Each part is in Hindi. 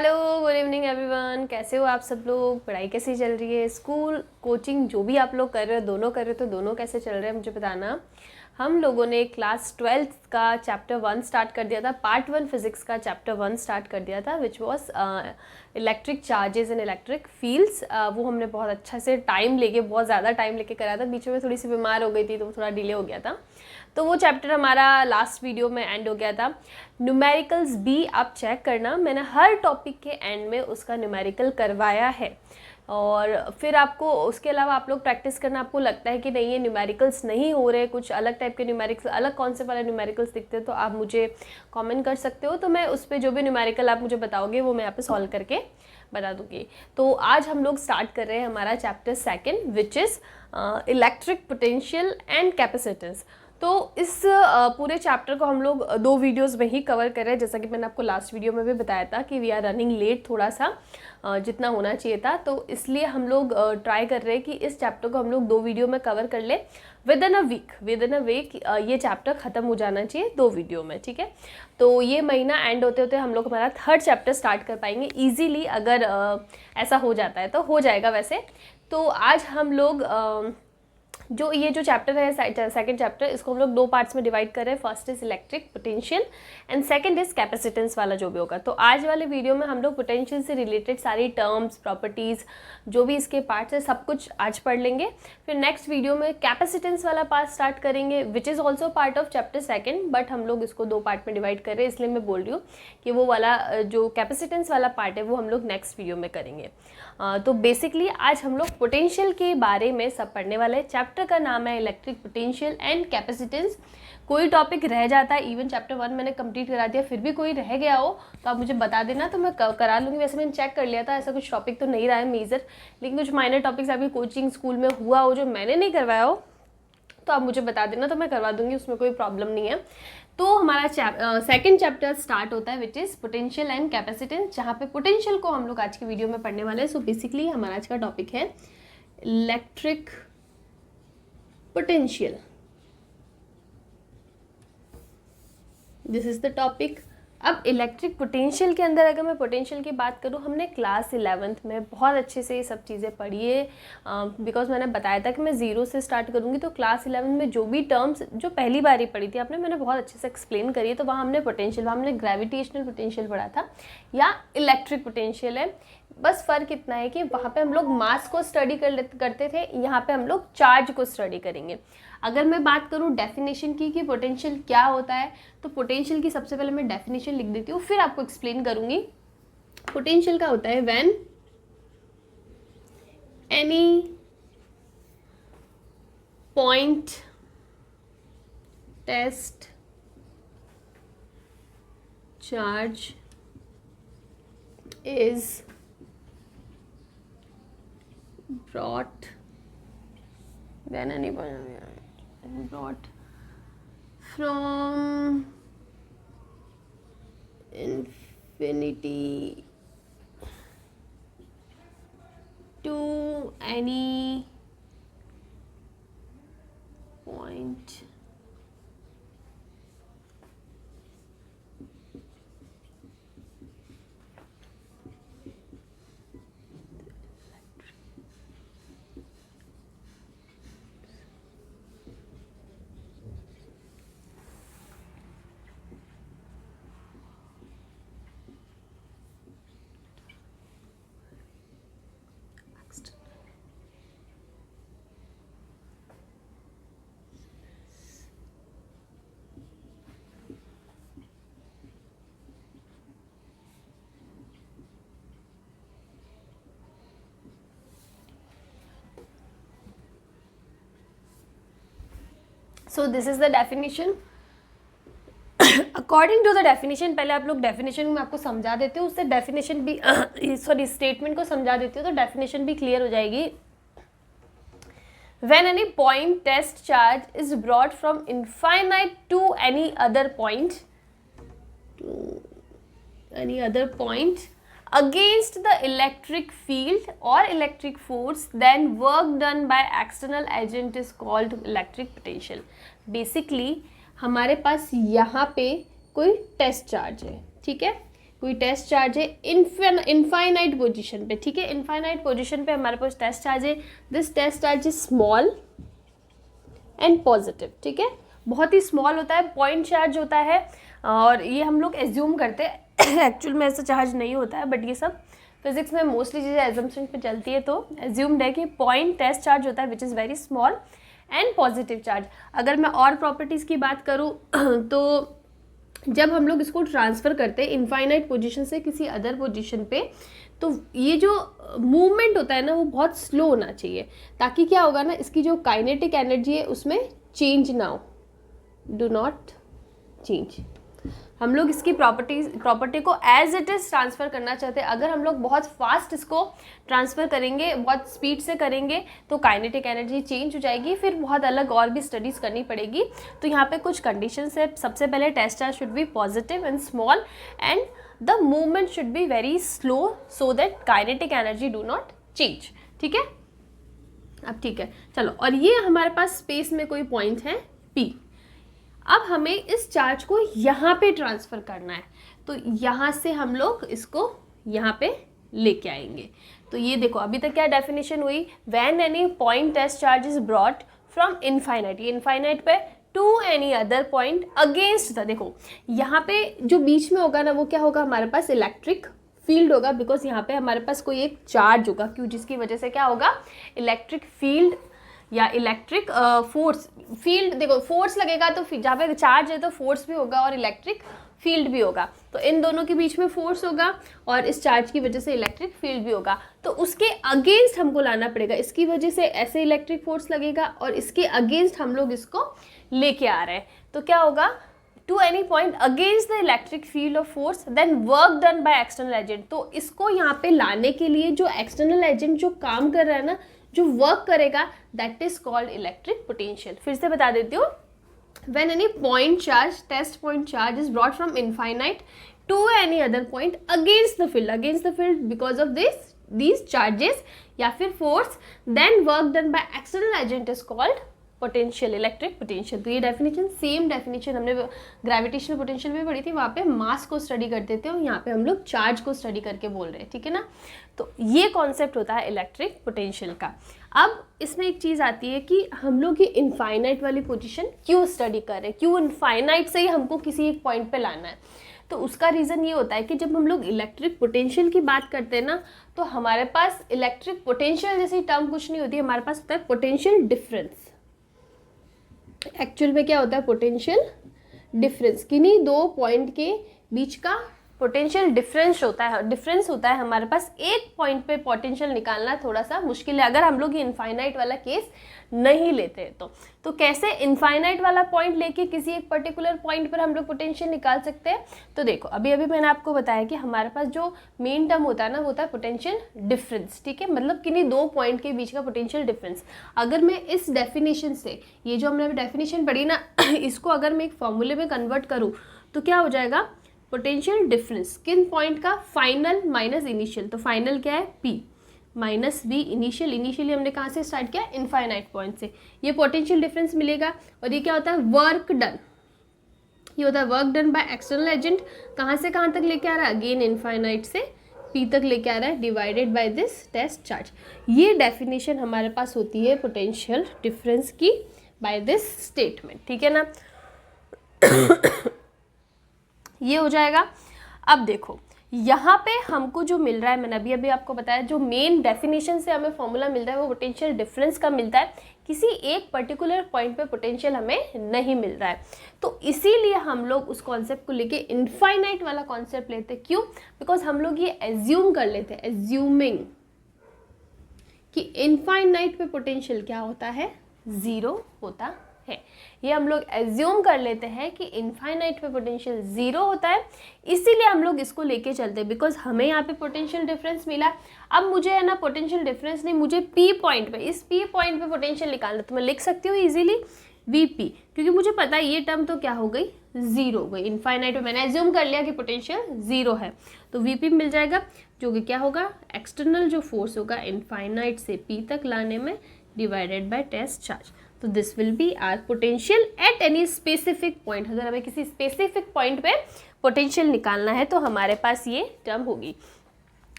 Hello, good evening everyone. कैसे हो आप सब लोग? पढ़ाई कैसी चल रही है? स्कूल, कोचिंग जो भी आप लोग कर रहे हो, दोनों कर रहे हो तो दोनों कैसे चल रहे हैं मुझे बताना। हम लोगों ने क्लास 12th का चैप्टर 1 स्टार्ट कर दिया था, पार्ट 1 फिजिक्स का चैप्टर 1 स्टार्ट कर दिया था, which was electric charges and electric fields. वो हमने बहुत अच्छा से टाइम लेके, बहुत ज़्यादा टाइम लेके करा था। बीच में थोड़ी सी बीमार हो गई थी तो थोड़ा डिले हो गया था, तो वो चैप्टर हमारा लास्ट वीडियो में एंड हो गया था। न्यूमेरिकल्स भी आप चेक करना, मैंने हर टॉपिक के एंड में उसका न्यूमेरिकल करवाया है। और फिर आपको उसके अलावा आप लोग प्रैक्टिस करना, आपको लगता है कि नहीं ये न्यूमेरिकल्स नहीं हो रहे, कुछ अलग टाइप के न्यूमेरिकल्स, अलग कॉन्सेप्ट वाले न्यूमेरिकल्स दिखते हैं, तो आप मुझे कमेंट कर सकते हो। तो मैं उस पर जो भी न्यूमेरिकल आप मुझे बताओगे वो मैं यहाँ पे सॉल्व करके बता दूंगी। तो आज हम लोग स्टार्ट कर रहे हैं हमारा chapter 2 which is electric potential and capacitance. तो इस पूरे चैप्टर को हम लोग 2 वीडियोस में ही कवर कर रहे हैं, जैसा कि मैंने आपको लास्ट वीडियो में भी बताया था कि वी आर रनिंग लेट थोड़ा सा, जितना होना चाहिए था, तो इसलिए हम लोग ट्राई कर रहे हैं कि इस चैप्टर को हम लोग 2 वीडियो में कवर कर ले विद इन अ वीक ये चैप्टर ख़त्म हो जाना चाहिए 2 वीडियो में, ठीक है। तो ये महीना एंड होते होते हम लोग हमारा 3rd चैप्टर स्टार्ट कर पाएंगे ईजीली, अगर ऐसा हो जाता है तो हो जाएगा वैसे। तो आज हम लोग जो ये जो चैप्टर है 2nd चैप्टर, इसको हम लोग 2 पार्ट्स में डिवाइड कर रहे हैं। First is electric potential and second is capacitance वाला जो भी होगा। तो आज वाले वीडियो में हम लोग पोटेंशियल से रिलेटेड सारी टर्म्स, प्रॉपर्टीज़, जो भी इसके पार्ट्स है सब कुछ आज पढ़ लेंगे। फिर नेक्स्ट वीडियो में कैपेसिटेंस वाला पार्ट स्टार्ट करेंगे, which is also part of chapter 2, but हम लोग इसको 2 पार्ट में डिवाइड कर रहे हैं, इसलिए मैं बोल रही हूँ कि वो वाला जो कैपेसिटेंस वाला पार्ट है वो हम लोग नेक्स्ट वीडियो में करेंगे। तो बेसिकली आज हम लोग पोटेंशियल के बारे में सब पढ़ने वाले हैं। चैप्टर का नाम है इलेक्ट्रिक पोटेंशियल एंड कैपेसिटेंस। कोई टॉपिक रह जाता है, इवन चैप्टर 1 मैंने कंप्लीट करा दिया, फिर भी कोई रह गया हो तो आप मुझे बता देना, तो मैं करा लूँगी। वैसे मैंने चेक कर लिया था, ऐसा कुछ टॉपिक तो नहीं रहा है मेजर, लेकिन कुछ माइनर टॉपिक्स अभी कोचिंग स्कूल में हुआ हो जो मैंने नहीं करवाया हो तो आप मुझे बता देना, तो मैं करवा दूँगी, उसमें कोई प्रॉब्लम नहीं है। तो हमारा 2nd चैप्टर स्टार्ट होता है which is potential and capacitance, जहाँ पे पोटेंशियल को हम लोग आज की वीडियो में पढ़ने वाले हैं। सो बेसिकली हमारा आज का टॉपिक है electric potential. This is the topic. अब इलेक्ट्रिक पोटेंशियल के अंदर अगर मैं पोटेंशियल की बात करूँ, हमने क्लास 11th में बहुत अच्छे से ये सब चीज़ें पढ़ी है, बिकॉज मैंने बताया था कि मैं 0 से स्टार्ट करूँगी। तो क्लास 11 में जो भी टर्म्स जो पहली बार ही पढ़ी थी आपने, मैंने बहुत अच्छे से एक्सप्लेन करी है। तो वहाँ हमने पोटेंशियल, वहाँ हमने ग्रेविटेशनल पोटेंशियल पढ़ा था या इलेक्ट्रिक पोटेंशियल है। बस फ़र्क इतना है कि वहाँ पे हम लोग मास को स्टडी करते थे, यहाँ पे हम लोग चार्ज को स्टडी करेंगे। अगर मैं बात करूँ डेफिनेशन की कि पोटेंशियल क्या होता है, तो पोटेंशियल की सबसे पहले मैं डेफिनेशन लिख देती हूँ, फिर आपको एक्सप्लेन करूँगी। पोटेंशियल का होता है when any point test charge is brought when any brought from infinity to any point so this is the definition. According to the definition, पहले आप लोग डेफिनेशन में आपको समझा देते हो, उससे डेफिनेशन भी सॉरी स्टेटमेंट को समझा देती हो तो डेफिनेशन भी क्लियर हो जाएगी। When any point test charge is brought from infinite to any other point against the electric field or electric force, then work done by external agent is called electric potential. Basically हमारे पास यहाँ पे कोई टेस्ट चार्ज है, ठीक है, कोई टेस्ट चार्ज है इनफाइनाइट पोजीशन पे, ठीक है, इनफाइनाइट पोजीशन पे हमारे पास टेस्ट चार्ज है, this test charge is small and positive, ठीक है, बहुत ही स्मॉल होता है, पॉइंट चार्ज होता है, और ये हम लोग एज्यूम करते हैं एक्चुअल में ऐसा चार्ज नहीं होता है, बट ये सब फिजिक्स में मोस्टली चीज़ें एजम्पशन पे चलती है, तो एज्यूम्ड है कि पॉइंट टेस्ट चार्ज होता है which is very small and positive charge. अगर मैं और प्रॉपर्टीज़ की बात करूँ तो जब हम लोग इसको ट्रांसफ़र करते हैं इनफाइनाइट पोजीशन से किसी अदर पोजीशन पे, तो ये जो मूवमेंट होता है ना वो बहुत स्लो होना चाहिए, ताकि क्या होगा ना, इसकी जो काइनेटिक एनर्जी है उसमें चेंज ना हो, डू नॉट चेंज। हम लोग इसकी प्रॉपर्टी को एज इट इज़ ट्रांसफ़र करना चाहते हैं। अगर हम लोग बहुत फास्ट इसको ट्रांसफ़र करेंगे, बहुत स्पीड से करेंगे, तो काइनेटिक एनर्जी चेंज हो जाएगी, फिर बहुत अलग और भी स्टडीज़ करनी पड़ेगी। तो यहाँ पे कुछ कंडीशंस है। सबसे पहले test charge should be positive and small and the movement should be very slow so that kinetic energy do not change, ठीक है। अब ठीक है, चलो, और ये हमारे पास स्पेस में कोई पॉइंट है P। अब हमें इस चार्ज को यहाँ पे ट्रांसफ़र करना है, तो यहाँ से हम लोग इसको यहाँ पे लेके आएंगे। तो ये देखो, अभी तक क्या डेफिनेशन हुई, when any point test charge is brought from infinite, ये इनफाइनाइट पे to any other point against the, देखो यहाँ पे जो बीच में होगा ना वो क्या होगा, हमारे पास इलेक्ट्रिक फील्ड होगा, बिकॉज यहाँ पे हमारे पास कोई एक चार्ज होगा, क्यों, जिसकी वजह से क्या होगा, इलेक्ट्रिक फील्ड या इलेक्ट्रिक फोर्स, फील्ड, देखो फोर्स लगेगा तो जहाँ पे चार्ज है तो फोर्स भी होगा और इलेक्ट्रिक फील्ड भी होगा, तो इन दोनों के बीच में फोर्स होगा और इस चार्ज की वजह से इलेक्ट्रिक फील्ड भी होगा, तो उसके अगेंस्ट हमको लाना पड़ेगा, इसकी वजह से ऐसे इलेक्ट्रिक फोर्स लगेगा और इसके अगेंस्ट हम लोग इसको लेके आ रहे हैं, तो क्या होगा, to any point against the electric field of force then work done by external agent. तो इसको यहाँ पे लाने के लिए जो एक्सटर्नल एजेंट जो काम कर रहा है ना, जो वर्क करेगा, that is called electric potential. फिर से बता देती हूँ, when any point charge, test point charge is brought from infinite to any other point against the field because of these charges या फिर force, then work done by external agent is called potential, electric potential. तो ये डेफिनेशन, सेम डेफिनेशन हमने ग्रेविटेशनल पोटेंशियल में पढ़ी थी, वहाँ पे मास को स्टडी करते थे और यहाँ पे हम लोग चार्ज को स्टडी करके बोल रहे हैं, ठीक है ना। तो ये कॉन्सेप्ट होता है इलेक्ट्रिक पोटेंशियल का। अब इसमें एक चीज़ आती है कि हम लोग ये इनफाइनाइट वाली पोजीशन क्यों स्टडी कर रहे हैं, क्यों इनफाइनाइट से ही हमको किसी एक पॉइंट पे लाना है। तो उसका रीज़न ये होता है कि जब हम लोग इलेक्ट्रिक पोटेंशियल की बात करते हैं ना, तो हमारे पास इलेक्ट्रिक पोटेंशियल जैसी टर्म कुछ नहीं होती, हमारे पास होता है पोटेंशियल डिफरेंस। एक्चुअल में क्या होता है, पोटेंशियल डिफरेंस, किन्हीं दो पॉइंट के बीच का पोटेंशियल डिफरेंस होता है हमारे पास। एक पॉइंट पे पोटेंशियल निकालना थोड़ा सा मुश्किल है अगर हम लोग ये इनफाइनाइट वाला केस नहीं लेते तो कैसे इनफाइनाइट वाला पॉइंट लेके किसी एक पर्टिकुलर पॉइंट पर हम लोग पोटेंशियल निकाल सकते हैं। तो देखो, अभी मैंने आपको बताया कि हमारे पास जो मेन टर्म होता है ना, वो होता है पोटेंशियल डिफरेंस, ठीक है, मतलब किन्हीं दो पॉइंट के बीच का पोटेंशियल डिफरेंस। अगर मैं इस डेफिनेशन से, ये जो हमने अभी डेफिनेशन पढ़ी ना, इसको अगर मैं एक फॉर्मूले में कन्वर्ट करूँ तो क्या हो जाएगा, पोटेंशियल डिफरेंस किन पॉइंट का, फाइनल माइनस इनिशियल। तो फाइनल क्या है, P माइनस बी इनिशियली हमने कहाँ से स्टार्ट किया, इनफाइनाइट पॉइंट से। ये पोटेंशियल डिफरेंस मिलेगा और ये क्या होता है, वर्क डन। ये होता है work done by external agent, कहाँ से कहाँ तक लेके आ रहा है, अगेन इनफाइनाइट से P तक लेके आ रहा है, divided by this test charge. ये डेफिनेशन हमारे पास होती है पोटेंशियल डिफरेंस की बाय दिस स्टेटमेंट, ठीक है ना। ये हो जाएगा। अब देखो, यहाँ पे हमको जो मिल रहा है, मैंने अभी आपको बताया, जो मेन डेफिनेशन से हमें फॉर्मूला मिल रहा है वो पोटेंशियल डिफरेंस का मिलता है, किसी एक पर्टिकुलर पॉइंट पे पोटेंशियल हमें नहीं मिल रहा है। तो इसीलिए हम लोग उस कॉन्सेप्ट को लेके इनफाइनाइट वाला कॉन्सेप्ट लेते हैं। क्यों, बिकॉज हम लोग ये एज्यूम कर लेते हैं, एज्यूमिंग कि इनफाइनाइट पे पोटेंशियल क्या होता है, ज़ीरो होता है। ये हम लोग एज्यूम कर लेते हैं कि इनफाइनाइट पे पोटेंशियल ज़ीरो होता है, इसीलिए हम लोग इसको लेके चलते हैं, बिकॉज हमें यहाँ पे पोटेंशियल डिफरेंस मिला। अब मुझे है ना पोटेंशियल डिफरेंस नहीं, मुझे P पॉइंट पे, इस P पॉइंट पे पोटेंशियल निकालना, तो मैं लिख सकती हूँ इजीली Vp, क्योंकि मुझे पता है ये टर्म तो क्या हो गई, ज़ीरो हो गई। इनफाइनाइट पे मैंने एज्यूम कर लिया कि पोटेंशियल ज़ीरो है, तो Vp मिल जाएगा, जो कि क्या होगा, एक्सटर्नल जो फोर्स होगा इनफाइनाइट से P तक लाने में, डिवाइडेड बाय टेस्ट चार्ज। तो this will be our potential at any specific point. अगर हमें किसी स्पेसिफिक पॉइंट पे पोटेंशियल निकालना है तो हमारे पास ये टर्म होगी।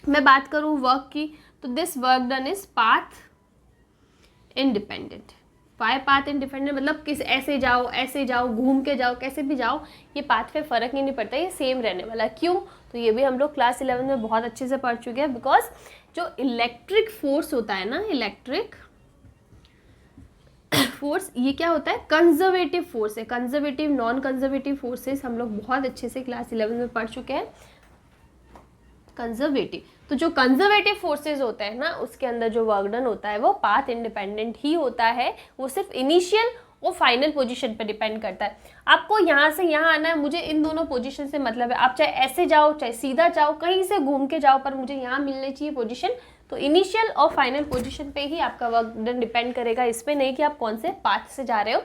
मैं बात करूँ वर्क की, तो this work done is path independent. Why path independent मतलब किस ऐसे जाओ घूम के जाओ, कैसे भी जाओ, ये पाथ पे फ़र्क ही नहीं पड़ता, ये सेम रहने वाला। क्यों? तो ये भी हम लोग क्लास 11 में बहुत अच्छे से पढ़ चुके हैं। बिकॉज जो इलेक्ट्रिक फोर्स होता है ना, इलेक्ट्रिक फोर्स, ये क्या होता है? कंजर्वेटिव फोर्स है। कंजर्वेटिव, नॉन कंजर्वेटिव फोर्सेस हम लोग बहुत अच्छे से क्लास 11 में पढ़ चुके हैं। कंजर्वेटिव, तो जो कंजर्वेटिव फोर्सेस होते हैं ना, उसके अंदर जो वर्क डन होता है वो पाथ इंडिपेंडेंट ही होता है। वो सिर्फ इनिशियल और फाइनल पोजीशन पे डिपेंड करता है। आपको यहाँ से यहाँ आना है, मुझे इन दोनों पोजीशन से मतलब है। आप चाहे ऐसे जाओ चाहे सीधा जाओ, कहीं से घूम के जाओ, पर मुझे यहाँ मिलनी चाहिए पोजीशन। तो इनिशियल और फाइनल पोजीशन पे ही आपका वर्क डन डिपेंड करेगा, इस पे नहीं कि आप कौन से पाथ से जा रहे हो।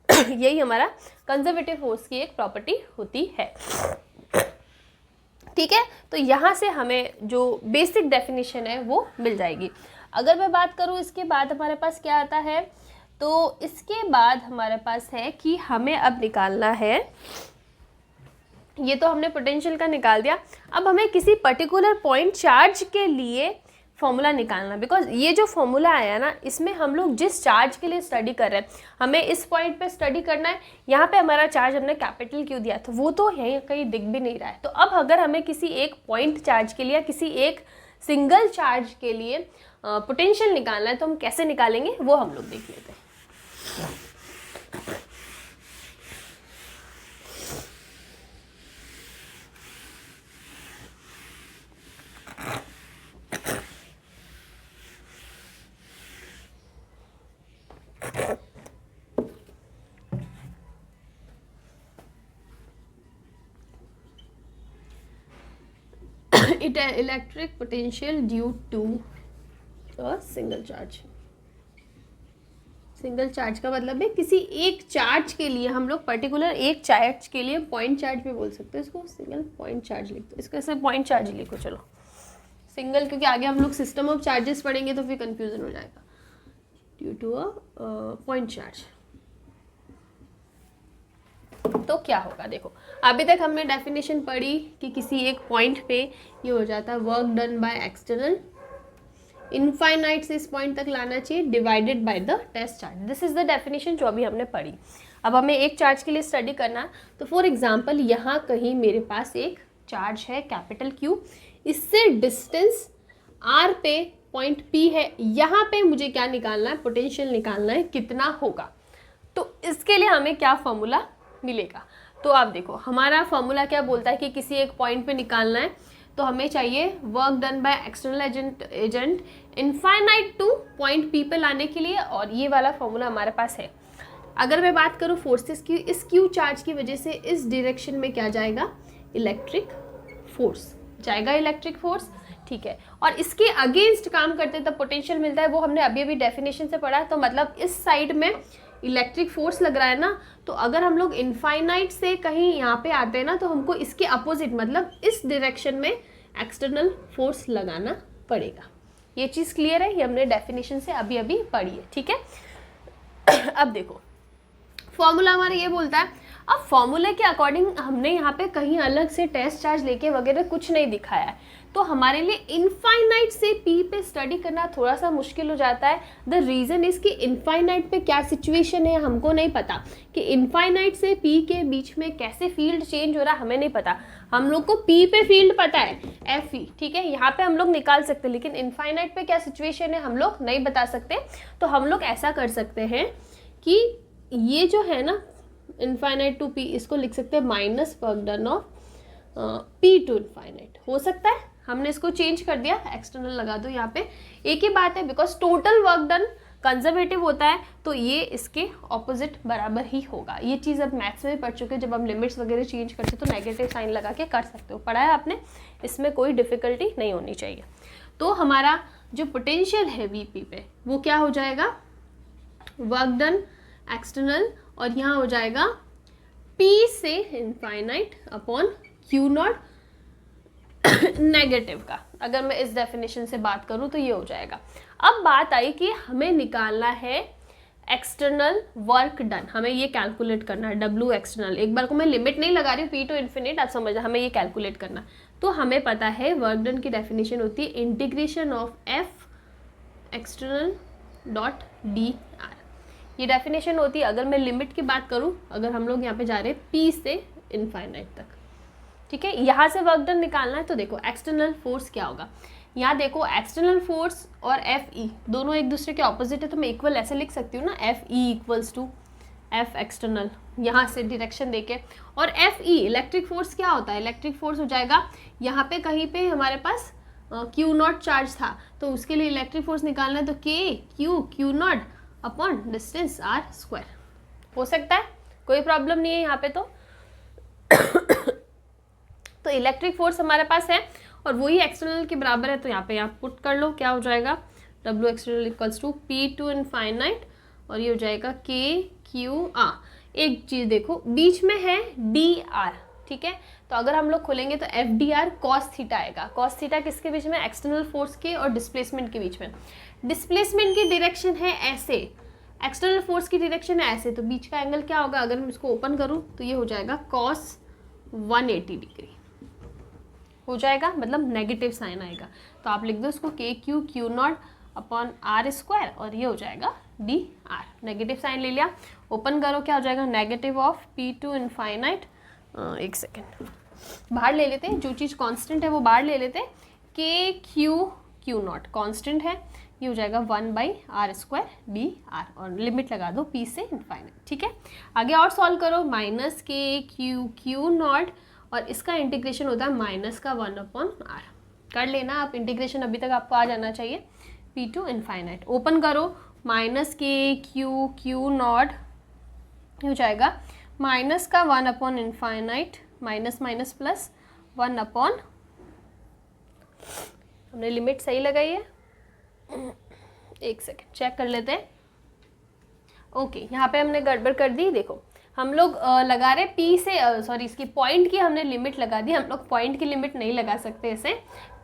यही हमारा कंजर्वेटिव फोर्स की एक प्रॉपर्टी होती है। ठीक है, तो यहाँ से हमें जो बेसिक डेफिनेशन है वो मिल जाएगी। अगर मैं बात करूँ इसके बाद हमारे पास क्या आता है, तो इसके बाद हमारे पास है कि हमें अब निकालना है, ये तो हमने पोटेंशियल का निकाल दिया, अब हमें किसी पर्टिकुलर पॉइंट चार्ज के लिए फॉर्मूला निकालना। बिकॉज ये जो फॉर्मूला आया ना, इसमें हम लोग जिस चार्ज के लिए स्टडी कर रहे हैं, हमें इस पॉइंट पे स्टडी करना है। यहाँ पे हमारा चार्ज हमने कैपिटल क्यों दिया, तो वो तो यहीं कहीं दिख भी नहीं रहा है। तो अब अगर हमें किसी एक पॉइंट चार्ज के लिए, किसी एक सिंगल चार्ज के लिए पोटेंशियल निकालना है, तो हम कैसे निकालेंगे वो हम लोग देख लेते हैं। Electric potential due to a single charge. Single charge का मतलब है किसी एक चार्ज के लिए, हम लोग पर्टिकुलर एक चार्ज के लिए, पॉइंट चार्ज भी बोल सकते हैं इसको, सिंगल पॉइंट चार्ज लिख दो, इसको ऐसे पॉइंट चार्ज लिखो। चलो सिंगल, क्योंकि आगे हम लोग सिस्टम ऑफ चार्जेस पढ़ेंगे तो फिर कंफ्यूजन हो जाएगा। Due to a point charge तो क्या होगा, देखो अभी तक हमने डेफिनेशन पढ़ी कि किसी एक पॉइंट पे ये हो जाता है work done by external, infinite से इस पॉइंट तक लाना चाहिए, divided by the test charge. This is the definition जो अभी हमने पढ़ी। अब हमें एक चार्ज के लिए स्टडी करना है, तो फॉर एग्जांपल यहाँ कहीं मेरे पास एक चार्ज है कैपिटल क्यू, इससे डिस्टेंस आर पे पॉइंट पी है, यहाँ पे मुझे क्या निकालना है, पोटेंशियल निकालना है, कितना होगा। तो इसके लिए हमें क्या फॉर्मूला मिलेगा, तो आप देखो हमारा फॉर्मूला क्या बोलता है कि किसी एक पॉइंट पे निकालना है, तो हमें चाहिए work done by external agent infinite two point P पे लाने के लिए, और ये वाला फॉर्मूला हमारे पास है। अगर मैं बात करूँ फोर्सेस की, इस क्यू चार्ज की वजह से इस डायरेक्शन में क्या जाएगा, इलेक्ट्रिक फोर्स जाएगा, इलेक्ट्रिक फोर्स। ठीक है, और इसके अगेंस्ट काम करते तब पोटेंशियल मिलता है, वो हमने अभी अभी डेफिनेशन से पढ़ा। तो मतलब इस साइड में इलेक्ट्रिक फोर्स लग रहा है ना, तो अगर हम लोग इनफाइनाइट से कहीं यहाँ पे आते हैं ना, तो हमको इसके अपोजिट मतलब इस डायरेक्शन में एक्सटर्नल फोर्स लगाना पड़ेगा। ये चीज़ क्लियर है, ये हमने डेफिनेशन से अभी अभी पढ़ी है। ठीक है, अब देखो फॉर्मूला हमारा ये बोलता है, अब फॉर्मूले के अकॉर्डिंग हमने यहाँ पे कहीं अलग से टेस्ट चार्ज लेके वगैरह कुछ नहीं दिखाया है, तो हमारे लिए इनफाइनाइट से पी पे स्टडी करना थोड़ा सा मुश्किल हो जाता है। द रीज़न इज़ कि इनफाइनाइट पे क्या सिचुएशन है हमको नहीं पता, कि इनफाइनाइट से पी के बीच में कैसे फील्ड चेंज हो रहा है हमें नहीं पता। हम लोग को पी पे फील्ड पता है एफ ई, ठीक है, यहाँ पे हम लोग निकाल सकते हैं, लेकिन इनफाइनाइट पे क्या सिचुएशन है हम लोग नहीं बता सकते। तो हम लोग ऐसा कर सकते हैं कि ये जो है ना इनफाइनाइट टू पी, इसको लिख सकते हैं minus work done of P to infinite. हो सकता है हमने इसको चेंज कर दिया, एक्सटर्नल लगा दो यहाँ पे, एक ही बात है, because total work done conservative होता है, तो ये इसके ऑपोजिट बराबर ही होगा। ये चीज़ अब मैथ्स में पढ़ चुके हैं, जब हम लिमिट्स वगैरह चेंज करते तो नेगेटिव साइन लगा के कर सकते हो, पढ़ा है आपने, इसमें कोई डिफिकल्टी नहीं होनी चाहिए। तो हमारा जो पोटेंशियल है वीपी पे वो क्या हो जाएगा, वर्क डन एक्सटर्नल, और यहाँ हो जाएगा P से infinite upon Q not negative का। अगर मैं इस डेफिनेशन से बात करूँ तो ये हो जाएगा। अब बात आई कि हमें निकालना है एक्सटर्नल वर्क डन, हमें ये कैलकुलेट करना है। डब्ल्यू एक्सटर्नल, एक बार को मैं लिमिट नहीं लगा रही हूँ, पी टू इन्फिनिट, आप समझ, हमें ये कैलकुलेट करना। तो हमें पता है वर्क डन की डेफिनेशन होती है integration of F external dot D R, ये डेफिनेशन होती है। अगर मैं लिमिट की बात करूँ, अगर हम लोग यहाँ पे जा रहे हैं पी से इनफाइनाइट तक, ठीक है, यहाँ से वर्क डन निकालना है, तो देखो एक्सटर्नल फोर्स क्या होगा, यहाँ देखो एक्सटर्नल फोर्स और एफ ई दोनों एक दूसरे के ऑपोजिट है, तो मैं इक्वल ऐसे लिख सकती हूँ ना, F E equals to F external, यहाँ से डायरेक्शन देके। और एफ ई इलेक्ट्रिक फोर्स क्या होता है, इलेक्ट्रिक फोर्स हो जाएगा यहाँ पे कहीं पे हमारे पास क्यू नॉट चार्ज था, तो उसके लिए इलेक्ट्रिक फोर्स निकालना है, तो K Q naught upon distance R square. हो सकता है, कोई प्रॉब्लम नहीं है यहाँ पे। तो इलेक्ट्रिक फोर्स हमारे पास है और वही एक्सटर्नल के बराबर है, तो यहाँ पे आप पुट कर लो, क्या हो जाएगा, W external equals to P to infinite, और ये हो जाएगा के क्यू आर। एक चीज़ देखो, बीच में है डी आर, ठीक है, तो अगर हम लोग खोलेंगे तो F D R cos theta आएगा। कॉस थीटा किसके बीच में, एक्सटर्नल फोर्स के और डिस्प्लेसमेंट के बीच में। डिस्प्लेसमेंट की डायरेक्शन है ऐसे, एक्सटर्नल फोर्स की डायरेक्शन है ऐसे, तो बीच का एंगल क्या होगा, अगर मैं इसको ओपन करूँ तो ये हो जाएगा कॉस 180 डिग्री हो जाएगा, मतलब नेगेटिव साइन आएगा। तो आप लिख दो इसको K Q naught upon are square, और ये हो जाएगा डी आर, नेगेटिव साइन ले लिया, ओपन करो, क्या हो जाएगा, negative of P to infinite, एक सेकेंड बाहर ले लेते हैं, जो चीज़ कांस्टेंट है वो बाहर ले लेते हैं, के क्यू नॉट कांस्टेंट है, ये हो जाएगा 1/r स्क्वायर डी आर, और लिमिट लगा दो p से इनफाइनाइट, ठीक है। आगे और सॉल्व करो, माइनस के क्यू नॉट, और इसका इंटीग्रेशन होता है माइनस का 1/r, कर लेना आप इंटीग्रेशन, अभी तक आपको आ जाना चाहिए, p टू इनफाइनाइट, ओपन करो, माइनस के क्यू नॉट हो जाएगा माइनस का 1/इनफाइनाइट, माइनस माइनस प्लस 1/, हमने लिमिट सही लगाई है, एक सेकेंड चेक कर लेते हैं। ओके, यहाँ पे हमने गड़बड़ कर दी, देखो हम लोग लगा रहे पी से, सॉरी इसकी पॉइंट की हमने लिमिट लगा दी, हम लोग पॉइंट की लिमिट नहीं लगा सकते ऐसे।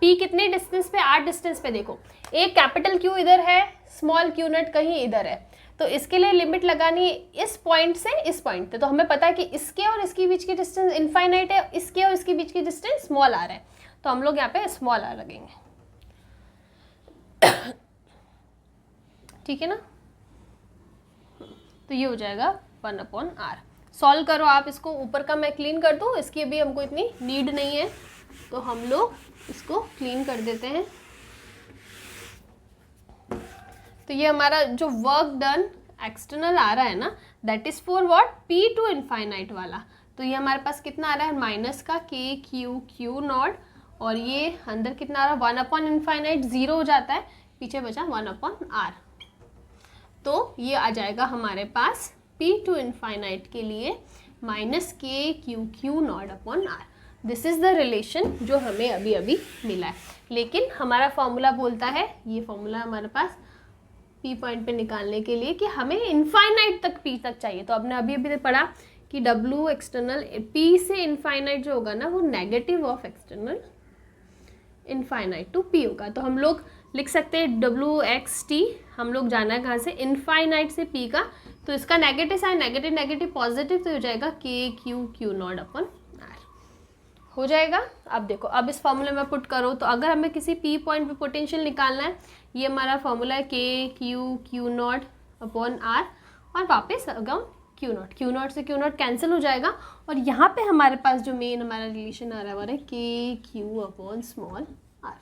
पी कितने डिस्टेंस पे, 8 डिस्टेंस पे, देखो एक कैपिटल क्यू इधर है, स्मॉल क्यू नॉट कहीं इधर है, तो इसके लिए लिमिट लगानी है इस पॉइंट से इस पॉइंट पे, तो हमें पता है कि इसके और इसके बीच की डिस्टेंस इनफाइनाइट है, इसके और इसके बीच की डिस्टेंस स्मॉल आर है, तो हम लोग यहाँ पे स्मॉल आर लगेंगे, ठीक है ना। तो ये हो जाएगा 1/r। सॉल्व करो आप इसको, ऊपर का मैं क्लीन कर दूँ, इसकी अभी हमको इतनी नीड नहीं है, तो हम लोग इसको क्लीन कर देते हैं। तो ये हमारा जो वर्क डन एक्सटर्नल आ रहा है ना, that is for what, P to infinite वाला, तो ये हमारे पास कितना आ रहा है, माइनस का के क्यू नॉट, और ये अंदर कितना आ रहा है, 1/इनफाइनाइट, 0 हो जाता है, पीछे बचा 1/r, तो ये आ जाएगा हमारे पास p टू इनफाइनाइट के लिए minus K Q naught upon r। This is the relation जो हमें अभी अभी मिला है, लेकिन हमारा फॉर्मूला बोलता है, ये फॉर्मूला हमारे पास p पॉइंट पे निकालने के लिए कि हमें इनफाइनाइट तक p तक चाहिए, तो आपने अभी अभी पढ़ा कि w एक्सटर्नल p से इनफाइनाइट जो होगा ना, वो negative of external infinite to p होगा, तो हम लोग लिख सकते हैं WXT, हम लोग जाना है कहाँ से, इनफाइनाइट से p का, तो इसका negative sign, negative negative positive, तो हो जाएगा के क्यू नॉट अपॉन r हो जाएगा। अब देखो, अब इस फॉर्मूले में पुट करो, तो अगर हमें किसी p पॉइंट पे पोटेंशियल निकालना है, ये हमारा फॉर्मूला है K Q naught upon r, और वापस अगर क्यू नॉट से क्यू नॉट कैंसिल हो जाएगा, और यहाँ पे हमारे पास जो मेन हमारा रिलेशन आ रहा है वो है K Q upon small r।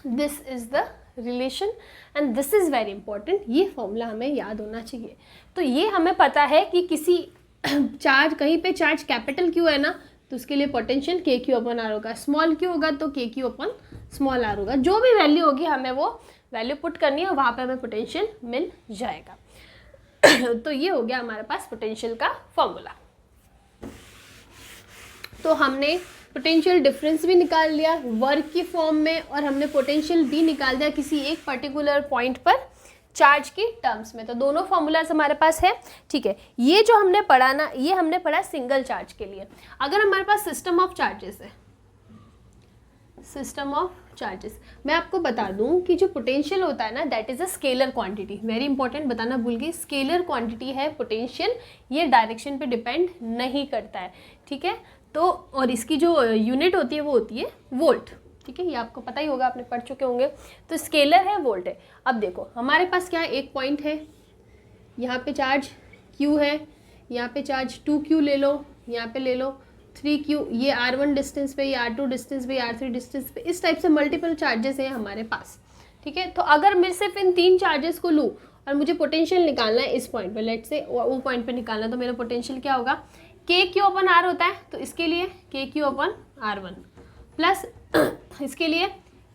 This is the relation and this is very important, ये फॉर्मूला हमें याद होना चाहिए। तो ये हमें पता है कि किसी चार्ज, कहीं पे चार्ज कैपिटल क्यू है ना, तो उसके लिए पोटेंशियल के क्यू अपॉन आर होगा, स्मॉल क्यू होगा तो K Q upon small are होगा, जो भी वैल्यू होगी हमें वो वैल्यू पुट करनी है, और वहाँ पे हमें पोटेंशियल मिल जाएगा। तो ये हो गया हमारे पास पोटेंशियल का फॉर्मूला। तो हमने पोटेंशियल डिफरेंस भी निकाल लिया वर्क की फॉर्म में, और हमने पोटेंशियल भी निकाल दिया किसी एक पर्टिकुलर पॉइंट पर चार्ज की टर्म्स में, तो दोनों फॉर्मूलाज हमारे पास है, ठीक है। ये जो हमने पढ़ा ना, ये हमने पढ़ा सिंगल चार्ज के लिए। अगर हमारे पास सिस्टम ऑफ चार्जेस है, सिस्टम ऑफ चार्जेस। मैं आपको बता दूं कि जो पोटेंशियल होता है ना, that is a scalar quantity. Very important, बताना भूल गई, स्केलर क्वांटिटी है पोटेंशियल, ये डायरेक्शन पे डिपेंड नहीं करता है, ठीक है। तो और इसकी जो यूनिट होती है वो होती है वोल्ट, ठीक है, ये आपको पता ही होगा, आपने पढ़ चुके होंगे। तो स्केलर है, वोल्ट है। अब देखो हमारे पास क्या है, एक पॉइंट है, यहाँ पे चार्ज Q है, यहाँ पे चार्ज 2Q ले लो, यहाँ पे ले लो 3Q, ये R1 डिस्टेंस पे, ये R2 डिस्टेंस पे, ये R3 डिस्टेंस पे, इस टाइप से मल्टीपल चार्जेस हैं हमारे पास, ठीक है। तो अगर मैं सिर्फ इन 3 चार्जेस को लूँ और मुझे पोटेंशियल निकालना है इस पॉइंट पे, लेट से वो पॉइंट पे निकालना है, तो मेरा पोटेंशियल क्या होगा, KQ/R होता है, तो इसके लिए KQ/R1 प्लस इसके लिए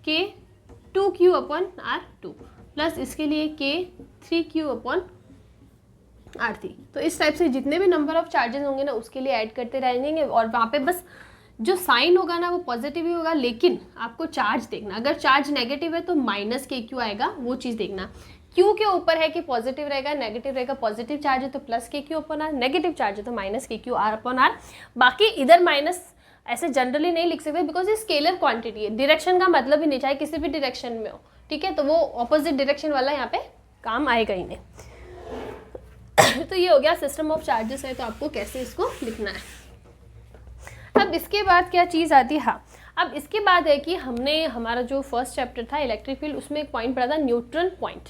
K2Q/R2 प्लस इसके लिए K3Q/R3। तो इस टाइप से जितने भी नंबर ऑफ चार्जेस होंगे ना उसके लिए ऐड करते रहेंगे, और वहाँ पे बस जो साइन होगा ना वो पॉजिटिव ही होगा, लेकिन आपको चार्ज देखना, अगर चार्ज नेगेटिव है तो -KQ आएगा, वो चीज़ देखना। Q के ऊपर है कि पॉजिटिव रहेगा, नेगेटिव रहेगा, पॉजिटिव चार्ज है तो +KQ/R, नेगेटिव चार्ज है तो -KQ/R। बाकी इधर माइनस ऐसे जनरली नहीं लिख सकते, बिकॉज ये स्केलर क्वांटिटी है, डायरेक्शन का मतलब ही नहीं, चाहे किसी भी डायरेक्शन में हो, ठीक है, तो वो ऑपोजिट डायरेक्शन वाला यहाँ पे काम आएगा ही नहीं। तो ये हो गया सिस्टम ऑफ चार्जेस है, तो आपको कैसे इसको लिखना है। अब इसके बाद क्या चीज़ आती है, हाँ, अब इसके बाद है कि हमने हमारा जो फर्स्ट चैप्टर था इलेक्ट्रिक फील्ड, उसमें एक पॉइंट पढ़ा था न्यूट्रल पॉइंट।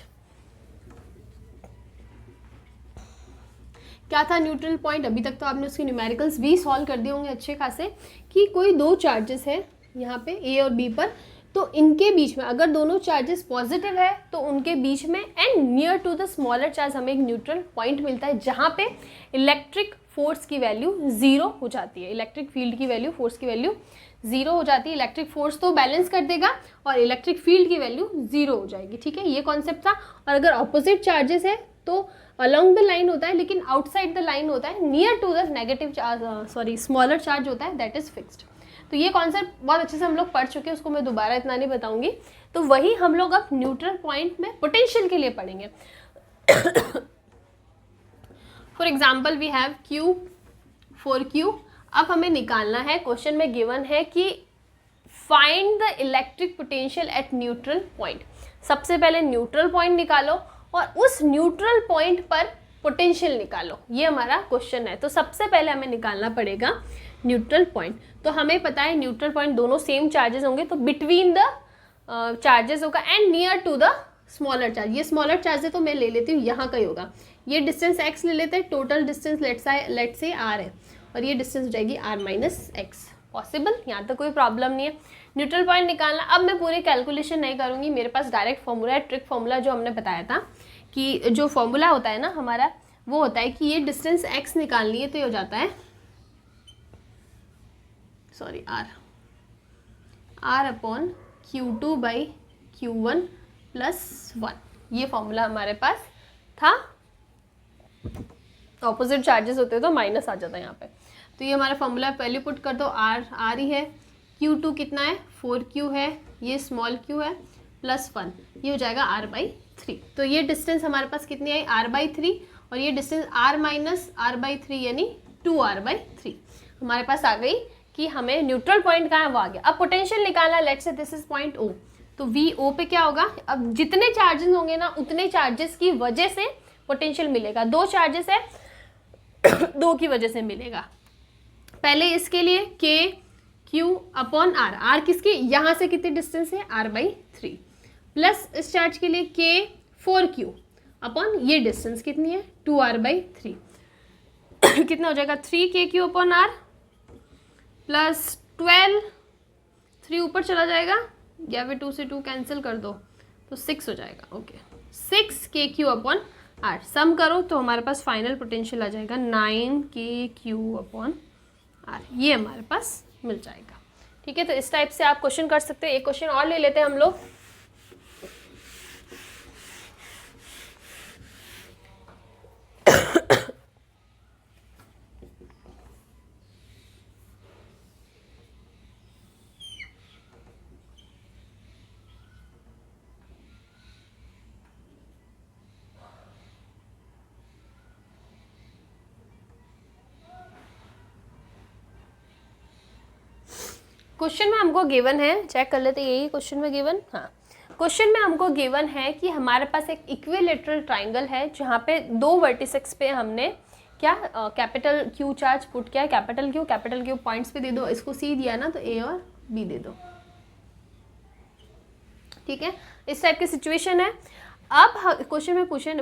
क्या था न्यूट्रल पॉइंट, अभी तक तो आपने उसके न्यूमेरिकल्स भी सॉल्व कर दिए होंगे अच्छे खासे, कि कोई दो चार्जेस है यहाँ पे A और B पर, तो इनके बीच में अगर दोनों चार्जेस पॉजिटिव है तो उनके बीच में and near to the smaller charge हमें एक न्यूट्रल पॉइंट मिलता है, जहाँ पे इलेक्ट्रिक फोर्स की वैल्यू 0 हो जाती है, इलेक्ट्रिक फील्ड की वैल्यू, फोर्स की वैल्यू 0 हो जाती है। इलेक्ट्रिक फोर्स तो बैलेंस कर देगा और इलेक्ट्रिक फील्ड की वैल्यू 0 हो जाएगी, ठीक है, ये कॉन्सेप्ट था। और अगर ऑपोजिट चार्जेस है तो अलोंग द लाइन होता है, लेकिन आउटसाइड द लाइन होता है, near to the negative charge, sorry smaller charge होता है, दैट इज फिक्स्ड। तो ये कॉन्सेप्ट बहुत अच्छे से हम लोग पढ़ चुके हैं, उसको मैं दोबारा इतना नहीं बताऊंगी। तो वही हम लोग अब न्यूट्रल पॉइंट में पोटेंशियल के लिए पढ़ेंगे। For example we have Q, 4Q। अब हमें निकालना है, क्वेश्चन में गिवन है कि find the electric potential at neutral point. सबसे पहले न्यूट्रल पॉइंट निकालो और उस न्यूट्रल पॉइंट पर पोटेंशियल निकालो, ये हमारा क्वेश्चन है। तो सबसे पहले हमें निकालना पड़ेगा न्यूट्रल पॉइंट। तो हमें पता है न्यूट्रल पॉइंट दोनों सेम चार्जेस होंगे, तो बिटवीन द चार्जेस होगा and near to the smaller charge. ये स्मॉलर चार्ज है तो मैं ले लेती हूँ यहाँ का ही होगा, ये डिस्टेंस x ले लेते हैं, टोटल डिस्टेंस लेट से r है, और ये डिस्टेंस हो जाएगी r-x। पॉसिबल, यहाँ तक कोई प्रॉब्लम नहीं है। न्यूट्रल पॉइंट निकालना, अब मैं पूरी कैलकुलेशन नहीं करूँगी, मेरे पास डायरेक्ट फॉर्मूला है, ट्रिक फॉर्मूला जो हमने बताया था कि जो फॉर्मूला होता है ना हमारा, वो होता है कि ये डिस्टेंस x निकालनी है तो ये हो जाता है r/Q2/Q1+1। ये फॉर्मूला हमारे पास था। ऑपोजिट चार्जेस होते तो माइनस आ जाता है यहाँ पे। तो ये हमारा फॉर्मूला वैल्यू पुट कर दो, r ही है, Q2 कितना है 4Q है, ये स्मॉल q है, +1, ये हो जाएगा r/3। तो ये डिस्टेंस हमारे पास कितनी आई r/3, और ये डिस्टेंस r-r/3 यानी 2r/3 हमारे पास आ गई कि हमें न्यूट्रल पॉइंट कहाँ है वो आ गया। अब पोटेंशियल निकालना, let's say this is point O, तो VO पे क्या होगा, अब जितने चार्जेस होंगे ना उतने चार्जेस की वजह से पोटेंशियल मिलेगा। दो चार्जेस है, दो की वजह से मिलेगा। पहले इसके लिए KQ/R, R किसकी, यहाँ से कितनी डिस्टेंस है r/3, प्लस इस चार्ज के लिए K4Q अपॉन ये डिस्टेंस कितनी है 2r/3 कितना हो जाएगा 3KQ/R प्लस 12, 3 ऊपर चला जाएगा या फिर 2 से 2 कैंसिल कर दो तो 6 हो जाएगा। ओके, 6KQ/R सम करो तो हमारे पास फाइनल पोटेंशियल आ जाएगा 9KQ/R, ये हमारे पास मिल जाएगा। ठीक है, तो इस टाइप से आप क्वेश्चन कर सकते हैं। एक क्वेश्चन और ले लेते हैं हम लोग। क्वेश्चन में हमको गिवन है, चेक कर लेते यही क्वेश्चन में गिवन, हाँ क्वेश्चन में हमको गिवन है कि हमारे पास एक इक्विलेटरल ट्राइंगल है जहाँ पे दो वर्टिसेस पे हमने क्या कैपिटल क्यू चार्ज पुट किया है, कैपिटल क्यू पॉइंट्स पे दे दो, इसको सी दिया ना तो ए और बी दे दो, ठीक है, इस टाइप की सिचुएशन है। अब क्वेश्चन में पूछे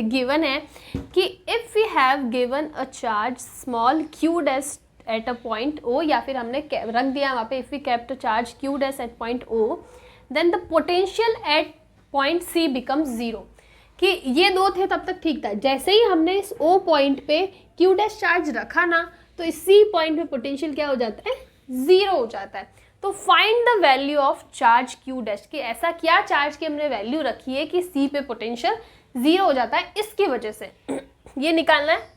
गिवन है कि if we have given a charge small Q dash at a point O, या फिर हमने रख दिया वहाँ पे if we kept a charge Q dash at point O then the potential at point C becomes zero, कि ये दो थे तब तक ठीक था, जैसे ही हमने इस ओ पॉइंट पे क्यू डैश चार्ज रखा ना तो इस सी पॉइंट पे पोटेंशियल क्या हो जाता है, ज़ीरो हो जाता है। तो find the value of charge Q dash, कि ऐसा क्या चार्ज की हमने वैल्यू रखी है कि सी पे पोटेंशियल ज़ीरो हो जाता है, इसकी वजह से ये निकालना है।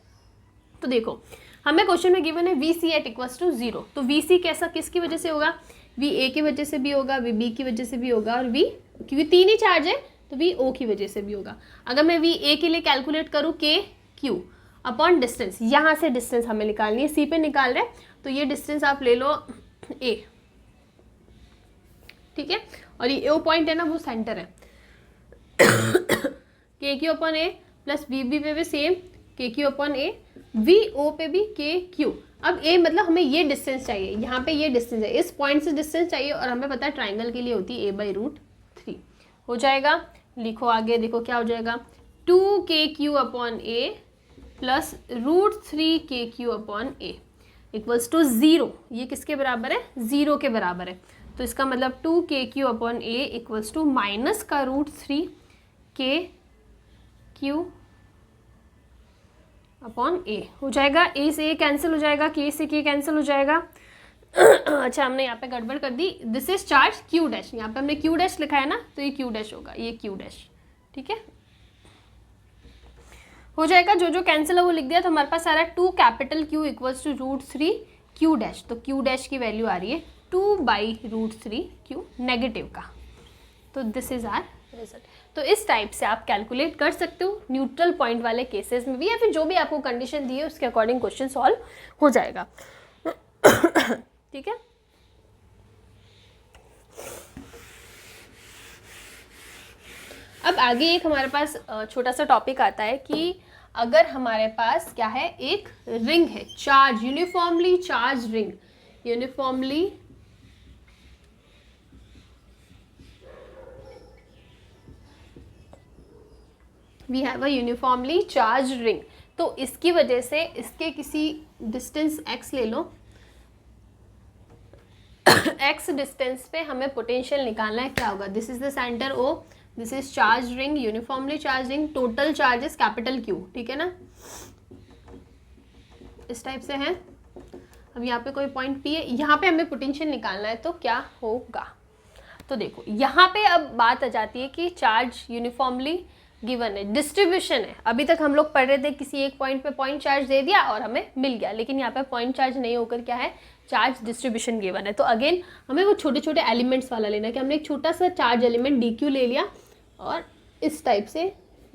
तो देखो हमें क्वेश्चन में गिवन है V C at equals to zero, तो वी सी कैसा किसकी वजह से होगा, वी ए की वजह से भी होगा, वी बी की वजह से भी होगा, और वी, क्योंकि तीन ही चार्ज है तो वी ओ की वजह से भी होगा। अगर मैं वी ए के लिए कैलकुलेट करूँ के क्यू अपॉन डिस्टेंस, यहाँ से डिस्टेंस हमें निकालनी है, सी पे निकाल रहे हैं तो ये डिस्टेंस आप ले लो ए, ठीक है, और ये ओ पॉइंट है ना वो सेंटर है, K Q upon A plus V B पे भी same K Q upon A, V O पे भी के क्यू। अब ए मतलब हमें ये डिस्टेंस चाहिए, यहाँ पे ये डिस्टेंस है, इस पॉइंट से डिस्टेंस चाहिए, और हमें पता है ट्राइंगल के लिए होती है a/√3, हो जाएगा। लिखो आगे, देखो क्या हो जाएगा, 2kq upon A plus √3 kq upon A equals to zero. ये किसके बराबर है, ज़ीरो के बराबर है, तो इसका मतलब 2kq upon A equals to minus का √3 kq अपॉन ए हो जाएगा, ए से ए कैंसिल हो जाएगा, के से के कैंसिल हो जाएगा। अच्छा हमने यहाँ पे गड़बड़ कर दी, this is charge Q dash, यहाँ पे हमने क्यू डैश लिखा है ना तो ये क्यू डैश होगा, ये क्यू डैश, ठीक है, हो जाएगा। जो जो कैंसिल है वो लिख दिया, तो हमारे पास आ रहा है 2 capital Q equals to √3 Q dash, तो क्यू डैश की वैल्यू आ रही है 2/√3 क्यू नेगेटिव का, तो दिस इज आर रिजल्ट। तो इस टाइप से आप कैलकुलेट कर सकते हो न्यूट्रल पॉइंट वाले केसेस में भी, या फिर जो भी आपको कंडीशन दी है उसके अकॉर्डिंग क्वेश्चन सॉल्व हो जाएगा, ठीक है। अब आगे एक हमारे पास छोटा सा टॉपिक आता है कि अगर हमारे पास क्या है, एक रिंग है, charge uniformly charge ring, uniformly we have a uniformly charge ring, तो इसकी वजह से इसके किसी डिस्टेंस x ले लो, x डिस्टेंस पे हमें पोटेंशियल निकालना है, क्या होगा, this is the centre O, this is charge ring, uniformly charge ring, total charges capital Q, ठीक है ना, इस टाइप से है। अब यहाँ पे कोई पॉइंट P है, यहाँ पे हमें पोटेंशियल निकालना है, तो क्या होगा, तो देखो यहाँ पे अब बात आ जाती है कि चार्ज यूनिफॉर्मली गिवन है, डिस्ट्रीब्यूशन है, अभी तक हम लोग पढ़ रहे थे किसी एक पॉइंट पे पॉइंट चार्ज दे दिया और हमें मिल गया, लेकिन यहाँ पे पॉइंट चार्ज नहीं होकर क्या है, चार्ज डिस्ट्रीब्यूशन गिवन है। तो अगेन हमें वो छोटे छोटे एलिमेंट्स वाला लेना है, कि हमने एक छोटा सा चार्ज एलिमेंट DQ ले लिया और इस टाइप से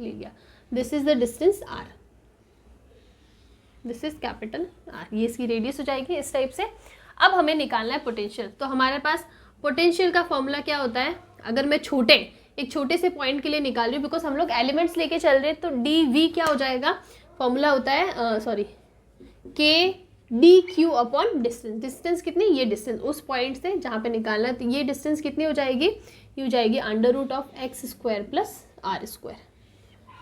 ले लिया, this is the distance R, this is capital R, ये इसकी रेडियस हो जाएगी इस टाइप से। अब हमें निकालना है पोटेंशियल, तो हमारे पास पोटेंशियल का फॉर्मूला क्या होता है, अगर मैं एक छोटे से पॉइंट के लिए निकाल रही हूँ, बिकॉज हम लोग एलिमेंट्स लेके चल रहे हैं, तो dV क्या हो जाएगा, फॉर्मूला होता है K dQ upon distance, distance कितनी, ये डिस्टेंस उस पॉइंट से जहाँ पे निकालना है, तो ये डिस्टेंस कितनी हो जाएगी, ये हो जाएगी √(x² + r²,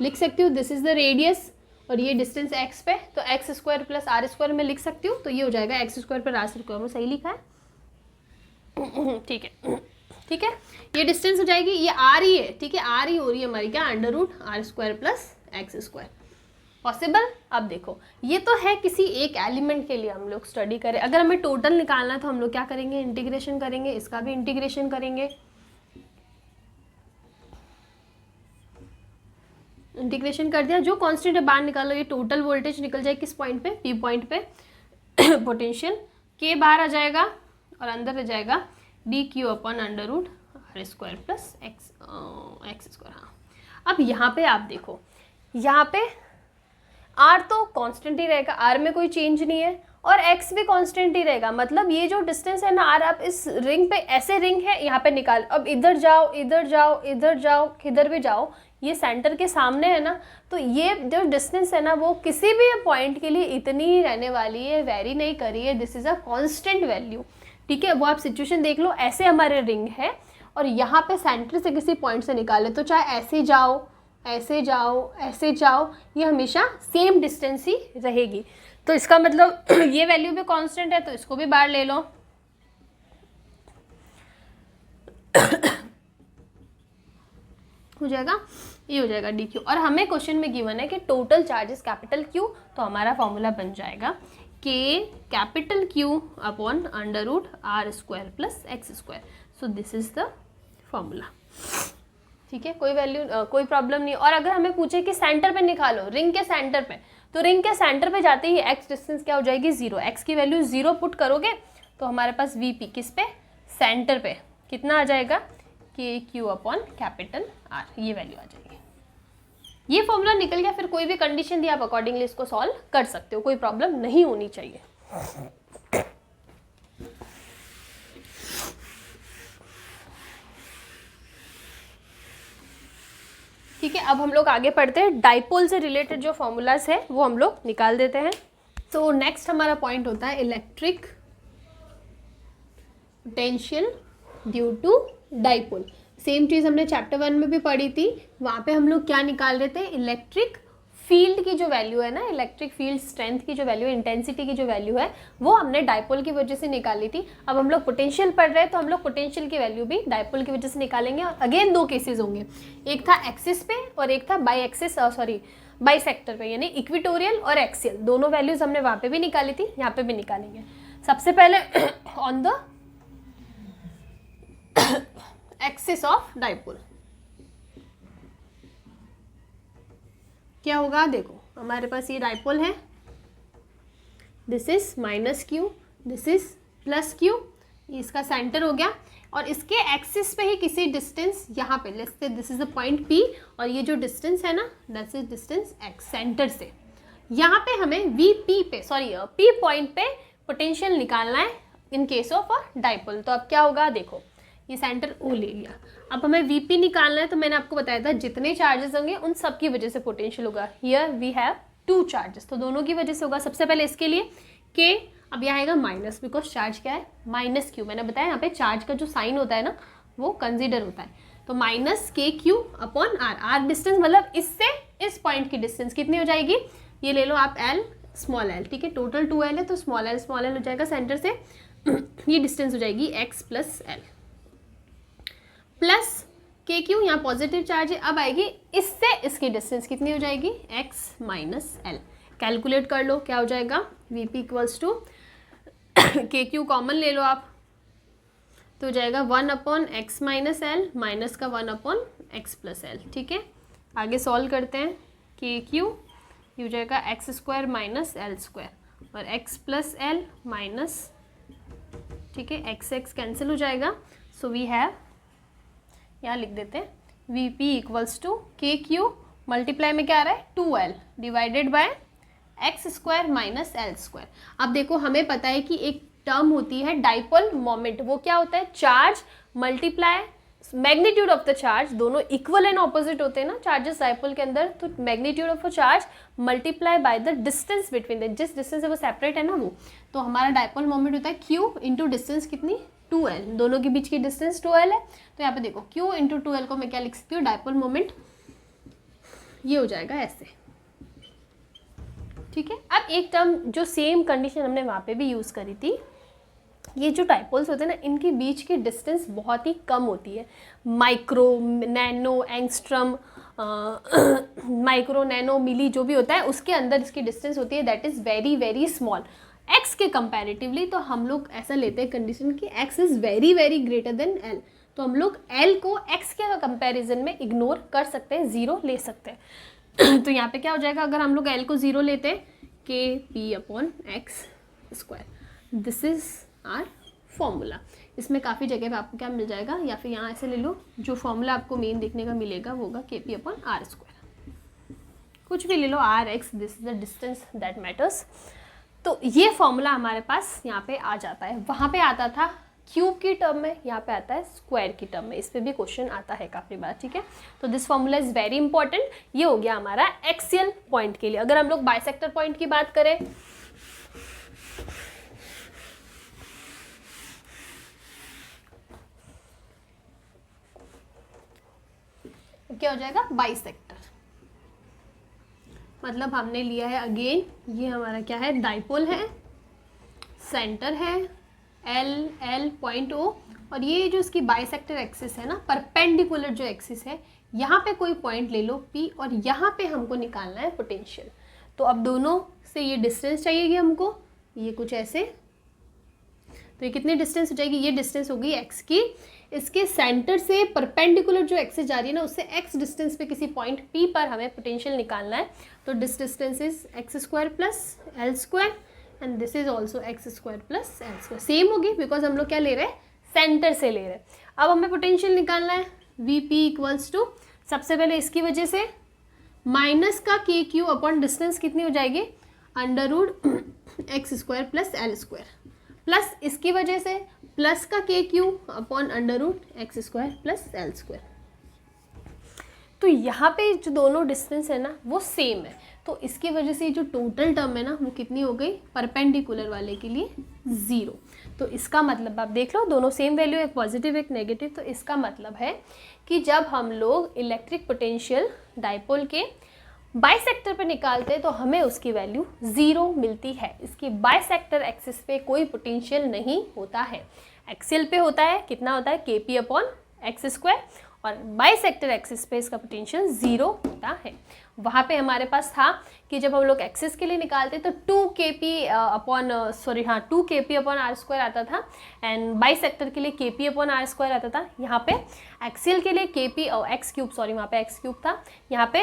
लिख सकती हूँ, दिस इज द रेडियस और ये डिस्टेंस x पे, तो x² + r² में लिख सकती हूँ, तो ये हो जाएगा x² + r², में सही लिखा है, ठीक है, ठीक है, ये डिस्टेंस हो जाएगी, ये R ही है, ठीक है, R ही हो रही है हमारी क्या, √r² + x², पॉसिबल। अब देखो ये तो है किसी एक एलिमेंट के लिए हम लोग स्टडी करें, अगर हमें टोटल निकालना है तो हम लोग क्या करेंगे, इंटीग्रेशन करेंगे, इसका भी इंटीग्रेशन करेंगे, इंटीग्रेशन कर दिया, जो कांस्टेंट है बाहर निकालो, ये टोटल वोल्टेज निकल जाए किस पॉइंट पे, P पॉइंट पे, पोटेंशियल K बाहर आ जाएगा और अंदर रह जाएगा dQ अपॉन √r² + x²। हाँ, अब यहाँ पे आप देखो, यहाँ पे R तो कांस्टेंट ही रहेगा, R में कोई चेंज नहीं है, और x भी कांस्टेंट ही रहेगा। मतलब ये जो डिस्टेंस है ना r, आप इस रिंग पे, ऐसे रिंग है यहाँ पे निकाल, अब इधर जाओ इधर जाओ इधर जाओ किधर भी जाओ, ये सेंटर के सामने है ना, तो ये जो डिस्टेंस है ना वो किसी भी पॉइंट के लिए इतनी ही रहने वाली है, वेरी नहीं करी है, this is a constant value. ठीक है, वो आप सिचुएशन देख लो, ऐसे हमारे रिंग है और यहाँ पे सेंटर से किसी पॉइंट से निकाले, तो चाहे ऐसे जाओ ऐसे जाओ ऐसे जाओ, ये हमेशा सेम डिस्टेंस ही रहेगी। तो इसका मतलब ये वैल्यू भी कांस्टेंट है, तो इसको भी बाहर ले लो। हो जाएगा, ये हो जाएगा डी क्यू। और हमें क्वेश्चन में गिवन है कि टोटल चार्जेस कैपिटल क्यू, तो हमारा फॉर्मूला बन जाएगा K capital Q upon under root R square plus X square. So this is the formula. ठीक है, कोई वैल्यू कोई प्रॉब्लम नहीं। और अगर हमें पूछे कि सेंटर पे निकालो, रिंग के सेंटर पे, तो रिंग के सेंटर पे जाते ही एक्स डिस्टेंस क्या हो जाएगी, 0। एक्स की वैल्यू 0 पुट करोगे तो हमारे पास वी पी किस पे, सेंटर पे, कितना आ जाएगा, के क्यू अपॉन कैपिटल आर, ये वैल्यू आ जाएगी। ये फॉर्मूला निकल गया, फिर कोई भी कंडीशन दी आप अकॉर्डिंगली इसको सॉल्व कर सकते हो, कोई प्रॉब्लम नहीं होनी चाहिए। ठीक है, अब हम लोग आगे पढ़ते हैं। डाइपोल से रिलेटेड जो फॉर्मूलाज है वो हम लोग निकाल देते हैं। तो नेक्स्ट हमारा पॉइंट होता है electric potential due to dipole. Same चीज़ हमने चैप्टर 1 में भी पढ़ी थी, वहाँ पे हम लोग क्या निकाल रहे थे, इलेक्ट्रिक फील्ड की जो वैल्यू है ना, इलेक्ट्रिक फील्ड स्ट्रेंथ की जो वैल्यू है, इंटेंसिटी की जो वैल्यू है, वो हमने डाइपोल की वजह से निकाली थी। अब हम लोग पोटेंशियल पढ़ रहे हैं, तो हम लोग पोटेंशियल की वैल्यू भी डाइपोल की वजह से निकालेंगे। और अगेन 2 केसेस होंगे, एक था एक्सिस पे और एक था by axis, sorry by sector पे, यानी इक्विटोरियल और एक्सियल, दोनों वैल्यूज हमने वहाँ पे भी निकाली थी, यहाँ पे भी निकालेंगे। सबसे पहले on the axis of dipole क्या होगा, देखो हमारे पास ये डाइपोल है, this is minus Q, this is plus Q, इसका सेंटर हो गया, और इसके एक्सिस पे ही किसी डिस्टेंस यहाँ पे, let's say this is the point P, और ये जो डिस्टेंस है ना, that's is distance x, centre से यहाँ पे हमें वी पी पे, सॉरी पी पॉइंट पे पोटेंशियल निकालना है in case of a dipole. तो अब क्या होगा, देखो ये सेंटर ओ ले लिया, अब हमें वीपी निकालना है, तो मैंने आपको बताया था जितने चार्जेस होंगे उन सब की वजह से पोटेंशियल होगा। हियर वी हैव 2 चार्जेस, तो दोनों की वजह से होगा। सबसे पहले इसके लिए के, अब यहाँ आएगा माइनस, बिकॉज चार्ज क्या है, माइनस क्यू। मैंने बताया यहाँ पे चार्ज का जो साइन होता है ना वो कंसिडर होता है, तो minus K Q upon R. R distance मतलब इससे इस पॉइंट की डिस्टेंस कितनी हो जाएगी, ये ले लो आप एल, स्मॉल एल। ठीक है, टोटल 2L है, तो स्मॉल एल हो जाएगा सेंटर से, ये डिस्टेंस हो जाएगी एक्स प्लस एल, प्लस के क्यू, यहाँ पॉजिटिव चार्ज है, अब आएगी इससे इसकी डिस्टेंस कितनी हो जाएगी, x माइनस एल। कैलकुलेट कर लो क्या हो जाएगा, वी पी इक्वल्स टू के क्यू कॉमन ले लो आप, तो हो जाएगा 1 upon x minus L, minus का 1 अपॉन एक्स प्लस एल। ठीक है, आगे सॉल्व करते हैं, के क्यू ये हो जाएगा x square minus L square, और एक्स प्लस एल माइनस, ठीक है, एक्स एक्स कैंसिल हो जाएगा, सो वी हैव, यहाँ लिख देते हैं वी पी इक्वल्स टू के क्यू मल्टीप्लाई में क्या आ रहा है, 2L divided by x square minus L square. अब देखो हमें पता है कि एक टर्म होती है डाइपोल मोमेंट, वो क्या होता है, charge multiply magnitude of the charge, दोनों इक्वल एंड ऑपोजिट होते हैं ना चार्जेस डाइपोल के अंदर, तो magnitude of a charge multiply by the distance between the, जिस डिस्टेंस से वो सेपरेट है ना वो, तो हमारा डाइपोल मोमेंट होता है क्यू इंटू डिस्टेंस कितनी, 2L, दोनों के बीच की डिस्टेंस 2L है, तो यहाँ पे देखो Q इंटू 2L को मैं क्या लिख सकती हूँ, डाइपोल मोमेंट, ये हो जाएगा ऐसे। ठीक है, अब एक टर्म जो सेम कंडीशन हमने वहाँ पे भी यूज़ करी थी, ये जो डाइपोल्स होते हैं ना इनके बीच की डिस्टेंस बहुत ही कम होती है, micro nano angstrom micro nano milli जो भी होता है उसके अंदर इसकी डिस्टेंस होती है, that is very very small x के कंपैरेटिवली। तो हम लोग ऐसा लेते हैं कंडीशन कि x is very very greater than l, तो हम लोग l को x के कंपैरिजन में इग्नोर कर सकते हैं, 0 ले सकते हैं। तो यहाँ पे क्या हो जाएगा, अगर हम लोग l को 0 लेते हैं, K P upon X square, this is our formula. इसमें काफ़ी जगह पे आपको क्या मिल जाएगा, या फिर यहाँ ऐसे ले लो, जो फॉर्मूला आपको मेन देखने का मिलेगा वो होगा के पी अपॉन आर स्क्वायर, कुछ भी ले लो, R X, this is the distance that matters. तो ये फॉर्मूला हमारे पास यहाँ पे आ जाता है। वहाँ पे आता था क्यूब की टर्म में, यहाँ पे आता है स्क्वायर की टर्म में। इस पे भी क्वेश्चन आता है काफ़ी बार, ठीक है। तो this formula is very important. ये हो गया हमारा एक्सियल पॉइंट के लिए। अगर हम लोग बाइसेक्टर पॉइंट की बात करें, क्या हो जाएगा, बाइसेक्टर। मतलब हमने लिया है अगेन, ये हमारा क्या है, डाइपोल है, सेंटर है एल पॉइंट ओ, और ये जो इसकी बाइसेक्टर एक्सिस है ना, परपेंडिकुलर जो एक्सिस है, यहाँ पे कोई पॉइंट ले लो P, और यहाँ पे हमको निकालना है पोटेंशियल। तो अब दोनों से ये डिस्टेंस चाहिएगी हमको, ये कुछ ऐसे। तो ये कितनी डिस्टेंस हो जाएगी, ये डिस्टेंस होगी x की। इसके सेंटर से परपेंडिकुलर जो एक्सिस जा रही है ना, उससे x डिस्टेंस पे किसी पॉइंट P पर हमें पोटेंशियल निकालना है। तो this distance is x square plus L square, and this is also x square plus L square. Same होगी बिकॉज हम लोग क्या ले रहे हैं, सेंटर से ले रहे हैं। अब हमें पोटेंशियल निकालना है, वी पी इक्वल्स टू, सबसे पहले इसकी वजह से माइनस का के क्यू अपॉन डिस्टेंस कितनी हो जाएगी, under root X square plus L square, plus इसकी वजह से प्लस का K Q upon under root X square plus L square. तो यहाँ पे जो दोनों डिस्टेंस है ना वो सेम है, तो इसकी वजह से जो टोटल टर्म है ना वो कितनी हो गई, परपेंडिकुलर वाले के लिए 0। तो इसका मतलब आप देख लो, दोनों सेम वैल्यू, एक पॉजिटिव एक नेगेटिव। तो इसका मतलब है कि जब हम लोग इलेक्ट्रिक पोटेंशियल डाइपोल के बाइसेक्टर पे निकालते हैं तो हमें उसकी वैल्यू 0 मिलती है। इसकी बाइसेक्टर एक्सिस पे कोई पोटेंशियल नहीं होता है, एक्सियल पे होता है। कितना होता है, kp अपॉन एक्स स्क्वायर, और बाइसेक्टर एक्सिस पे इसका पोटेंशियल 0 होता है। वहाँ पे हमारे पास था कि जब हम लोग एक्सिस के लिए निकालते तो 2kp अपॉन आर स्क्वायर आता था, एंड बाइसेक्टर के लिए kp अपॉन आर स्क्वायर आता था। यहाँ पे एक्सियल के लिए kp एक्स क्यूब, सॉरी वहाँ पे एक्स क्यूब था, यहाँ पे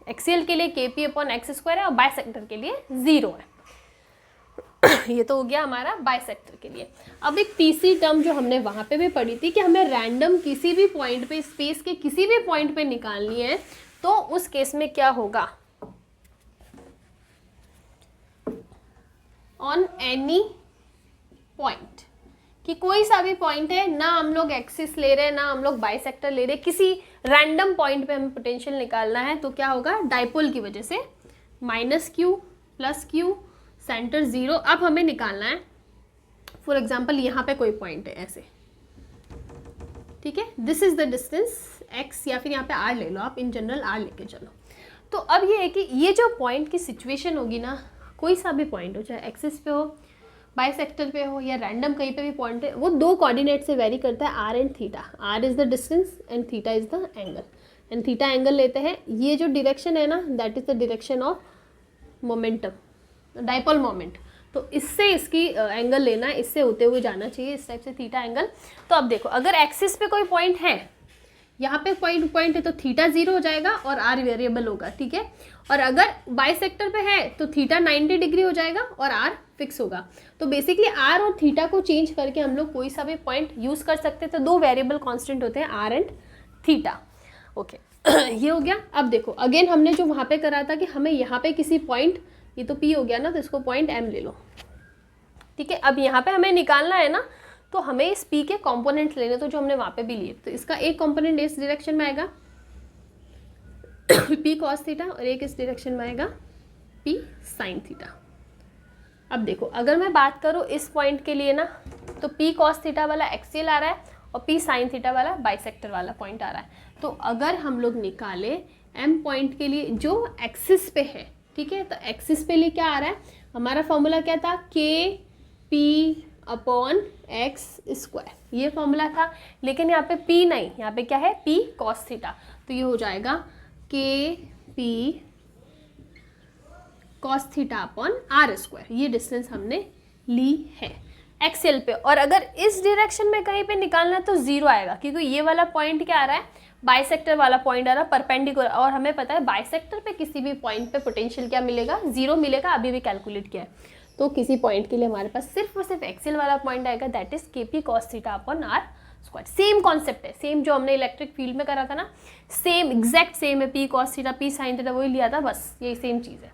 एक्सियल के लिए kp अपॉन एक्स स्क्वायर है, और बाइसेक्टर के लिए 0 है। ये तो हो गया हमारा बाइसेक्टर के लिए। अब एक तीसरी टर्म जो हमने वहाँ पे भी पढ़ी थी कि हमें रैंडम किसी भी पॉइंट पे, स्पेस के किसी भी पॉइंट पे निकालनी है, तो उस केस में क्या होगा, ऑन एनी पॉइंट, कि कोई सा भी पॉइंट है ना, हम लोग एक्सिस ले रहे हैं ना हम लोग बाइसेक्टर ले रहे हैं, किसी रैंडम पॉइंट पे हमें पोटेंशियल निकालना है, तो क्या होगा, डाइपोल की वजह से minus Q plus Q, centre 0। अब हमें निकालना है, फॉर एग्जाम्पल यहाँ पे कोई पॉइंट है ऐसे, ठीक है, this is the distance x, या फिर यहाँ पे r ले लो आप, इन जनरल r लेके चलो। तो अब ये है कि ये जो पॉइंट की सिचुएशन होगी ना, कोई सा भी पॉइंट हो, चाहे एक्सिस पे हो, बाइसेक्टर पे हो, या रैंडम कहीं पे भी पॉइंट है, वो 2 कोऑर्डिनेट से वेरी करता है, r and theta. r is the distance and theta is the angle, and theta angle लेते हैं। ये जो डायरेक्शन है ना, that is the direction of momentum, dipole moment. तो इससे इसकी एंगल लेना है, इससे होते हुए जाना चाहिए, इस टाइप से थीटा एंगल। तो अब देखो, अगर एक्सिस पे कोई पॉइंट है, यहाँ पे पॉइंट है, तो थीटा 0 हो जाएगा और r वेरिएबल होगा, ठीक है। और अगर बाइसेक्टर पे है तो थीटा 90 डिग्री हो जाएगा और r फिक्स होगा। तो बेसिकली r और थीटा को चेंज करके हम लोग कोई सा भी पॉइंट यूज़ कर सकते हैं। तो 2 वेरिएबल कांस्टेंट होते हैं, r एंड थीटा, ओके। ये हो गया। अब देखो अगेन हमने जो वहाँ पे करा था कि हमें यहाँ पे किसी पॉइंट, ये तो P हो गया ना, तो इसको पॉइंट M ले लो, ठीक है। अब यहाँ पे हमें निकालना है ना, तो हमें इस P के कंपोनेंट्स लेने, तो जो हमने वहाँ पे भी लिए, तो इसका एक कंपोनेंट इस डायरेक्शन में आएगा P cos थीटा, और एक इस डायरेक्शन में आएगा P sin थीटा। अब देखो अगर मैं बात करूँ इस पॉइंट के लिए ना, तो P cos थीटा वाला एक्सियल आ रहा है और P sin थीटा वाला बाइसेक्टर वाला पॉइंट आ रहा है। तो अगर हम लोग निकाले M पॉइंट के लिए जो एक्सिस पे है, ठीक है, तो एक्सिस पे लिए क्या आ रहा है, हमारा फॉर्मूला क्या था, KP अपॉन एक्स स्क्वायर, ये फॉर्मूला था। लेकिन यहाँ पे P नहीं, यहाँ पे क्या है, P cos थीटा, तो ये हो जाएगा KP cos theta upon are square. ये डिस्टेंस हमने ली है एक्सेल पे। और अगर इस डायरेक्शन में कहीं पे निकालना है तो 0 आएगा, क्योंकि ये वाला पॉइंट क्या आ रहा है, बाइसेक्टर वाला पॉइंट आ रहा है परपेंडिकुलर, और हमें पता है बाइसेक्टर पे किसी भी पॉइंट पे पोटेंशियल क्या मिलेगा, 0 मिलेगा। अभी भी कैलकुलेट किया है। तो किसी पॉइंट के लिए हमारे पास सिर्फ और सिर्फ एक्सेल वाला पॉइंट आएगा, that is KP cos theta upon are square. Same concept है, सेम जो हमने इलेक्ट्रिक फील्ड में करा था ना, सेम एग्जैक्ट सेम है। P cos theta P sin theta वही लिया था, बस यही सेम चीज़ है,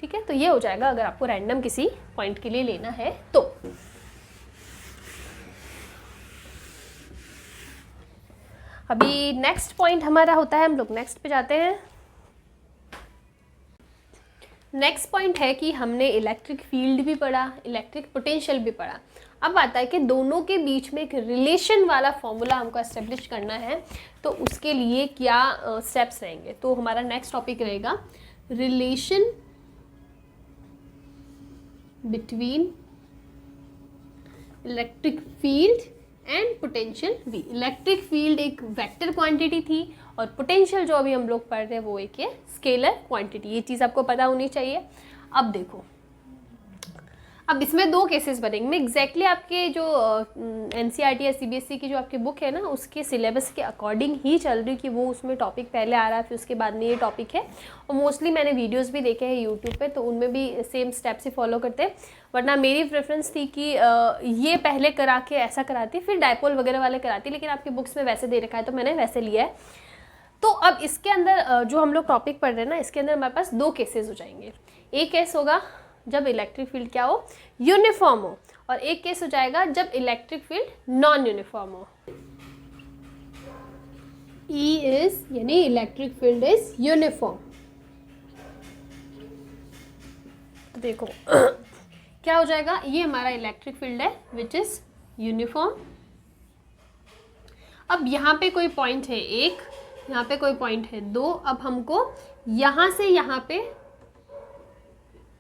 ठीक है, तो ये हो जाएगा अगर आपको रैंडम किसी पॉइंट के लिए लेना है तो। अभी नेक्स्ट पॉइंट हमारा होता है, हम लोग नेक्स्ट पे जाते हैं। नेक्स्ट पॉइंट है कि हमने इलेक्ट्रिक फील्ड भी पढ़ा, इलेक्ट्रिक पोटेंशियल भी पढ़ा। अब आता है कि दोनों के बीच में एक रिलेशन वाला फॉर्मूला हमको एस्टेब्लिश करना है, तो उसके लिए क्या स्टेप्स रहेंगे। तो हमारा नेक्स्ट टॉपिक रहेगा relation between electric field and potential V। Electric field एक वेक्टर क्वांटिटी थी और पोटेंशियल जो अभी हम लोग पढ़ रहे हैं वो एक स्केलर क्वांटिटी। ये चीज़ आपको पता होनी चाहिए। अब देखो, अब इसमें दो केसेस बनेंगे। मैं एग्जैक्टली आपके जो NCERT या CBSE की जो आपकी बुक है ना, उसके सिलेबस के अकॉर्डिंग ही चल रही कि वो उसमें टॉपिक पहले आ रहा है फिर उसके बाद में ये टॉपिक है। और मोस्टली मैंने वीडियोस भी देखे हैं यूट्यूब पे, तो उनमें भी सेम स्टेप्स ही फॉलो करते हैं। वरना मेरी प्रेफरेंस थी कि ये पहले करा के ऐसा कराती, फिर डायपोल वगैरह वाले कराती, लेकिन आपकी बुक्स में वैसे दे रखा है तो मैंने वैसे लिया है। तो अब इसके अंदर जो हम लोग टॉपिक पढ़ रहे हैं ना, इसके अंदर हमारे पास दो केसेस हो जाएंगे। एक केस होगा जब इलेक्ट्रिक फील्ड क्या हो, यूनिफॉर्म हो, और एक केस हो जाएगा जब इलेक्ट्रिक फील्ड नॉन यूनिफॉर्म हो। E इज यानी इलेक्ट्रिक फील्ड इज यूनिफॉर्म। तो देखो क्या हो जाएगा, ये हमारा इलेक्ट्रिक फील्ड है विच इज यूनिफॉर्म। अब यहाँ पे कोई पॉइंट है 1, यहाँ पे कोई पॉइंट है 2। अब हमको यहाँ से यहाँ पे,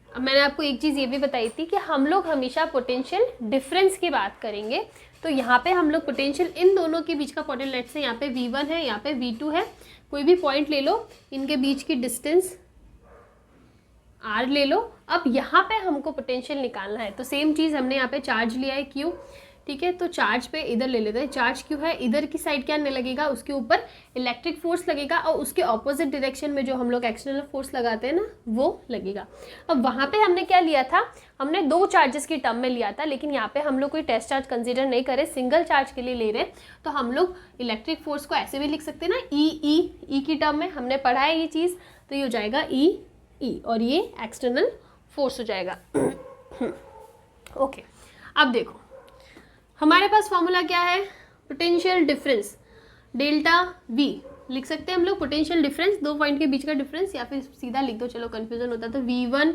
अब मैंने आपको एक चीज़ ये भी बताई थी कि हम लोग हमेशा पोटेंशियल डिफरेंस की बात करेंगे। तो यहाँ पे हम लोग पोटेंशियल इन दोनों के बीच का पोटेंशियल, लेट से यहाँ पे V1 है, यहाँ पे V2 है, कोई भी पॉइंट ले लो, इनके बीच की डिस्टेंस R ले लो। अब यहाँ पे हमको पोटेंशियल निकालना है, तो सेम चीज़ हमने यहाँ पे चार्ज लिया है Q, ठीक है। तो चार्ज पे इधर ले लेते हैं, चार्ज Q है, इधर की साइड क्या लगेगा, उसके ऊपर इलेक्ट्रिक फोर्स लगेगा, और उसके ऑपोजिट डायरेक्शन में जो हम लोग एक्सटर्नल फोर्स लगाते हैं ना, वो लगेगा। अब वहाँ पे हमने क्या लिया था, हमने दो चार्जेस की टर्म में लिया था, लेकिन यहाँ पे हम लोग कोई टेस्ट चार्ज कंसिडर नहीं करे, सिंगल चार्ज के लिए ले रहे। तो हम लोग इलेक्ट्रिक फोर्स को ऐसे भी लिख सकते हैं ना, ई की टर्म में हमने पढ़ा है ये चीज़। तो ये हो जाएगा ई और ये एक्सटर्नल फोर्स हो जाएगा। ओके, अब देखो हमारे पास फॉर्मूला क्या है, पोटेंशियल डिफरेंस डेल्टा V लिख सकते हैं हम लोग। पोटेंशियल डिफरेंस दो पॉइंट के बीच का डिफरेंस, या फिर सीधा लिख दो, चलो कंफ्यूजन होता तो V1।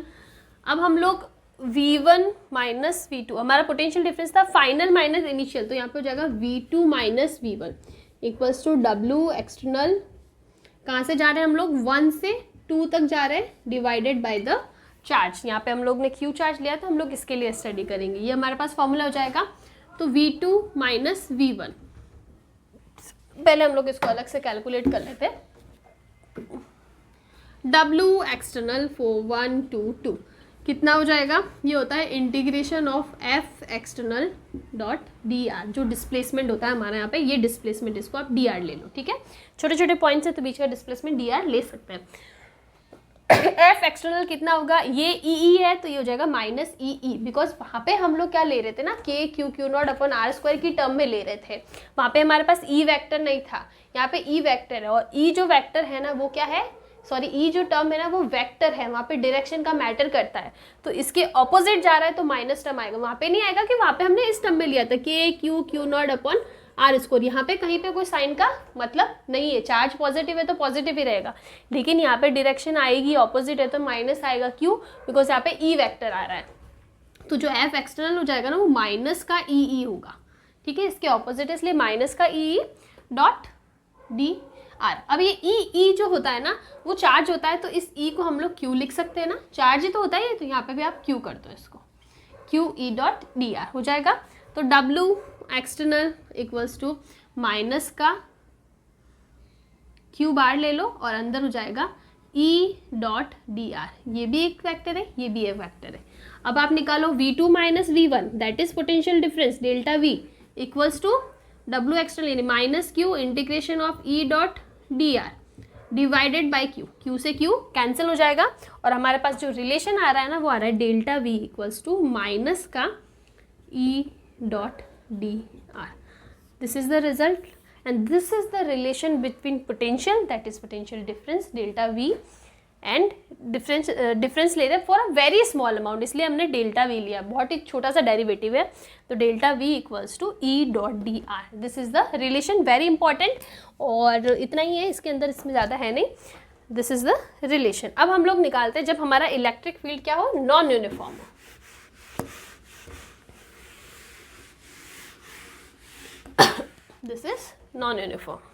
अब हम लोग V1 माइनस V2, हमारा पोटेंशियल डिफरेंस था फाइनल माइनस इनिशियल, तो यहाँ पे हो जाएगा V2 minus V1 equals to W external, कहाँ से जा रहे हैं हम लोग, 1 से 2 तक जा रहे हैं, डिवाइडेड बाय द चार्ज। यहाँ पे हम लोग ने Q चार्ज लिया, तो हम लोग इसके लिए स्टडी करेंगे। ये हमारे पास फॉर्मूला हो जाएगा। तो V2 माइनस V1, पहले हम लोग इसको अलग से कैलकुलेट कर लेते हैं। W एक्सटर्नल 4122 कितना हो जाएगा, ये होता है integration of F external dot dr, जो डिस्प्लेसमेंट होता है हमारे यहाँ पे, ये डिस्प्लेसमेंट, इसको आप dr ले लो, ठीक है। छोटे छोटे पॉइंट्स है तो बीच का डिस्प्लेसमेंट dr ले सकते हैं। F एक्सटर्नल कितना होगा, ये ई है, तो ये हो जाएगा माइनस ई, बिकॉज वहाँ पे हम लोग क्या ले रहे थे ना, K Q naught upon R square की टर्म में ले रहे थे। वहाँ पे हमारे पास ई वेक्टर नहीं था, यहाँ पे ई वेक्टर है, और ई जो वेक्टर है ना वो क्या है, सॉरी ई जो टर्म है ना वो वेक्टर है, वहाँ पे डायरेक्शन का मैटर करता है। तो इसके ऑपोजिट जा रहा है तो माइनस टर्म आएगा, वहाँ पे नहीं आएगा कि वहाँ पे हमने इस टर्म में लिया था K Q naught upon R square. यहाँ पे कहीं पे कोई साइन का मतलब नहीं है, चार्ज पॉजिटिव है तो पॉजिटिव ही रहेगा, लेकिन यहाँ पे डायरेक्शन आएगी ऑपोजिट है तो माइनस आएगा। क्यों, बिकॉज यहाँ पे ई वेक्टर आ रहा है। तो जो एफ एक्सटर्नल हो जाएगा ना वो माइनस का ई होगा, ठीक है, इसके ऑपोजिट है, इसलिए माइनस का ई डॉट डी आर। अब ये ई जो होता है ना वो चार्ज होता है, तो इस ई को हम लोग क्यू लिख सकते हैं ना, चार्ज ही तो होता है, तो यहाँ पे भी आप क्यू कर दो, इसको Q E dot D R हो जाएगा। तो W external equals to minus का क्यू बार ले लो और अंदर हो जाएगा ई डॉट डी आर, ये भी एक वेक्टर है, ये भी एक वेक्टर है। अब आप निकालो V2 minus V1, that is potential difference delta V equals to W external यानी minus Q integration of E dot D R divided by Q, Q से क्यू कैंसिल हो जाएगा, और हमारे पास जो रिलेशन आ रहा है ना वो आ रहा है delta V equals to minus का E dot D R. This is the result and this is the relation between potential, that is potential difference delta V, and difference ले रहे हैं for a very small amount, इसलिए हमने डेल्टा वी लिया, बहुत ही छोटा सा डेरिवेटिव है, तो delta V equals to E dot D R, this is the relation, very important, और इतना ही है इसके अंदर, इसमें ज़्यादा है नहीं, दिस इज द रिलेशन। अब हम लोग निकालते हैं जब हमारा इलेक्ट्रिक फील्ड क्या हो, नॉन यूनिफॉर्म हो। This is non uniform.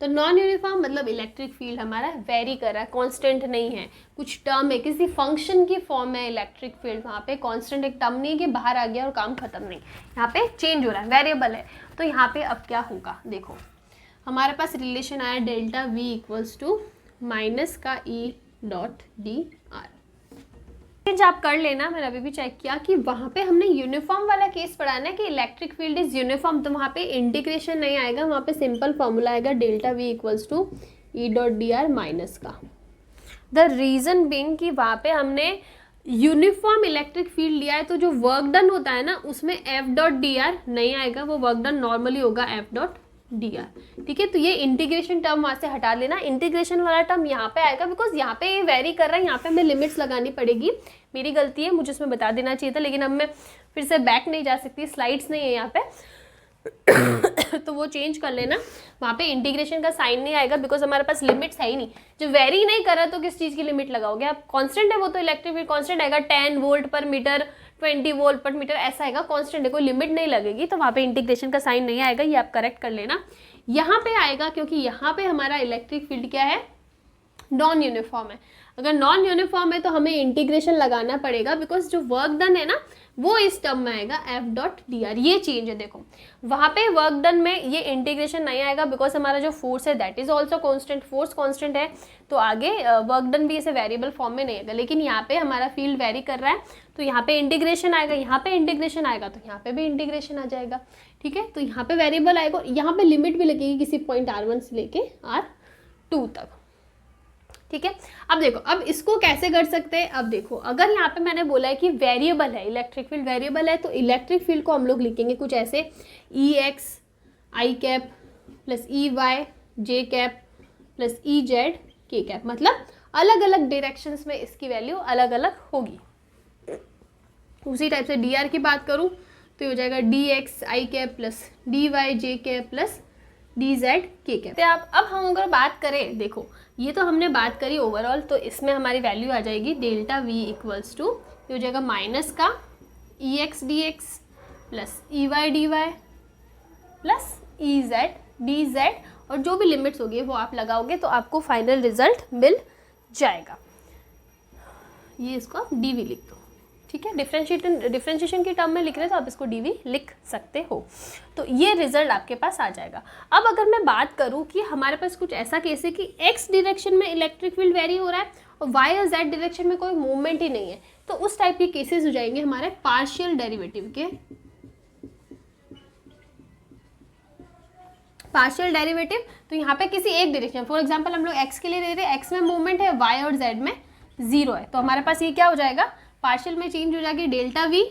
तो नॉन यूनिफॉर्म मतलब इलेक्ट्रिक फील्ड हमारा वेरी कर रहा है, कांस्टेंट नहीं है, कुछ टर्म है, किसी फंक्शन की फॉर्म है इलेक्ट्रिक फील्ड, वहाँ पे कांस्टेंट एक टर्म नहीं है कि बाहर आ गया और काम खत्म नहीं, यहाँ पे चेंज हो रहा है, वेरिएबल है। तो यहाँ पे अब क्या होगा, देखो हमारे पास रिलेशन आया delta V equals to minus का ई डॉट डी आर। आप कर लेना, मैंने अभी भी चेक किया कि वहाँ पे हमने यूनिफॉर्म वाला केस पढ़ा ना कि इलेक्ट्रिक फील्ड इज यूनिफॉर्म, तो वहाँ पे इंटीग्रेशन नहीं आएगा, वहाँ पे सिंपल फॉर्मूला आएगा delta V equals to E dot D R minus का। द रीज़न बीइंग कि वहाँ पे हमने यूनिफॉर्म इलेक्ट्रिक फील्ड लिया है, तो जो वर्क डन होता है ना उसमें एफ डॉट डी आर नहीं आएगा, वो वर्क डन नॉर्मली होगा एफ डॉट डी आर। ठीक है, तो ये इंटीग्रेशन टर्म वहाँ से हटा लेना, इंटीग्रेशन वाला टर्म यहाँ पे आएगा, बिकॉज यहाँ पे ये वेरी कर रहा है, यहाँ पे हमें लिमिट्स लगानी पड़ेगी, मेरी गलती है, मुझे उसमें बता देना चाहिए था, लेकिन अब मैं फिर से बैक नहीं जा सकती, स्लाइड्स नहीं है यहाँ पे तो वो चेंज कर लेना, वहाँ पे इंटीग्रेशन का साइन नहीं आएगा, बिकॉज हमारे पास लिमिट्स है ही नहीं, जो वेरी नहीं कर रहा तो किस चीज़ की लिमिट लगाओगे आप, कांस्टेंट है वो, तो इलेक्ट्रिक फील्ड कांस्टेंट आएगा, 10 वोल्ट पर मीटर, 20 वोल्ट पर मीटर, ऐसा आएगा, कांस्टेंट है, कोई लिमिट नहीं लगेगी, तो वहाँ पे इंटीग्रेशन का साइन नहीं आएगा, ये आप करेक्ट कर लेना। यहाँ पे आएगा क्योंकि यहाँ पे हमारा इलेक्ट्रिक फील्ड क्या है, नॉन यूनिफॉर्म है, अगर नॉन यूनिफॉर्म है तो हमें इंटीग्रेशन लगाना पड़ेगा, बिकॉज जो वर्क डन है ना वो इस टर्म में आएगा एफ डॉट डी आर, ये चेंज है, देखो वहाँ पे वर्क डन में ये इंटीग्रेशन नहीं आएगा, बिकॉज हमारा जो फोर्स है that is also constant, force constant है, तो आगे वर्क डन भी ऐसे वेरिएबल फॉर्म में नहीं आएगा, लेकिन यहाँ पे हमारा फील्ड वेरी कर रहा है, तो यहाँ पे इंटीग्रेशन आएगा, यहाँ पे इंटीग्रेशन आएगा, तो यहाँ पे भी इंटीग्रेशन आ जाएगा। ठीक है, तो यहाँ पे वेरिएबल आएगा, यहाँ पे लिमिट भी लगेगी किसी पॉइंट R1 से लेके R2 तक। ठीक है, अब देखो, अब इसको कैसे कर सकते हैं, अब देखो अगर यहाँ पे मैंने बोला है कि वेरिएबल है, इलेक्ट्रिक फील्ड वेरिएबल है, तो इलेक्ट्रिक फील्ड को हम लोग लिखेंगे कुछ ऐसे, ई X I cap plus E Y J cap plus E Z K cap, मतलब अलग अलग डायरेक्शंस में इसकी वैल्यू अलग अलग होगी। उसी टाइप से डी आर की बात करूँ तो हो जाएगा D x I cap plus D Y J cap plus D Z K cap. अब हम अगर बात करें, देखो ये तो हमने बात करी ओवरऑल, तो इसमें हमारी वैल्यू आ जाएगी डेल्टा वी इक्वल्स टू, ये हो जाएगा माइनस का E X D X plus E Y D Y plus E Z D Z, और जो भी लिमिट्स होगी वो आप लगाओगे तो आपको फाइनल रिजल्ट मिल जाएगा। ये इसको आप डी वी लिख दो। ठीक है, डिफ्रेंशिएशन की टर्म में लिख रहे हो तो आप इसको डीवी लिख सकते हो, तो ये रिजल्ट आपके पास आ जाएगा। अब अगर मैं बात करूँ कि हमारे पास कुछ ऐसा केस है कि एक्स डायरेक्शन में इलेक्ट्रिक फील्ड वेरी हो रहा है और वाई और जेड डायरेक्शन में कोई मूवमेंट ही नहीं है, तो उस टाइप के केसेस हो जाएंगे हमारे पार्शियल डेरिवेटिव के। पार्शियल डेरिवेटिव, तो यहाँ पे किसी एक डायरेक्शन, फॉर एग्जांपल हम लोग एक्स के लिए ले रहे हैं, एक्स में मूवमेंट है, वाई और जेड में जीरो है, तो हमारे पास ये क्या हो जाएगा, पार्शियल में चेंज हो जाएगी डेल्टा वी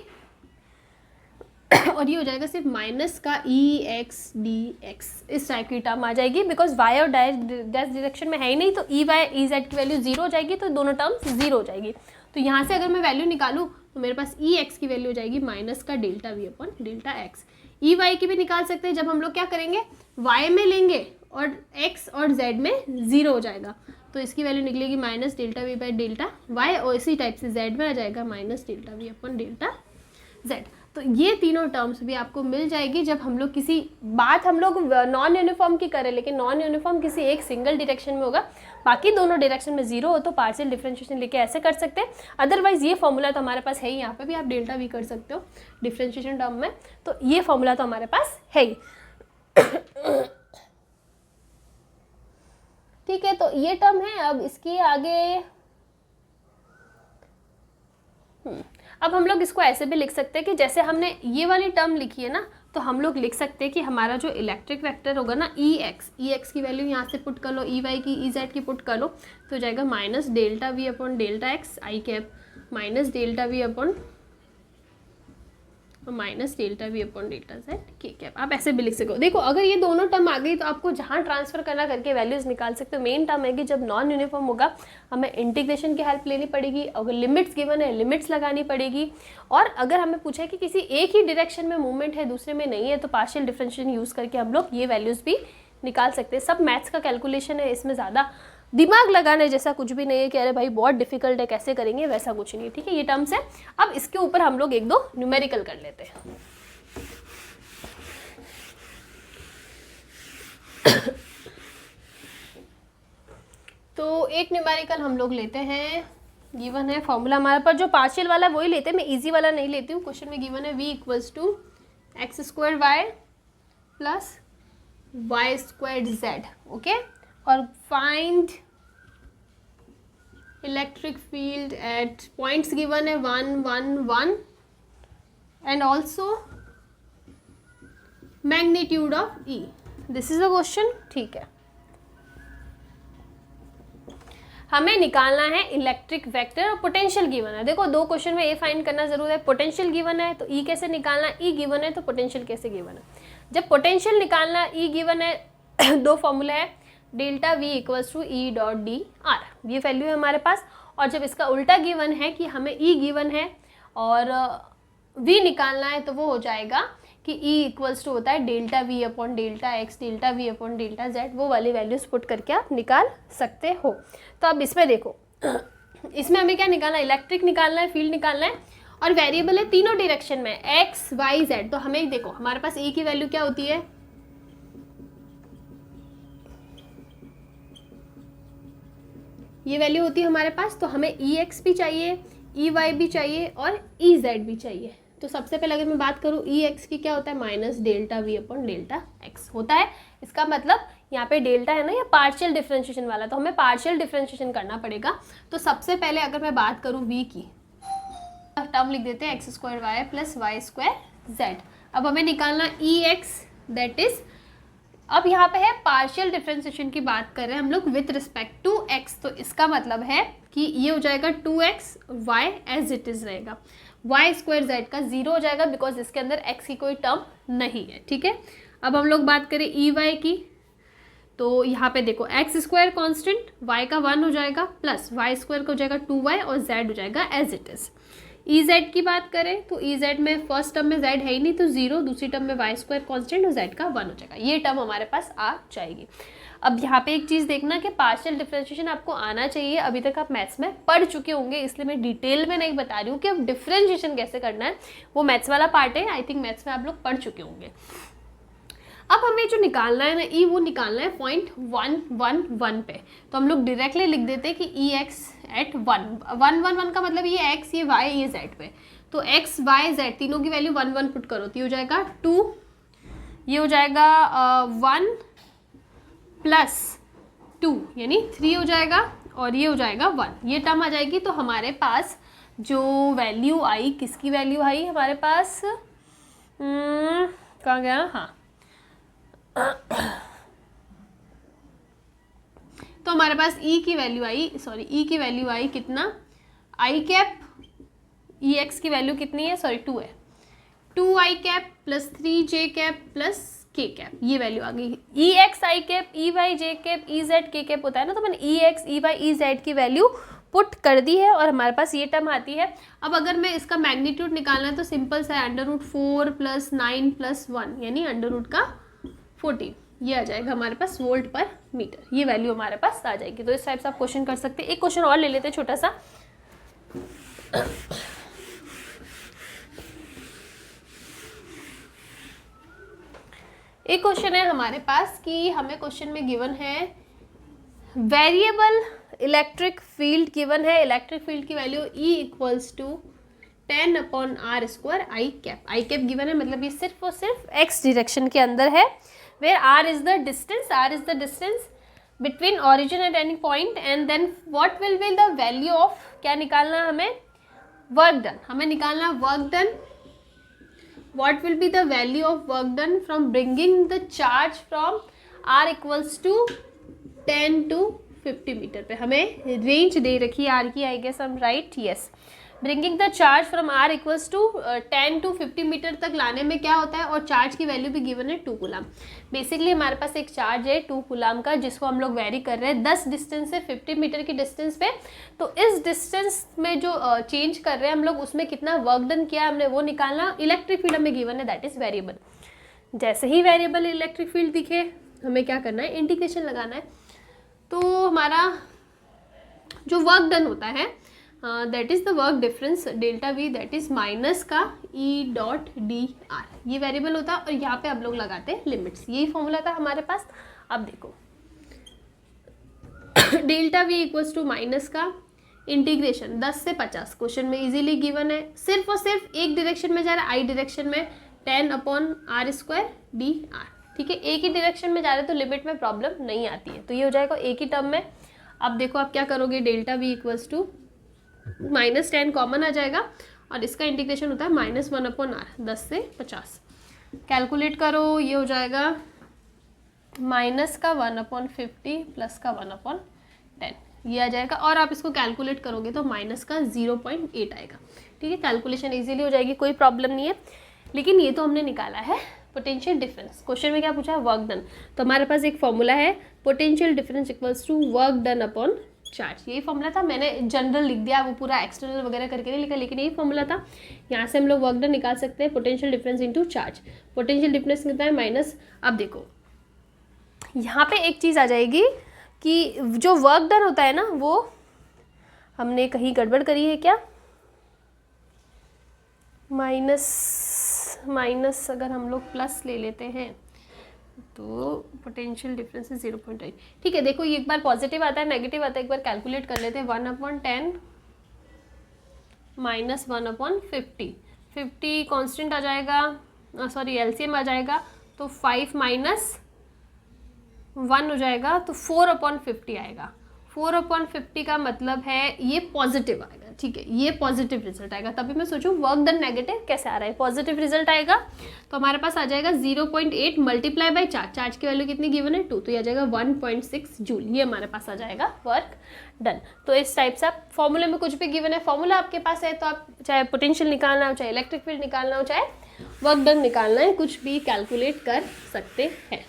और ये हो जाएगा सिर्फ माइनस का ई एक्स डी एक्स, इस टाइप की टर्म आ जाएगी, बिकॉज वाई और डैश डायरेक्शन में है ही नहीं, तो ई वाई ई जेड की वैल्यू जीरो हो जाएगी, तो दोनों टर्म्स जीरो हो जाएगी। तो यहाँ से अगर मैं वैल्यू निकालूँ तो मेरे पास ई एक्स की वैल्यू हो जाएगी माइनस का delta V upon delta X. E Y की भी निकाल सकते हैं, जब हम लोग क्या करेंगे वाई में लेंगे और एक्स और जेड में जीरो हो जाएगा, तो इसकी वैल्यू निकलेगी minus delta V by delta Y, और इसी टाइप से जेड में आ जाएगा minus delta V upon delta Z. तो ये तीनों टर्म्स भी आपको मिल जाएगी जब हम लोग किसी बात हम लोग नॉन यूनिफॉर्म की करें, लेकिन नॉन यूनिफॉर्म किसी एक सिंगल डायरेक्शन में होगा, बाकी दोनों डायरेक्शन में जीरो हो तो पार्शियल डिफरेंशिएशन लेके ऐसे कर सकते हैं। अदरवाइज ये फॉर्मूला तो हमारे पास है ही, यहाँ पे भी आप डेल्टा वी कर सकते हो डिफरेंशिएशन टर्म में, तो ये फॉर्मूला तो हमारे पास है ही। ठीक है, तो ये टर्म है। अब इसके आगे अब हम लोग इसको ऐसे भी लिख सकते हैं कि जैसे हमने ये वाली टर्म लिखी है ना, तो हम लोग लिख सकते हैं कि हमारा जो इलेक्ट्रिक वेक्टर होगा ना ई एक्स की वैल्यू यहाँ से पुट कर लो, ई वाई की ई जेड की पुट कर लो, तो हो जाएगा minus delta V upon delta X I cap minus delta V upon minus delta V upon delta Z K cap, आप ऐसे भी लिख सकते हो। देखो अगर ये दोनों टर्म आ गई तो आपको जहाँ ट्रांसफर करना करके वैल्यूज निकाल सकते हो। मेन टर्म है कि जब नॉन यूनिफॉर्म होगा हमें इंटीग्रेशन की हेल्प लेनी पड़ेगी, अगर लिमिट्स गिवन है लिमिट्स लगानी पड़ेगी, और अगर हमें पूछा है कि किसी एक ही डायरेक्शन में मूवमेंट है दूसरे में नहीं है तो पार्शियल डिफरेंशिएशन यूज़ करके हम लोग ये वैल्यूज़ भी निकाल सकते हैं। सब मैथ्स का कैलकुलेशन है, इसमें ज़्यादा दिमाग लगाने जैसा कुछ भी नहीं है कि अरे भाई बहुत डिफिकल्ट है कैसे करेंगे, वैसा कुछ नहीं है। ठीक है, ये टर्म्स है। अब इसके ऊपर हम लोग एक दो न्यूमेरिकल कर लेते हैं। तो एक न्यूमेरिकल हम लोग लेते हैं, गिवन है फॉर्मूला हमारे पास, जो पार्शियल वाला वही लेते हैं, मैं इजी वाला नहीं लेती हूँ। क्वेश्चन में गिवन है v equals to X square Y plus Y square Z, okay, और find electric field at points given है 1 1 1 and also magnitude of E। This is the question. ठीक है, हमें निकालना है इलेक्ट्रिक वेक्टर और पोटेंशियल गिवन है। देखो दो क्वेश्चन में ये फाइंड करना जरूर है, पोटेंशियल गिवन है तो E कैसे निकालना, E गिवन है तो पोटेंशियल कैसे गिवन है। जब पोटेंशियल निकालना E गिवन है दो फॉर्मूला है, delta V equals to E dot D R, ये वैल्यू है हमारे पास। और जब इसका उल्टा गिवन है कि हमें E गिवन है और V निकालना है तो वो हो जाएगा कि E इक्वल्स टू होता है delta V upon delta x, delta V upon delta Z, वो वाली वैल्यूज पुट करके आप निकाल सकते हो। तो अब इसमें देखो इसमें हमें क्या निकालना है, इलेक्ट्रिक निकालना है, फील्ड निकालना है, और वेरिएबल है तीनों डायरेक्शन में एक्स वाई जेड। तो हमें देखो हमारे पास E की वैल्यू क्या होती है, ये वैल्यू होती है हमारे पास। तो हमें ई एक्स भी चाहिए, ई वाई भी चाहिए और ई जेड भी चाहिए। तो सबसे पहले अगर मैं बात करूँ ई एक्स की, क्या होता है minus delta V upon delta x होता है। इसका मतलब यहाँ पे डेल्टा है ना, ये पार्शियल डिफरेंशिएशन वाला, तो हमें पार्शियल डिफरेंशिएशन करना पड़ेगा। तो सबसे पहले अगर मैं बात करूँ वी की, टर्म लिख देते हैं x square Y plus Y square z. अब हमें निकालना ई एक्स, दैट इज, अब यहाँ पे है पार्शियल डिफरेंशिएशन की बात कर रहे हैं हम लोग विथ रिस्पेक्ट टू एक्स। तो इसका मतलब है कि ये हो जाएगा 2x, y as it is रहेगा, वाई स्क्वायर जेड का 0 हो जाएगा बिकॉज इसके अंदर x की कोई टर्म नहीं है। ठीक है, अब हम लोग बात करें ई वाई की, तो यहाँ पे देखो एक्स स्क्वायर कॉन्स्टेंट, y का 1 हो जाएगा प्लस वाई स्क्वायर का हो जाएगा 2y और z हो जाएगा as it is. E Z की बात करें तो ई जेड में फर्स्ट टर्म में जेड है ही नहीं तो 0, दूसरी टर्म में वाई स्क्वायर कॉन्स्टेंट और जेड का 1 हो जाएगा, ये टर्म हमारे पास आ जाएगी। अब यहाँ पे एक चीज़ देखना कि पार्शियल डिफरेंशिएशन आपको आना चाहिए, अभी तक आप मैथ्स में पढ़ चुके होंगे इसलिए मैं डिटेल में नहीं बता रही हूँ कि अब डिफरेंशिएशन कैसे करना है, वो मैथ्स वाला पार्ट है, आई थिंक मैथ्स में आप लोग पढ़ चुके होंगे। अब हमें जो निकालना है ना ई, वो निकालना है पॉइंट 1 1 1 पे, तो हम लोग डायरेक्टली लिख देते हैं कि ई एक्स एट 1 1 1 1 का मतलब ये एक्स, ये वाई, ये जेड पे। तो एक्स वाई जेड तीनों की वैल्यू 1 1 पुट करो तो ये हो जाएगा 2, ये हो जाएगा 1 प्लस 2 यानी 3 हो जाएगा, और ये हो जाएगा 1, ये टर्म आ जाएगी। तो हमारे पास जो वैल्यू आई, किसकी वैल्यू आई हमारे पास, कहाँ गया, हाँ तो हमारे पास ई की वैल्यू आई, सॉरी ई की वैल्यू आई कितना, आई कैप, ई एक्स की वैल्यू कितनी है, सॉरी 2 है, 2 I cap plus 3 J cap plus K cap, ये वैल्यू आ गई। E X I cap, E Y J cap, E Z K cap होता है ना, तो मैंने E X E Y E Z की वैल्यू पुट कर दी है और हमारे पास ये टर्म आती है। अब अगर मैं इसका मैग्नीट्यूड निकालना है तो सिंपल सा √4 प्लस 9 प्लस 1 यानी √ का 14, ये आ जाएगा हमारे पास वोल्ट पर मीटर, ये वैल्यू हमारे पास आ जाएगी। तो इस टाइप से आप क्वेश्चन कर सकते हैं। एक क्वेश्चन और ले लेते हैं छोटा सा, एक क्वेश्चन है हमारे पास कि हमें क्वेश्चन में गिवन है वेरिएबल इलेक्ट्रिक फील्ड गिवन है, इलेक्ट्रिक फील्ड की value E equals to 10 upon are square i cap, i cap given है मतलब ये सिर्फ और सिर्फ x डायरेक्शन के अंदर है, where r is the distance between origin at any point, and then what will be the value of, क्या निकालना है हमें, वर्क डन, हमें निकालना work done, what will be the value of work done from bringing the charge from r equals to 10 to 50 metre पे, हमें रेंज दे रखी है r की, आई गेस हम right, yes bringing the charge from r equals to 10 to 50 metre तक लाने में क्या होता है, और चार्ज की वैल्यू भी गिवन है 2 कूलाम। बेसिकली हमारे पास एक चार्ज है 2 कूलाम का, जिसको हम लोग वेरी कर रहे हैं 10 डिस्टेंस से 50 मीटर की डिस्टेंस पे। तो इस डिस्टेंस में जो चेंज कर रहे हैं हम लोग, उसमें कितना वर्क डन किया हमने वो निकालना। इलेक्ट्रिक फील्ड हमें गिवन है, दैट इज वेरिएबल। जैसे ही वेरिएबल इलेक्ट्रिक फील्ड दिखे हमें क्या करना है, इंटीग्रेशन लगाना है। तो हमारा जो वर्क डन होता है that is the work difference delta we, that is minus का ई डॉट डी आर, ये वेरिएबल होता है। और यहाँ पे हम लोग लगाते हैं लिमिट्स, यही फॉर्मूला था हमारे पास। अब देखो delta V equals to minus का इंटीग्रेशन 10 से 50, क्वेश्चन में इजीली गिवन है, सिर्फ और सिर्फ एक डायरेक्शन में जा रहा है, आई डायरेक्शन में, 10/r² dr। ठीक है, एक ही डायरेक्शन में जा रहे हैं तो लिमिट में प्रॉब्लम नहीं आती है, तो ये हो जाएगा एक ही टर्म में। अब देखो आप क्या करोगे, delta V equals to -10 common आ जाएगा, और इसका इंटीग्रेशन होता है -1/r, 10 से 50। कैलकुलेट करो, ये हो जाएगा माइनस का 1/50 प्लस का 1/10, ये आ जाएगा। और आप इसको कैलकुलेट करोगे तो माइनस का 0.8 आएगा। ठीक है, कैलकुलेशन इजीली हो जाएगी, कोई प्रॉब्लम नहीं है। लेकिन ये तो हमने निकाला है पोटेंशियल डिफरेंस। क्वेश्चन में क्या पूछा है, वर्क डन। तो हमारे पास एक फॉर्मूला है, potential difference equals to work done upon charge. यही फॉर्मूला था, मैंने जनरल लिख दिया, वो पूरा एक्सटर्नल वगैरह करके नहीं लिखा, लेकिन यही फॉर्मूला था। यहाँ से हम लोग वर्क डन निकाल सकते हैं, potential difference into charge. Potential difference कितना है, माइनस। अब देखो यहाँ पे एक चीज़ आ जाएगी कि जो वर्क डन होता है ना, वो हमने कहीं गड़बड़ करी है क्या, माइनस अगर हम लोग प्लस ले लेते हैं तो पोटेंशियल डिफरेंस है 0.8। ठीक है, देखो ये एक बार पॉजिटिव आता है, नेगेटिव आता है, एक बार कैलकुलेट कर लेते हैं। 1/10 माइनस 1/50, 50 कांस्टेंट आ जाएगा, सॉरी एलसीएम आ जाएगा, तो 5 माइनस 1 हो जाएगा, तो 4/50 आएगा। 4/50 का मतलब है ये पॉजिटिव आएगा। ठीक है, ये पॉजिटिव रिजल्ट आएगा। तभी मैं सोचूं वर्क डन नेगेटिव कैसे आ रहा है, पॉजिटिव रिजल्ट आएगा। तो हमारे पास आ जाएगा 0.8 मल्टीप्लाई बाई चार्ज की वैल्यू कितनी गिवन है 2, तो ये आ जाएगा 1.6 जूल, ये हमारे पास आ जाएगा वर्क डन। तो इस टाइप से आप फॉर्मूले में कुछ भी गिवन है, फॉर्मूला आपके पास है, तो आप चाहे पोटेंशियल निकालना हो, चाहे इलेक्ट्रिक फील्ड निकालना हो, चाहे वर्क डन निकालना है, कुछ भी कैलकुलेट कर सकते हैं।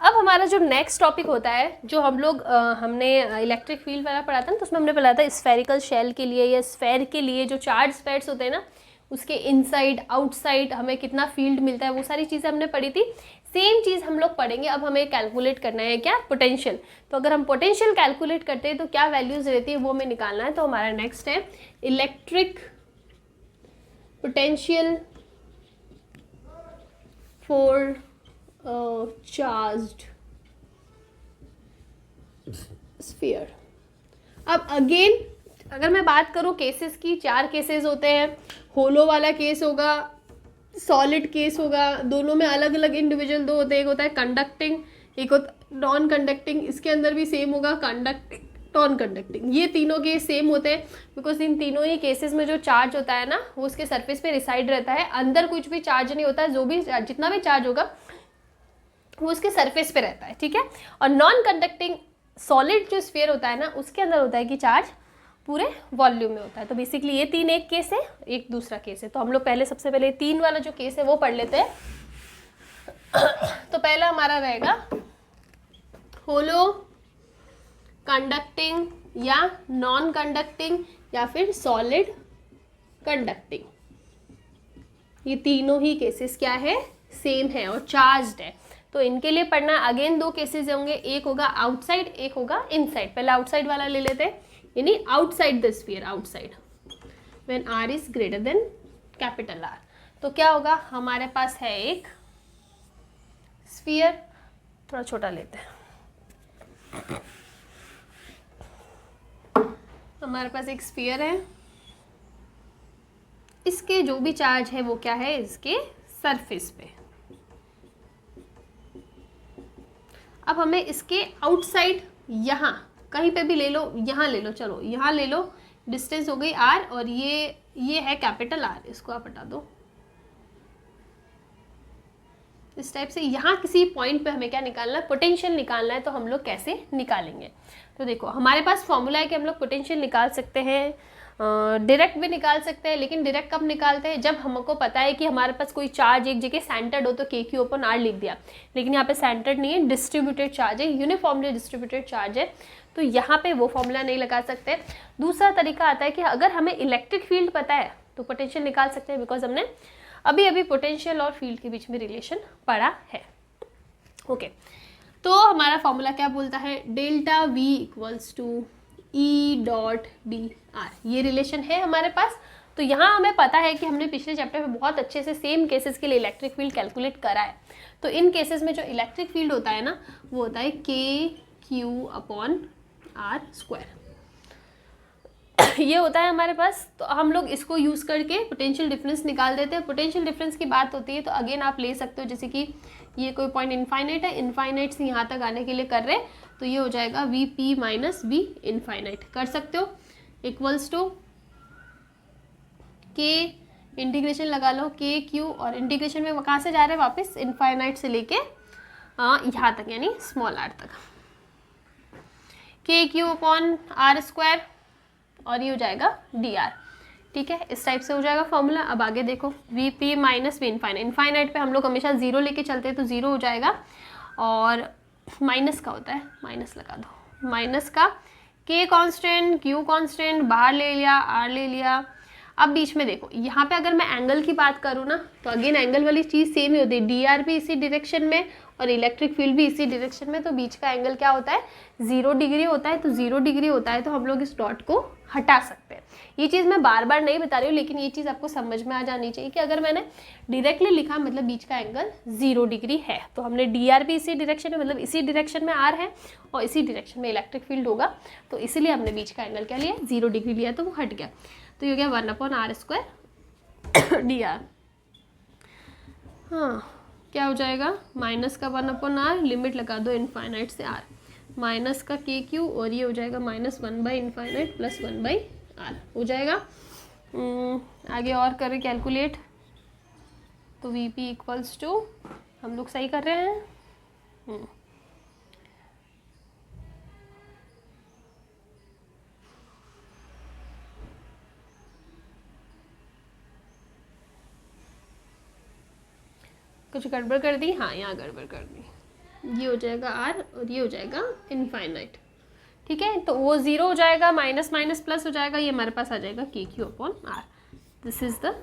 अब हमारा जो नेक्स्ट टॉपिक होता है, जो हम लोग हमने इलेक्ट्रिक फील्ड वाला पढ़ा था ना, तो उसमें हमने पढ़ा था स्फेरिकल शेल के लिए या स्फेयर के लिए जो चार्ज स्फेयर्स होते हैं ना, उसके इनसाइड आउटसाइड हमें कितना फील्ड मिलता है, वो सारी चीज़ें हमने पढ़ी थी। सेम चीज़ हम लोग पढ़ेंगे। अब हमें कैलकुलेट करना है क्या, पोटेंशियल। तो अगर हम पोटेंशियल कैलकुलेट करते हैं तो क्या वैल्यूज़ रहती है वो हमें निकालना है। तो हमारा नेक्स्ट है electric potential for charged sphere. अब अगेन अगर मैं बात करूं केसेस की, 4 केसेस होते हैं। होलो वाला केस होगा, सॉलिड केस होगा, दोनों में अलग अलग इंडिविजुअल दो होते हैं। एक होता है कंडक्टिंग, एक होता है नॉन कंडक्टिंग। इसके अंदर भी सेम होगा, कंडक्टिंग, नॉन कंडक्टिंग। ये तीनों केस सेम होते हैं बिकॉज इन तीनों ही केसेस में जो चार्ज होता है ना, वो उसके सरफेस पे रिसाइड रहता है, अंदर कुछ भी चार्ज नहीं होता है। जो भी जितना भी चार्ज होगा वो उसके सरफेस पे रहता है। ठीक है, और नॉन कंडक्टिंग सॉलिड जो स्फीयर होता है ना, उसके अंदर होता है कि चार्ज पूरे वॉल्यूम में होता है। तो बेसिकली ये 3 एक केस है, एक दूसरा केस है। तो हम लोग पहले सबसे पहले 3 वाला जो केस है वो पढ़ लेते हैं। तो पहला हमारा रहेगा होलो, कंडक्टिंग या नॉन कंडक्टिंग या फिर सॉलिड कंडक्टिंग। ये तीनों ही केसेस क्या है, सेम है और चार्ज्ड है। तो इनके लिए पढ़ना अगेन 2 केसेस होंगे, एक होगा आउटसाइड, एक होगा इनसाइड। पहले आउटसाइड वाला ले लेते हैं, यानी outside the sphere, outside when r is greater than capital R। तो क्या होगा, हमारे पास है एक स्फीयर, थोड़ा छोटा लेते हैं। हमारे पास एक स्फीयर है, इसके जो भी चार्ज है वो क्या है, इसके सरफेस पे। अब हमें इसके आउटसाइड, यहाँ कहीं पे भी ले लो, यहाँ ले लो, चलो यहाँ ले लो, डिस्टेंस हो गई r, और ये है कैपिटल R, इसको आप हटा दो, इस टाइप से यहाँ किसी पॉइंट पे हमें क्या निकालना है, पोटेंशियल निकालना है। तो हम लोग कैसे निकालेंगे, तो देखो हमारे पास फॉर्मूला है कि हम लोग पोटेंशियल निकाल सकते हैं, डायरेक्ट भी निकाल सकते हैं। लेकिन डायरेक्ट कब निकालते हैं, जब हमको पता है कि हमारे पास कोई चार्ज एक जगह सेंटर्ड हो तो KQ/R लिख दिया। लेकिन यहाँ पे सेंटर्ड नहीं है, डिस्ट्रीब्यूटेड चार्ज है, यूनिफॉर्मली डिस्ट्रीब्यूटेड चार्ज है, तो यहाँ पे वो फॉर्मूला नहीं लगा सकते। दूसरा तरीका आता है कि अगर हमें इलेक्ट्रिक फील्ड पता है तो पोटेंशियल निकाल सकते हैं, बिकॉज हमने अभी अभी पोटेंशियल और फील्ड के बीच में रिलेशन पढ़ा है। ओके, तो हमारा फॉर्मूला क्या बोलता है, delta V equals to E.dr, ये रिलेशन है हमारे पास। तो यहाँ हमें पता है कि हमने पिछले चैप्टर में बहुत अच्छे से सेम केसेस के लिए इलेक्ट्रिक फील्ड कैलकुलेट करा है। तो इन केसेस में जो इलेक्ट्रिक फील्ड होता है ना, वो होता है KQ/R²। ये होता है हमारे पास। तो हम लोग इसको यूज़ करके पोटेंशियल डिफरेंस निकाल देते हैं। पोटेंशियल डिफरेंस की बात होती है तो अगेन आप ले सकते हो, जैसे कि ये कोई पॉइंट इनफाइनाइट है, इनफाइनाइट से यहाँ तक आने के लिए कर रहे हैं, तो ये हो जाएगा VP माइनस V इनफाइनाइट, कर सकते हो, इक्वल्स टू K इंटीग्रेशन लगा लो KQ, और इंटीग्रेशन में कहाँ से जा रहे हैं, वापस इनफाइनाइट से लेके यहाँ तक, यानी स्मॉल r तक, KQ/R², और ये हो जाएगा dr। ठीक है, इस टाइप से हो जाएगा फॉर्मूला। अब आगे देखो, VP minus V infinite, infinite पे हम लोग हमेशा जीरो लेके चलते हैं तो जीरो हो जाएगा, और माइनस का होता है, माइनस लगा दो, माइनस का K कांस्टेंट, Q कांस्टेंट, बाहर ले लिया, R ले लिया। अब बीच में देखो, यहाँ पे अगर मैं एंगल की बात करूँ ना, तो अगेन एंगल वाली चीज़ सेम ही होती है, dr भी इसी डायरेक्शन में और इलेक्ट्रिक फील्ड भी इसी डायरेक्शन में, तो बीच का एंगल क्या होता है, 0 डिग्री होता है। तो 0 डिग्री होता है तो हम लोग इस डॉट को हटा सकते हैं। ये चीज़ मैं बार बार नहीं बता रही हूँ, लेकिन ये चीज़ आपको समझ में आ जानी चाहिए कि अगर मैंने डायरेक्टली लिखा मतलब बीच का एंगल 0 डिग्री है, तो हमने dr भी इसी डायरेक्शन में, मतलब इसी डायरेक्शन में r है और इसी डायरेक्शन में इलेक्ट्रिक फील्ड होगा, तो इसीलिए हमने बीच का एंगल क्या लिया, 0 डिग्री लिया, तो वो हट गया। तो ये हो गया 1/r² dr। हाँ, क्या हो जाएगा, माइनस का 1/r, लिमिट लगा दो इनफाइनाइट से r, माइनस का KQ, और ये हो जाएगा -1/∞ प्लस 1/r हो जाएगा। आगे और करें कैलकुलेट, तो VP इक्वल्स टू, हम लोग सही कर रहे हैं, कुछ गड़बड़ कर दी, हाँ यहाँ गड़बड़ कर दी, ये हो जाएगा r और ये हो जाएगा इनफाइनाइट। ठीक है, तो वो 0 हो जाएगा, माइनस माइनस प्लस हो जाएगा, ये हमारे पास आ जाएगा KQ/R। This is the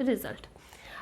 result.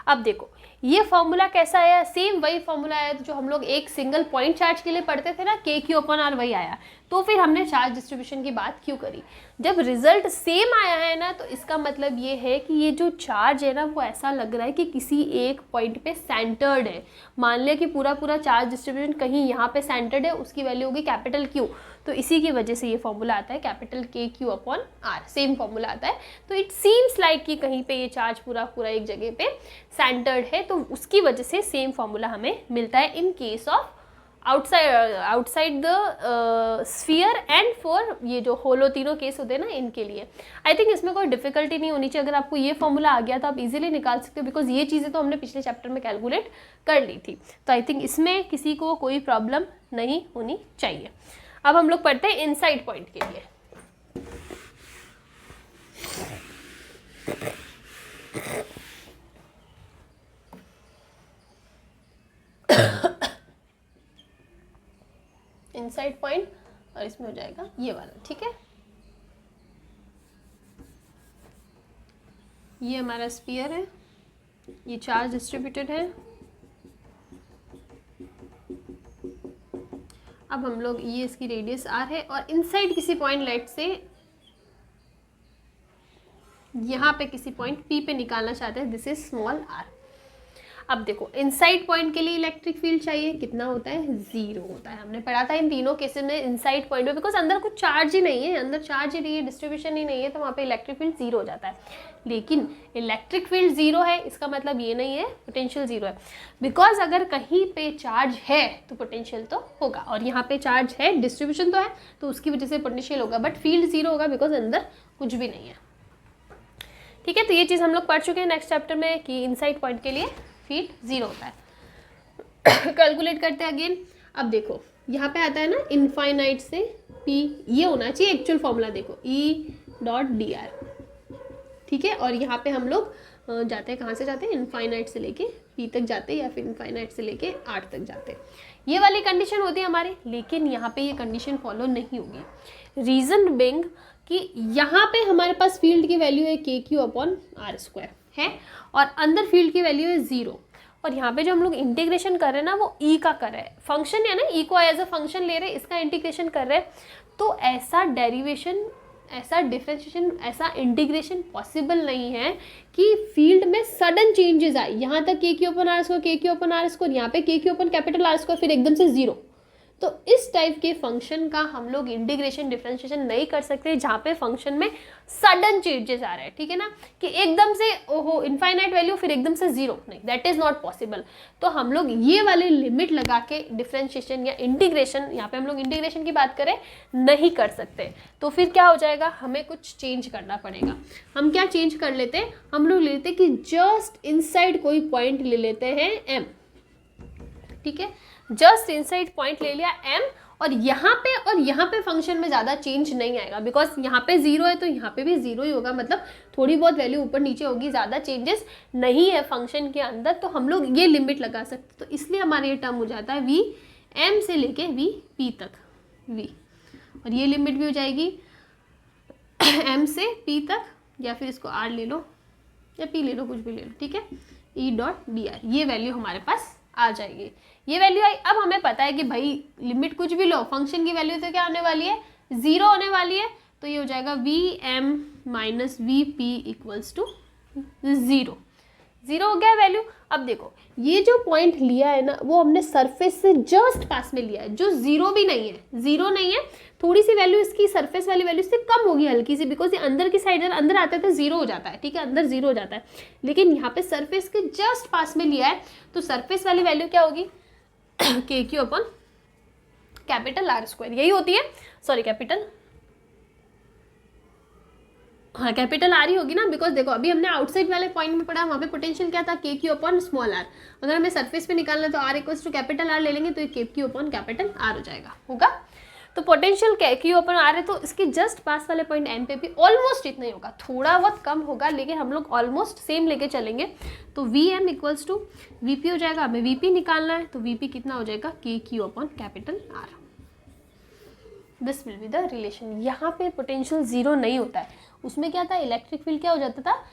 अब देखो ये फॉर्मूला कैसा आया, सेम वही फॉर्मूला आया जो हम लोग एक सिंगल पॉइंट चार्ज के लिए पढ़ते थे ना, KQ/R वही आया। तो फिर हमने चार्ज डिस्ट्रीब्यूशन की बात क्यों करी, जब रिजल्ट सेम आया है ना, तो इसका मतलब ये है कि ये जो चार्ज है ना, वो ऐसा लग रहा है कि किसी एक पॉइंट पे सेंटर्ड है। मान लिया कि पूरा पूरा चार्ज डिस्ट्रीब्यूशन कहीं यहाँ पे सेंटर्ड है, उसकी वैल्यू होगी कैपिटल Q, तो इसी की वजह से ये फॉर्मूला आता है कैपिटल KQ/R, सेम फॉर्मूला आता है। तो इट सीम्स लाइक कि कहीं पे ये चार्ज पूरा पूरा एक जगह पे सेंटर्ड है, तो उसकी वजह से सेम फॉर्मूला हमें मिलता है in case of outside the sphere and for ये जो होलो तीनों केस होते हैं ना, इनके लिए। आई थिंक इसमें कोई डिफिकल्टी नहीं होनी चाहिए। अगर आपको ये फॉर्मूला आ गया तो आप इजीली निकाल सकते हो, बिकॉज ये चीज़ें तो हमने पिछले चैप्टर में कैलकुलेट कर ली थी। तो आई थिंक इसमें किसी को कोई प्रॉब्लम नहीं होनी चाहिए। अब हम लोग पढ़ते हैं इनसाइड पॉइंट के लिए। इनसाइड पॉइंट, और इसमें हो जाएगा ये वाला। ठीक है, ये हमारा स्फीयर है, ये चार्ज डिस्ट्रीब्यूटेड है। अब हम लोग, ये इसकी रेडियस r है, और इनसाइड किसी पॉइंट लेट से यहाँ पे किसी पॉइंट P पे निकालना चाहते हैं, दिस इज स्मॉल r। अब देखो इनसाइड पॉइंट के लिए इलेक्ट्रिक फील्ड चाहिए, कितना होता है, 0 होता है। हमने पढ़ा था इन तीनों केसेस में इनसाइड पॉइंट में, बिकॉज अंदर कुछ चार्ज ही नहीं है, अंदर चार्ज ही नहीं है, डिस्ट्रीब्यूशन ही नहीं है, तो वहाँ पे इलेक्ट्रिक फील्ड 0 हो जाता है। लेकिन इलेक्ट्रिक फील्ड 0 है, इसका मतलब ये नहीं है पोटेंशियल 0 है, बिकॉज अगर कहीं पे चार्ज है तो पोटेंशियल तो होगा, और यहाँ पे चार्ज है, डिस्ट्रीब्यूशन तो है, तो उसकी वजह से पोटेंशियल होगा, बट फील्ड 0 होगा बिकॉज अंदर कुछ भी नहीं है। ठीक है, तो ये चीज़ हम लोग पढ़ चुके हैं नेक्स्ट चैप्टर में कि इनसाइड पॉइंट के लिए फील्ड 0 होता है। कैलकुलेट करते हैं अगेन। अब देखो यहाँ पे आता है ना इनफाइनाइट से पी, ये होना चाहिए एक्चुअल फॉर्मूला, देखो E.dr, ठीक है। और यहाँ पे हम लोग जाते हैं, कहाँ से जाते हैं, इनफाइनाइट से लेके पी तक जाते हैं, या फिर इनफाइनाइट से लेके 8 तक जाते हैं। ये वाली कंडीशन होती है हमारी, लेकिन यहाँ पे ये कंडीशन फॉलो नहीं होगी। रीज़न बिंग कि यहाँ पे हमारे पास फील्ड की वैल्यू है KQ/r² है, और अंदर फील्ड की वैल्यू है 0, और यहाँ पे जो हम लोग इंटीग्रेशन कर रहे हैं ना वो ई का कर रहे हैं, फंक्शन है ना, ई को एज अ फंक्शन ले रहे हैं, इसका इंटीग्रेशन कर रहे हैं। तो ऐसा डेरिवेशन, ऐसा डिफरेंशिएशन, ऐसा इंटीग्रेशन पॉसिबल नहीं है कि फील्ड में सडन चेंजेस आए। यहाँ तक KQ/r², यहाँ पे KQ/R², फिर एकदम से 0। तो इस टाइप के फंक्शन का हम लोग इंटीग्रेशन डिफरेंशिएशन नहीं कर सकते जहाँ पे फंक्शन में सडन चेंजेस आ रहे हैं, ठीक है ना, कि एकदम से ओहो इनफाइनाइट वैल्यू फिर एकदम से 0, नहीं, दैट इज नॉट पॉसिबल। तो हम लोग ये वाले लिमिट लगा के डिफरेंशिएशन या इंटीग्रेशन, यहाँ पे हम लोग इंटीग्रेशन की बात करें, नहीं कर सकते। तो फिर क्या हो जाएगा, हमें कुछ चेंज करना पड़ेगा। हम क्या चेंज कर लेते हैं, हम लोग लेते हैं कि जस्ट इनसाइड कोई पॉइंट ले लेते हैं M, ठीक है, जस्ट इनसाइड पॉइंट ले लिया M, और यहाँ पे फंक्शन में ज़्यादा चेंज नहीं आएगा, बिकॉज यहाँ पे 0 है तो यहाँ पे भी 0 ही होगा, मतलब थोड़ी बहुत वैल्यू ऊपर नीचे होगी, ज़्यादा चेंजेस नहीं है फंक्शन के अंदर। तो हम लोग ये लिमिट लगा सकते, तो इसलिए हमारा ये टर्म हो जाता है V M से लेके V P तक V, और ये लिमिट भी हो जाएगी M से P तक, या फिर इसको R ले लो या P ले लो, कुछ भी ले लो, ठीक है, E.dr, ये वैल्यू हमारे पास आ जाएगी। ये वैल्यू आई। अब हमें पता है कि भाई लिमिट कुछ भी लो, फंक्शन की वैल्यू तो क्या होने वाली है, 0 होने वाली है। तो ये हो जाएगा VM - VP = 0, 0 हो गया वैल्यू। अब देखो ये जो पॉइंट लिया है ना, वो हमने सरफेस से जस्ट पास में लिया है, जो 0 भी नहीं है, 0 नहीं है, थोड़ी सी वैल्यू इसकी सरफेस वाली वैल्यू से कम होगी, हल्की सी, बिकॉज ये अंदर की साइड अंदर आता है तो 0 हो जाता है, ठीक है, अंदर 0 हो जाता है। लेकिन यहाँ पे सरफेस के जस्ट पास में लिया है, तो सरफेस वाली वैल्यू क्या होगी, KQ/R², यही होती है, सॉरी कैपिटल, हाँ कैपिटल R ही होगी ना, बिकॉज देखो अभी हमने आउटसाइड वाले पॉइंट में पढ़ा, वहाँ पे पोटेंशियल क्या था, KQ/r। अगर हमें सरफेस पे निकालना है तो R = कैपिटल R ले लेंगे, तो ये KQ/R हो जाएगा, होगा। तो पोटेंशियल KQ/R है, तो इसके जस्ट पास वाले पॉइंट M पे भी ऑलमोस्ट इतना ही होगा, थोड़ा बहुत कम होगा, लेकिन हम लोग ऑलमोस्ट सेम लेके चलेंगे। तो VM = VP हो जाएगा, हमें VP निकालना है, तो VP कितना हो जाएगा, KQ/R। This will be the relation. यहाँ पे पोटेंशियल 0 नहीं होता है, उसमें क्या था, इलेक्ट्रिक फील्ड क्या हो जाता था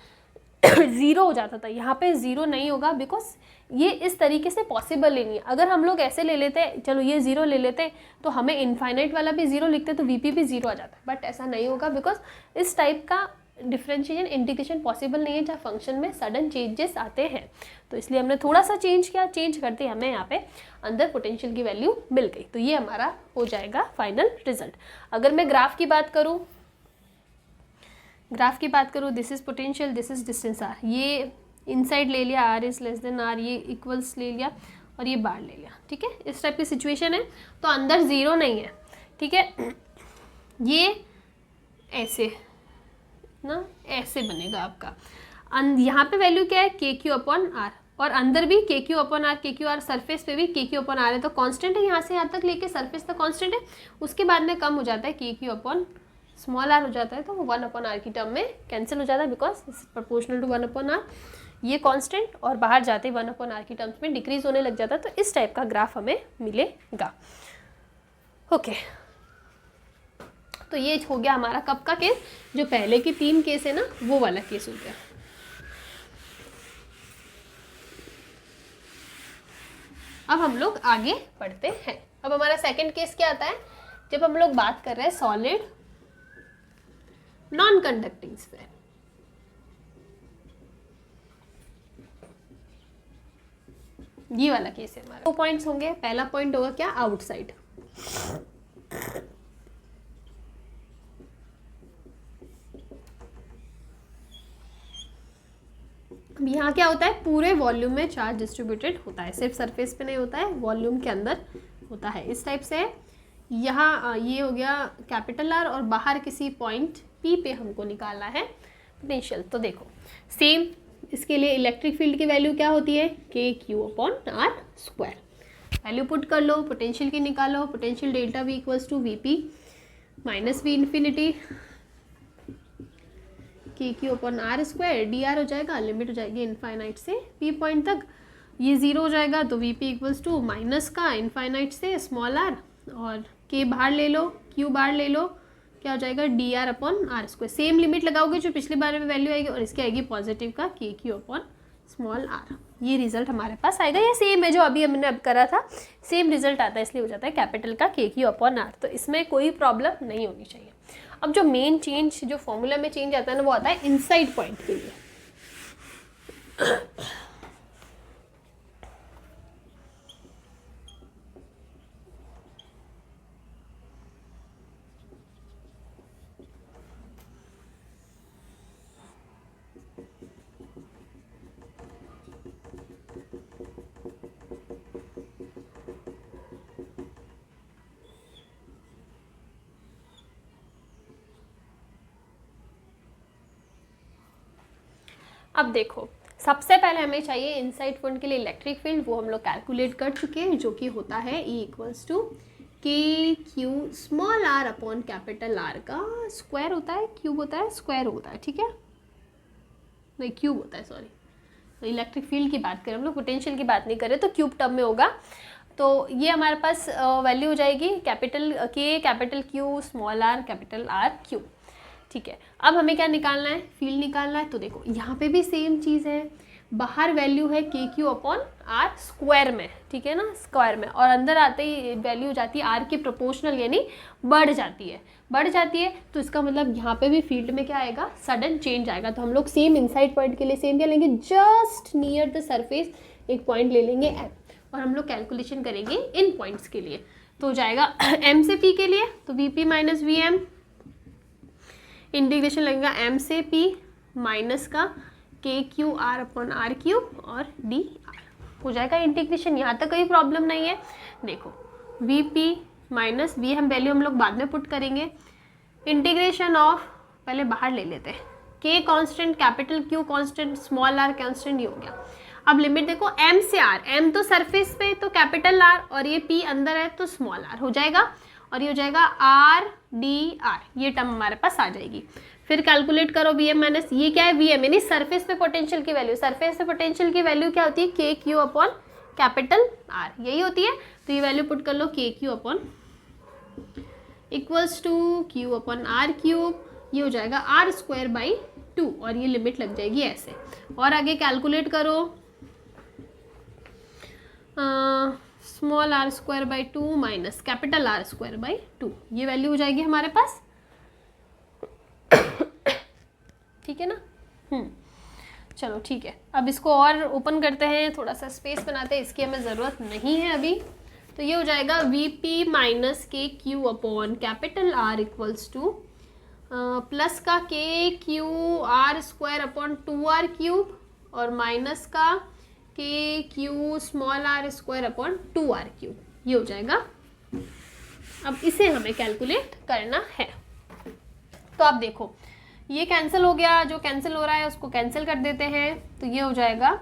0 हो जाता था, यहाँ पे 0 नहीं होगा, बिकॉज ये इस तरीके से पॉसिबल ही नहीं है। अगर हम लोग ऐसे ले लेते, चलो ये 0 ले लेते, तो हमें इनफाइनाइट वाला भी 0 लिखते तो VP भी 0 आ जाता है, बट ऐसा नहीं होगा, बिकॉज इस टाइप का डिफरेंशिएशन इंटीग्रेशन पॉसिबल नहीं है जहाँ फंक्शन में सडन चेंजेस आते हैं। तो इसलिए हमने थोड़ा सा चेंज किया, चेंज करते हमें यहाँ पे अंदर पोटेंशियल की वैल्यू मिल गई। तो ये हमारा हो जाएगा फाइनल रिजल्ट। अगर मैं ग्राफ की बात करूँ, this is potential, this is distance R, ये इनसाइड ले लिया, R < R, ये इक्वल्स ले लिया, और ये बाहर ले लिया, ठीक है, इस टाइप की सिचुएशन है। तो अंदर 0 नहीं है, ठीक है, ये ऐसे ना, ऐसे बनेगा आपका। यहाँ पे वैल्यू क्या है, KQ/R, और अंदर भी KQ/R, सरफेस पे भी KQ/R है, तो कांस्टेंट है, यहाँ से यहाँ तक लेके सरफेस तक कांस्टेंट है, उसके बाद में कम हो जाता है, KQ/r हो जाता है, तो वो 1/r की टर्म में कैंसिल हो जाता है, बिकॉज प्रोपोर्शनल टू 1/r, ये कांस्टेंट, और बाहर जाते 1/r की टर्म्स में डिक्रीज होने लग जाता है। तो इस टाइप का ग्राफ हमें मिलेगा। ओके, तो ये हो गया हमारा कब का केस, जो पहले की 3 केस है ना, वो वाला केस हो गया। अब हम लोग आगे बढ़ते हैं। अब हमारा सेकंड केस क्या आता है, जब हम लोग बात कर रहे हैं सॉलिड नॉन कंडक्टिंग स्फीयर। ये वाला केस है हमारा। 2 पॉइंट्स होंगे। पहला पॉइंट होगा क्या, आउटसाइड, यहाँ क्या होता है, पूरे वॉल्यूम में चार्ज डिस्ट्रीब्यूटेड होता है, सिर्फ सरफेस पे नहीं होता है, वॉल्यूम के अंदर होता है। इस टाइप से यहाँ ये हो गया कैपिटल R, और बाहर किसी पॉइंट P पे हमको निकालना है पोटेंशियल। तो देखो सेम, इसके लिए इलेक्ट्रिक फील्ड की वैल्यू क्या होती है, KQ/R²। वैल्यू पुट कर लो, पोटेंशियल की निकालो, पोटेंशियल डेल्टा V equals to VP minus V infinity KQ upon R square, DR हो जाएगा, लिमिट हो जाएगी इनफाइनाइट से P पॉइंट तक, ये ज़ीरो हो जाएगा तो VP इक्वल्स टू माइनस का इनफाइनाइट से स्मॉल r, और K बाहर ले लो, Q बाहर ले लो, क्या हो जाएगा DR upon R square. Same limit लगाओगे जो पिछले बार में वैल्यू आएगी, और इसकी आएगी पॉजिटिव का KQ अपॉन स्मॉल r। ये रिजल्ट हमारे पास आएगा, ये सेम है जो अभी हमने अब करा था, सेम रिजल्ट आता है, इसलिए हो जाता है कैपिटल का KQ अपॉन R। तो इसमें कोई प्रॉब्लम नहीं होनी चाहिए। अब जो मेन चेंज, जो फॉर्मूला में चेंज आता है ना, वो आता है इनसाइड पॉइंट के लिए। अब देखो, सबसे पहले हमें चाहिए इनसाइड पॉइंट के लिए इलेक्ट्रिक फील्ड, वो हम लोग कैलकुलेट कर चुके हैं, जो कि होता है E equals to KQ small r upon capital R का स्क्वायर होता है, क्यूब होता है, स्क्वायर होता है, ठीक है, नहीं क्यूब होता है, सॉरी। तो इलेक्ट्रिक फील्ड की बात करें हम लोग, पोटेंशियल की बात नहीं करें, तो क्यूब टर्म में होगा। तो ये हमारे पास वैल्यू हो जाएगी capital K capital Q small r capital R cube, ठीक है। अब हमें क्या निकालना है, फील्ड निकालना है। तो देखो यहाँ पे भी सेम चीज़ है, बाहर वैल्यू है KQ अपॉन R स्क्वायर में, ठीक है ना, स्क्वायर में, और अंदर आते ही वैल्यू हो जाती है R के प्रोपोर्शनल, यानी बढ़ जाती है, बढ़ जाती है। तो इसका मतलब यहाँ पे भी फील्ड में क्या आएगा, सडन चेंज आएगा। तो हम लोग सेम इनसाइड पॉइंट के लिए सेम क्या लेंगे, जस्ट नियर द सरफेस एक पॉइंट ले लेंगे M, और हम लोग कैलकुलेशन करेंगे इन पॉइंट्स के लिए। तो हो जाएगा M से P के लिए तो VP माइनस VM, इंटीग्रेशन लगेगा M से P माइनस का KQ R upon R cube और DR हो जाएगा इंटीग्रेशन। यहाँ तक कोई प्रॉब्लम नहीं है। देखो VP माइनस V हम वैल्यू हम लोग बाद में पुट करेंगे, इंटीग्रेशन ऑफ, पहले बाहर ले लेते हैं, K constant, capital Q constant, small r constant, ये हो गया। अब लिमिट देखो M से R, M तो सरफेस पे तो कैपिटल R, और ये P अंदर है तो स्मॉल r हो जाएगा, और ये हो जाएगा R DR, ये टर्म हमारे पास आ जाएगी। फिर कैलकुलेट करो VM माइनस, ये क्या है VM, यानी सरफेस पे पोटेंशियल की वैल्यू, सरफेस पे पोटेंशियल की वैल्यू क्या होती है, KQ अपॉन कैपिटल R, यही होती है। तो ये वैल्यू पुट कर लो, KQ upon equals to Q upon R cube, ये हो जाएगा R स्क्वायर बाई 2, और ये लिमिट लग जाएगी ऐसे। और आगे कैलकुलेट करो, small r square by 2 minus capital R square by 2, ये वैल्यू हो जाएगी हमारे पास, ठीक है ना। चलो ठीक है, अब इसको और ओपन करते हैं, थोड़ा सा स्पेस बनाते हैं, इसकी हमें ज़रूरत नहीं है अभी। तो ये हो जाएगा VP minus KQ upon capital R equals two plus का KQ R square upon 2R cube, और माइनस का KQ small r square upon 2R cube, ये हो जाएगा। अब इसे हमें कैलकुलेट करना है। तो आप देखो ये कैंसिल हो गया, जो कैंसिल हो रहा है उसको कैंसिल कर देते हैं। तो ये हो जाएगा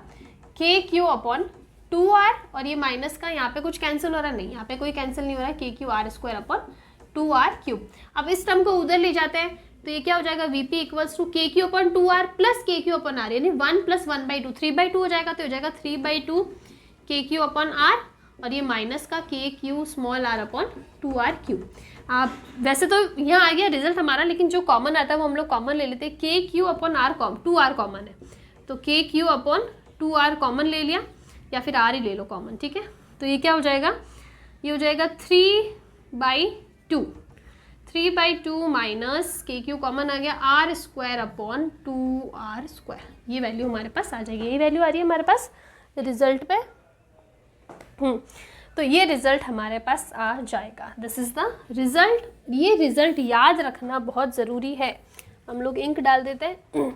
KQ अपॉन 2R, और ये माइनस का यहाँ पे कुछ कैंसिल हो रहा है, नहीं यहाँ पे कोई कैंसिल नहीं हो रहा है, KQ R square upon 2R cube. अब इस टर्म को उधर ले जाते हैं, तो ये क्या हो जाएगा, VP equals to KQ upon 2R plus KQ upon R, यानी 1 प्लस 1/2, 3/2 हो जाएगा। तो हो जाएगा 3/2 KQ अपॉन R, और ये माइनस का KQ small r upon 2R cube. आप वैसे तो यहाँ आ गया रिजल्ट हमारा, लेकिन जो कॉमन आता है वो हम लोग कॉमन ले लेते हैं। KQ upon R 2R common है, तो KQ अपॉन 2R कॉमन ले लिया, या फिर R ही ले लो कॉमन, ठीक है। तो ये क्या हो जाएगा, ये हो जाएगा 3/2, 3/2 माइनस KQ कॉमन आ गया R square upon 2R square, ये वैल्यू हमारे पास आ जाएगी। ये वैल्यू आ रही है हमारे पास रिजल्ट पे। तो ये रिजल्ट हमारे पास आ जाएगा, दिस इज द रिजल्ट। ये रिजल्ट याद रखना बहुत ज़रूरी है। हम लोग इंक डाल देते हैं।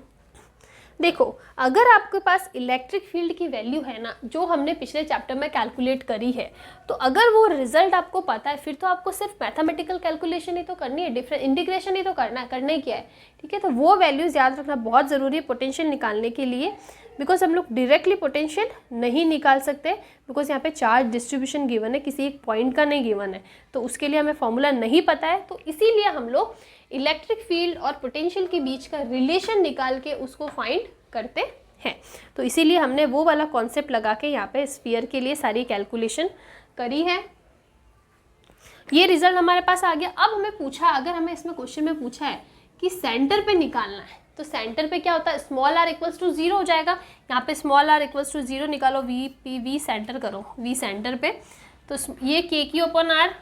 देखो अगर आपके पास इलेक्ट्रिक फील्ड की वैल्यू है ना, जो हमने पिछले चैप्टर में कैलकुलेट करी है, तो अगर वो रिजल्ट आपको पता है, फिर तो आपको सिर्फ मैथमेटिकल कैलकुलेशन ही तो करनी है, डिफरेंट इंटीग्रेशन ही तो करना है, करना ही क्या है, ठीक है। तो वो वैल्यूज़ याद रखना बहुत ज़रूरी है पोटेंशियल निकालने के लिए। बिकॉज हम लोग डायरेक्टली पोटेंशियल नहीं निकाल सकते, बिकॉज यहाँ पे चार्ज डिस्ट्रीब्यूशन गिवन है, किसी एक पॉइंट का नहीं गिवन है, तो उसके लिए हमें फॉर्मूला नहीं पता है, तो इसीलिए हम लोग इलेक्ट्रिक फील्ड और पोटेंशियल के बीच का रिलेशन निकाल के उसको फाइंड करते हैं। तो इसीलिए हमने वो वाला कॉन्सेप्ट लगा के यहाँ पे स्फीयर के लिए सारी कैलकुलेशन करी है। ये रिजल्ट हमारे पास आ गया। अब हमें पूछा, अगर हमें इसमें क्वेश्चन में पूछा है कि सेंटर पे निकालना है, तो सेंटर पे क्या होता है, स्मॉल आर इक्वल्स टू 0 हो जाएगा। यहाँ पे स्मॉल आर इक्वल्स टू 0 निकालो, वी सेंटर करो, वी सेंटर पे, तो ये के क्यू अपॉन आर,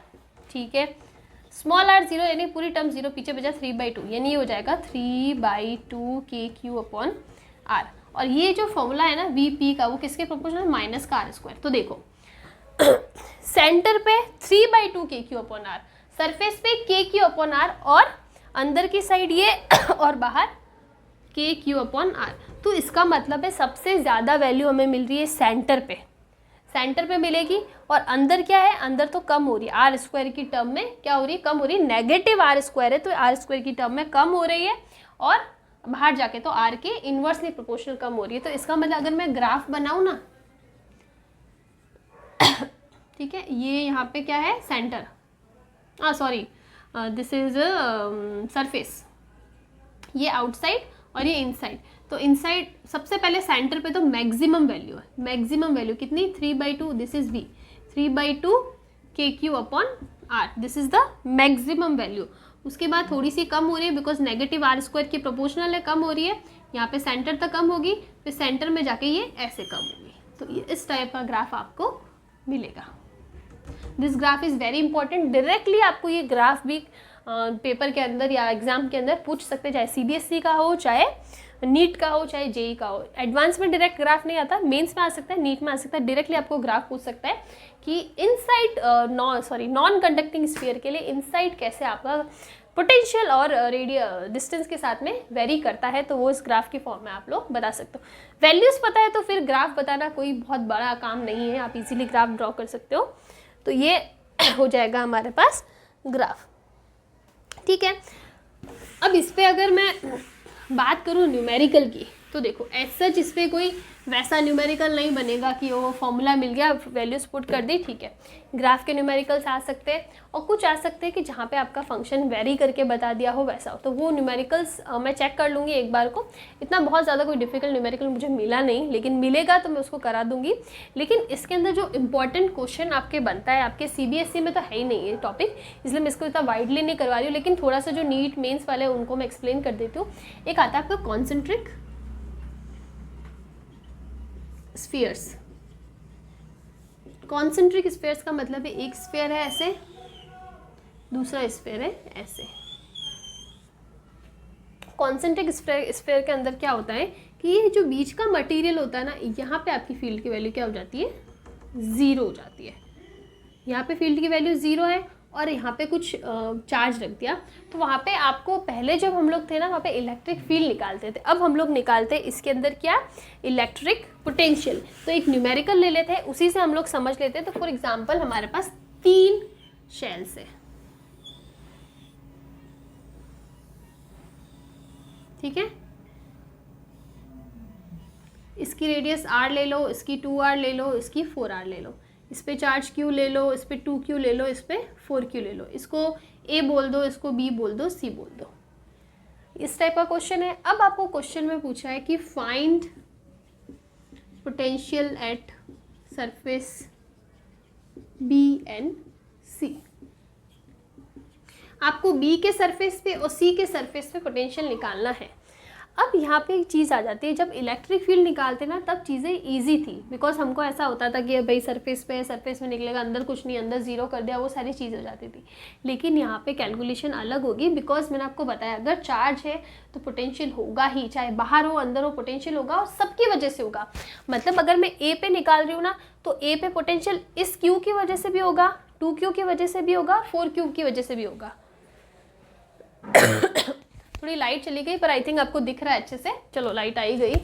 ठीक है, स्मॉल आर 0 यानी पूरी टर्म 0, पीछे बचा 3/2, यानी ये हो जाएगा 3/2 के क्यू अपॉन आर। और ये जो फॉर्मूला है ना वी पी का, वो किसके प्रोपोर्शनल, माइनस का आर स्क्वायर। तो देखो सेंटर पे 3/2 k Q upon are, surface पे के क्यू अपॉन आर, और अंदर की साइड ये और बाहर के क्यू अपॉन आर। तो इसका मतलब है सबसे ज़्यादा वैल्यू हमें मिल रही है सेंटर पे, सेंटर पे मिलेगी। और अंदर क्या है, अंदर तो कम हो रही है, आर स्क्वायर की टर्म में क्या हो रही है, कम हो रही है, नेगेटिव आर स्क्वायर है, तो आर स्क्वायर की टर्म में कम हो रही है, और बाहर जाके तो आर के इन्वर्सली प्रोपोर्शनल कम हो रही है। तो इसका मतलब अगर मैं ग्राफ बनाऊँ ना, ठीक है, ये यहाँ पे क्या है, centre, sorry this is surface, ये आउटसाइड और ये इनसाइड। तो इनसाइड सबसे पहले सेंटर पे तो मैक्सिमम वैल्यू है, मैक्सिमम वैल्यू कितनी, 3/2, this is V, 3/2 k Q upon r, this is the maximum value. उसके बाद थोड़ी सी कम हो रही है, बिकॉज नेगेटिव आर स्क्वायर की प्रोपोर्शनल है, कम हो रही है, यहाँ पे सेंटर तक कम होगी, फिर सेंटर में जाके ये ऐसे कम होगी। तो ये इस टाइप का ग्राफ आपको मिलेगा। This graph is very important. Directly आपको ये ग्राफ भी पेपर के अंदर या एग्जाम के अंदर पूछ सकते हैं, चाहे सीबीएसई का हो, चाहे नीट का हो, चाहे जेई का हो। एडवांस में डायरेक्ट ग्राफ नहीं आता, मेंस में आ सकता है, नीट में आ सकता है, डायरेक्टली आपको ग्राफ पूछ सकता है कि इनसाइड नॉन कंडक्टिंग स्फीयर के लिए इनसाइड कैसे आपका पोटेंशियल और डिस्टेंस के साथ में वेरी करता है, तो वो इस ग्राफ की फॉर्म में आप लोग बता सकते हो। वैल्यूज़ पता है तो फिर ग्राफ बताना कोई बहुत बड़ा काम नहीं है, आप इजीली ग्राफ ड्रॉ कर सकते हो। तो ये हो जाएगा हमारे पास ग्राफ, ठीक है। अब इस पर अगर मैं बात करूँ न्यूमेरिकल की, तो देखो एज सच इस पर कोई वैसा न्यूमेरिकल नहीं बनेगा कि वो फॉर्मूला मिल गया, वैल्यूज पुट कर दी, ठीक है। ग्राफ के न्यूमेरिकल्स आ सकते हैं, और कुछ आ सकते हैं कि जहाँ पे आपका फंक्शन वेरी करके बता दिया हो वैसा हो, तो वो न्यूमेरिकल्स मैं चेक कर लूँगी एक बार को। इतना बहुत ज़्यादा कोई डिफिकल्ट न्यूमेरिकल मुझे मिला नहीं, लेकिन मिलेगा तो मैं उसको करा दूँगी। लेकिन इसके अंदर जो इंपॉर्टेंट क्वेश्चन आपके बनता है, आपके CBSE में तो है ही नहीं ये टॉपिक, इसलिए मैं इसको इतना वाइडली नहीं करवा रही हूँ, लेकिन थोड़ा सा जो नीट मेन्स वाले हैं उनको मैं एक्सप्लेन कर देती हूँ। एक आता है आपका कॉन्सेंट्रिक स्फीयर्स। कॉन्सेंट्रिक स्फीयर्स का मतलब है एक स्फीयर है ऐसे, दूसरा स्फीयर है ऐसे। कॉन्सेंट्रिक स्फीयर के अंदर क्या होता है कि ये जो बीच का मटेरियल होता है ना, यहाँ पे आपकी फील्ड की वैल्यू क्या हो जाती है, 0 हो जाती है। यहाँ पे फील्ड की वैल्यू 0 है, और यहाँ पे कुछ चार्ज रख दिया, तो वहाँ पे आपको पहले जब हम लोग थे ना, वहाँ पे इलेक्ट्रिक फील्ड निकालते थे, अब हम लोग निकालते हैं इसके अंदर क्या, इलेक्ट्रिक पोटेंशियल। तो एक न्यूमेरिकल ले लेते हैं, उसी से हम लोग समझ लेते हैं। तो फॉर एग्जांपल हमारे पास 3 शेल्स है, ठीक है, इसकी रेडियस r ले लो, इसकी 2r ले लो, इसकी 4r ले लो, इस पे चार्ज q ले लो, इस पे 2q ले लो, इस पे 4q ले लो, इसको a बोल दो, इसको b बोल दो, c बोल दो। इस टाइप का क्वेश्चन है। अब आपको क्वेश्चन में पूछा है कि find potential at surface b and c। आपको b के सरफेस पे और c के सरफेस पे पोटेंशियल निकालना है। अब यहाँ पे एक चीज़ आ जाती है, जब इलेक्ट्रिक फील्ड निकालते ना तब चीज़ें इजी थी, बिकॉज हमको ऐसा होता था कि भाई सरफेस पे, सरफेस में निकलेगा, अंदर कुछ नहीं, अंदर 0 कर दिया, वो सारी चीज़ हो जाती थी। लेकिन यहाँ पे कैलकुलेशन अलग होगी, बिकॉज मैंने आपको बताया अगर चार्ज है तो पोटेंशियल होगा ही, चाहे बाहर हो अंदर हो, पोटेंशियल होगा, और सबकी वजह से होगा। मतलब अगर मैं ए पे निकाल रही हूँ ना, तो ए पे पोटेंशियल इस क्यू की वजह से भी होगा, 2q की वजह से भी होगा, 4q की वजह से भी होगा। थोड़ी लाइट चली गई, पर आई थिंक आपको दिख रहा है अच्छे से। चलो लाइट आई गई,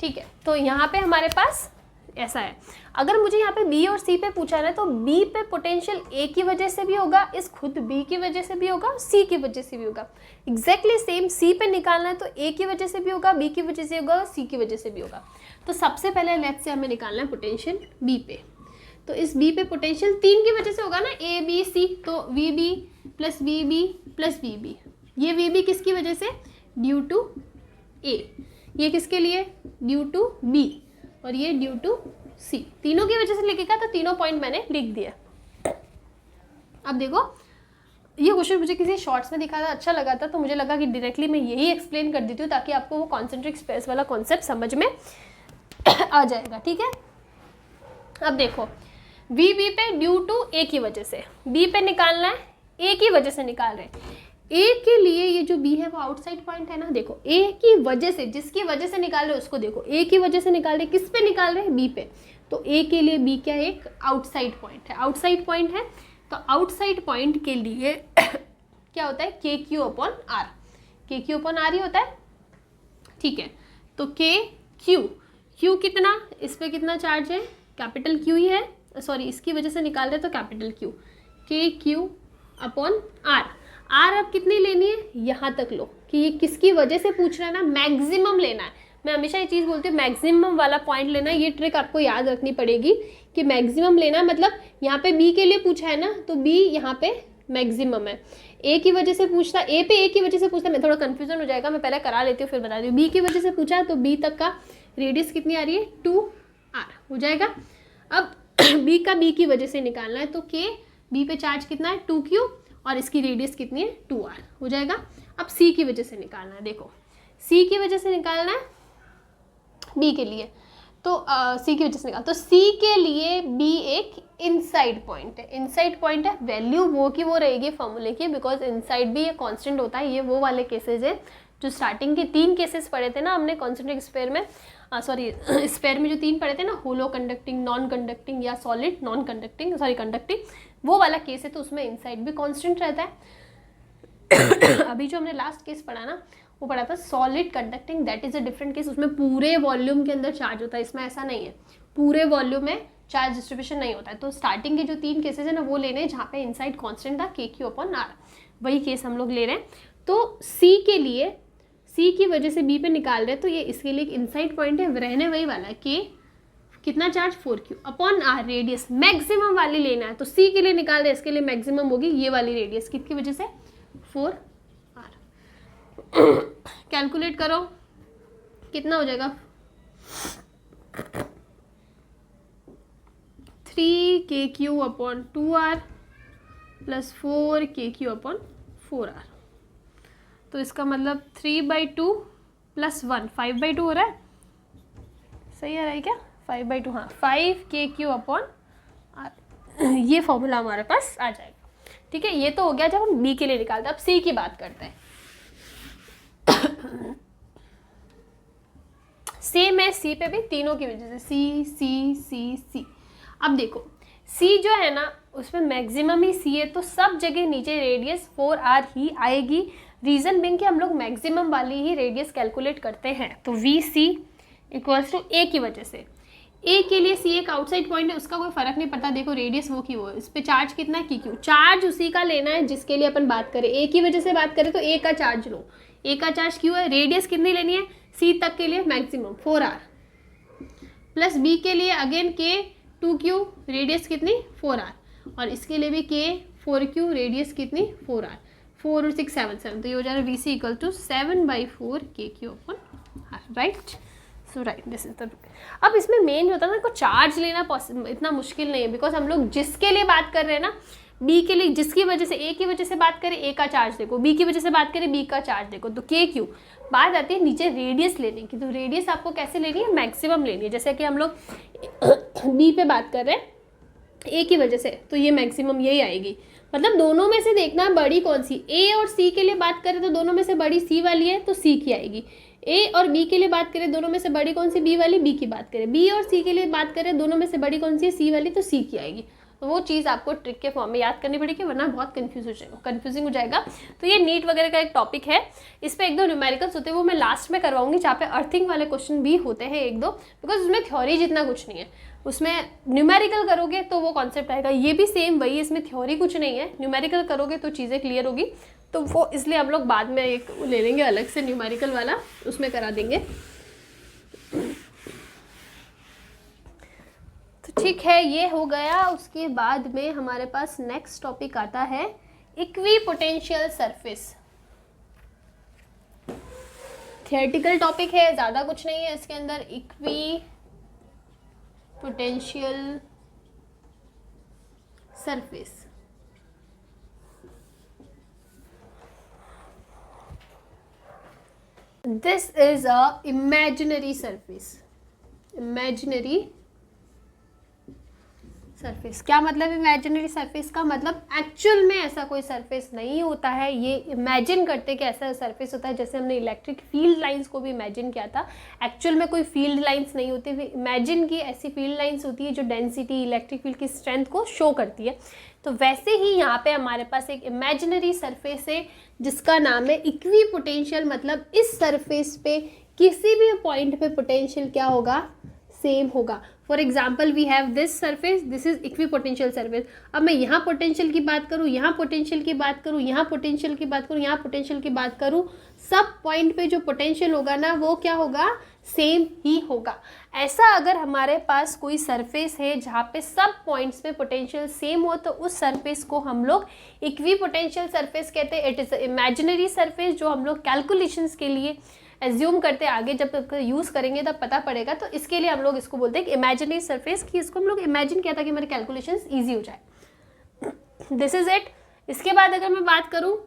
ठीक है। तो यहाँ पे हमारे पास ऐसा है। अगर मुझे यहाँ पे बी और सी पे पूछा है तो बी पे पोटेंशियल ए की वजह से भी होगा, इस खुद बी की वजह से भी होगा, सी की वजह से भी होगा। एग्जैक्टली सेम सी पे निकालना है तो ए की वजह से भी होगा, बी की वजह से होगा, सी की वजह से भी होगा। तो सबसे पहले लेट्स से हमें निकालना है पोटेंशियल बी पे। तो इस बी पे पोटेंशियल 3 की वजह से होगा ना, ए बी सी, तो V B plus V B plus V B. ये वी बी किसकी वजह से, ड्यू टू ए, ये किसके लिए, ड्यू टू बी, और ये ड्यू टू सी। तीनों की वजह से लिखेगा, तो तीनों पॉइंट मैंने लिख दिया। अब देखो ये क्वेश्चन मुझे किसी शॉर्ट्स में दिखा था, अच्छा लगा था, तो मुझे लगा कि डायरेक्टली मैं यही एक्सप्लेन कर देती हूँ ताकि आपको वो कॉन्सेंट्रिक स्पेस वाला कॉन्सेप्ट समझ में आ जाएगा। ठीक है, अब देखो वी बी पे ड्यू टू ए की वजह से, बी पे निकालना है, ए की वजह से निकाल रहे हैं। ए के लिए ये जो बी है वो आउटसाइड पॉइंट है ना, देखो ए की वजह से, जिसकी वजह से निकाल रहे हो उसको देखो, ए की वजह से निकाल रहे, किस पे निकाल रहे हैं, बी पे। तो ए के लिए बी क्या है, एक आउटसाइड पॉइंट है, आउटसाइड पॉइंट है। तो आउटसाइड पॉइंट के लिए क्या होता है, के क्यू अपॉन आर, के क्यू अपॉन आर ही होता है। ठीक है, तो के क्यू, क्यू कितना, इस पे कितना चार्ज है, कैपिटल क्यू ही है, सॉरी इसकी वजह से निकाल रहे तो कैपिटल क्यू, के क्यू अपॉन आर। आर अब कितनी लेनी है, यहाँ तक लो कि ये किसकी वजह से पूछ रहा है ना, मैक्सिमम लेना है। मैं हमेशा ये चीज़ बोलती हूँ, मैक्सिमम वाला पॉइंट लेना है। ये ट्रिक आपको याद रखनी पड़ेगी कि मैक्सिमम लेना है, मतलब यहाँ पे बी के लिए पूछा है ना, तो बी यहाँ पे मैक्सिमम है। ए की वजह से पूछता, ए पे ए की वजह से पूछता, मैं थोड़ा कन्फ्यूजन हो जाएगा, मैं पहले करा लेती हूँ फिर बता दूँ। बी की वजह से पूछा तो बी तक का रेडियस कितनी आ रही है, 2r हो जाएगा। अब बी का बी की वजह से निकालना है, तो के बी पे चार्ज कितना है, 2q, और इसकी रेडियस कितनी है, 2r हो जाएगा। अब सी की वजह से निकालना है, देखो सी की वजह से निकालना है बी के लिए, तो सी की वजह से निकाल, तो सी के लिए बी एक इनसाइड पॉइंट है, इनसाइड पॉइंट है। वैल्यू वो की वो रहेगी फॉर्मूले की, बिकॉज इनसाइड भी ये कांस्टेंट होता है। ये वो वाले केसेस है जो स्टार्टिंग के 3 केसेस पढ़े थे ना हमने कॉन्सेंट्रिक स्फीयर में, सॉरी स्फीयर में जो 3 पढ़े थे ना, होलो कंडक्टिंग, नॉन कंडक्टिंग या solid non conducting, sorry conducting, वो वाला केस है, तो उसमें इनसाइड भी कांस्टेंट रहता है। अभी जो हमने लास्ट केस पढ़ा ना, वो पढ़ा था solid conducting, that is a different case. उसमें पूरे वॉल्यूम के अंदर चार्ज होता है, इसमें ऐसा नहीं है, पूरे वॉल्यूम में चार्ज डिस्ट्रीब्यूशन नहीं होता है। तो स्टार्टिंग के जो 3 केसेस है ना, वो लेने हैं जहाँ पे इनसाइड कांस्टेंट था के क्यू अपॉन आर, वही केस हम लोग ले रहे हैं। तो सी के लिए, सी की वजह से बी पे निकाल रहे हैं, तो ये इसके लिए एक इनसाइड पॉइंट है, रहने वही वाला है, के कितना charge, 4q upon r, radius maximum वाली लेना है। तो सी के लिए निकाल रहे हैं, इसके लिए मैक्सिमम होगी ये वाली रेडियस, किसकी वजह से, 4r। कैलकुलेट करो कितना हो जाएगा, 3kq upon 2r plus 4kq upon 4r। तो इसका मतलब 3/2 प्लस 1, 5/2 हो रहा है, सही आ रहा है क्या, 5/2, हाँ 5kq अपॉन आर, ये फॉर्मूला हमारे पास आ जाएगा। ठीक है, ये तो हो गया जब हम बी के लिए निकालते हैं। अब सी की बात करते हैं। सेम है सी पे भी, तीनों की वजह से, सी सी सी सी। अब देखो सी जो है ना, उसमें मैक्सिमम ही सी है, तो सब जगह नीचे रेडियस 4r ही आएगी। रीज़न बिंग कि हम लोग मैक्सिमम वाली ही रेडियस कैलकुलेट करते हैं। तो वी सी इक्वल्स टू ए की वजह से, ए के लिए सी एक आउटसाइड पॉइंट है, उसका कोई फर्क नहीं पड़ता, देखो रेडियस वो की वो है। इस पे चार्ज कितना है, क्यू, चार्ज उसी का लेना है जिसके लिए अपन बात करें। ए की वजह से बात करें तो ए का चार्ज लो, ए का चार्ज क्यू है, रेडियस कितनी लेनी है, सी तक के लिए मैक्सिमम 4r, प्लस बी के लिए अगेन के 2q, रेडियस कितनी 4r, और इसके लिए भी के 4q, रेडियस कितनी 4r, 4 और 6 7 7, तो ये हो जा रहा है V C equal to 7/4 kq upon r, right. So right, this is the. अब इसमें मेन जो होता है ना, को चार्ज लेना इतना मुश्किल नहीं है, बिकॉज हम लोग जिसके लिए बात कर रहे हैं ना, बी के लिए जिसकी वजह से, ए की वजह से बात करें ए का चार्ज देखो, बी की वजह से बात करें बी का चार्ज देखो, तो के क्यू। बात आती है नीचे रेडियस लेने की, तो रेडियस आपको कैसे लेनी है, मैक्सिमम लेनी है। जैसे कि हम लोग बी पे बात कर रहे हैं ए की वजह से, तो ये मैक्सिमम यही आएगी। मतलब दोनों में से देखना है बड़ी कौन सी, ए और सी के लिए बात करें तो दोनों में से बड़ी सी वाली है, तो सी की आएगी। ए और बी के लिए बात करें दोनों में से बड़ी कौन सी, बी वाली, बी की बात करें। बी और सी के लिए बात करें दोनों में से बड़ी कौन सी है, सी वाली, तो सी की आएगी। तो वो चीज़ आपको ट्रिक के फॉर्म में याद करनी पड़ेगी, वरना बहुत कन्फ्यूजिंग हो जाएगा। तो ये नीट वगैरह का एक टॉपिक है, इस पर 1-2 न्यूमेरिकल्स होते हैं, वो मैं लास्ट में करवाऊंगी, जहाँ पे अर्थिंग वाले क्वेश्चन भी होते हैं 1-2, बिकॉज उसमें थ्योरी जितना कुछ नहीं है, उसमें न्यूमेरिकल करोगे तो वो कॉन्सेप्ट आएगा। ये भी सेम वही है, इसमें थ्योरी कुछ नहीं है, न्यूमेरिकल करोगे तो चीज़ें क्लियर होगी। तो वो इसलिए हम लोग बाद में एक ले लेंगे अलग से न्यूमेरिकल वाला, उसमें करा देंगे। तो ठीक है, ये हो गया। उसके बाद में हमारे पास नेक्स्ट टॉपिक आता है इक्विपोटेंशियल सरफेस। थियोरेटिकल टॉपिक है, ज़्यादा कुछ नहीं है इसके अंदर। Equipotential surface, this is a imaginary surface. Imaginary surface, क्या मतलब इमेजिनरी सरफेस का? मतलब एक्चुअल में ऐसा कोई सरफेस नहीं होता है, ये इमेजिन करते कि ऐसा सरफेस होता है। जैसे हमने इलेक्ट्रिक फील्ड लाइंस को भी इमेजिन किया था, एक्चुअल में कोई फील्ड लाइंस नहीं होती, इमेजिन की ऐसी फील्ड लाइंस होती है जो डेंसिटी, इलेक्ट्रिक फील्ड की स्ट्रेंथ को शो करती है। तो वैसे ही यहाँ पे हमारे पास एक इमेजिनरी सरफेस है जिसका नाम है इक्विपोटेंशियल। मतलब इस सरफेस पे किसी भी पॉइंट पे पोटेंशियल क्या होगा? सेम होगा। For example we have this surface, this is equipotential surface. अब मैं यहाँ पोटेंशियल की बात करूँ, यहाँ पोटेंशियल की बात करूँ, यहाँ पोटेंशियल की बात करूँ, यहाँ पोटेंशियल की बात करूँ, सब पॉइंट पे जो पोटेंशियल होगा ना वो क्या होगा? सेम ही होगा। ऐसा अगर हमारे पास कोई सरफेस है जहाँ पे सब पॉइंट्स पे पोटेंशियल सेम हो तो उस सरफेस को हम लोग इक्विपोटेंशियल सरफेस कहते हैं। इट इज़ इमेजिनरी सरफेस जो हम लोग कैलकुलेशंस के लिए एज्यूम करते हैं, आगे जब तक यूज़ करेंगे तब पता पड़ेगा। तो इसके लिए हम लोग इसको बोलते हैं कि इमेजिनरी सरफेस, कि इसको हम लोग इमेजिन किया था कि हमारे कैलकुलेशंस ईजी हो जाए। This is it. इसके बाद अगर मैं बात करूँ,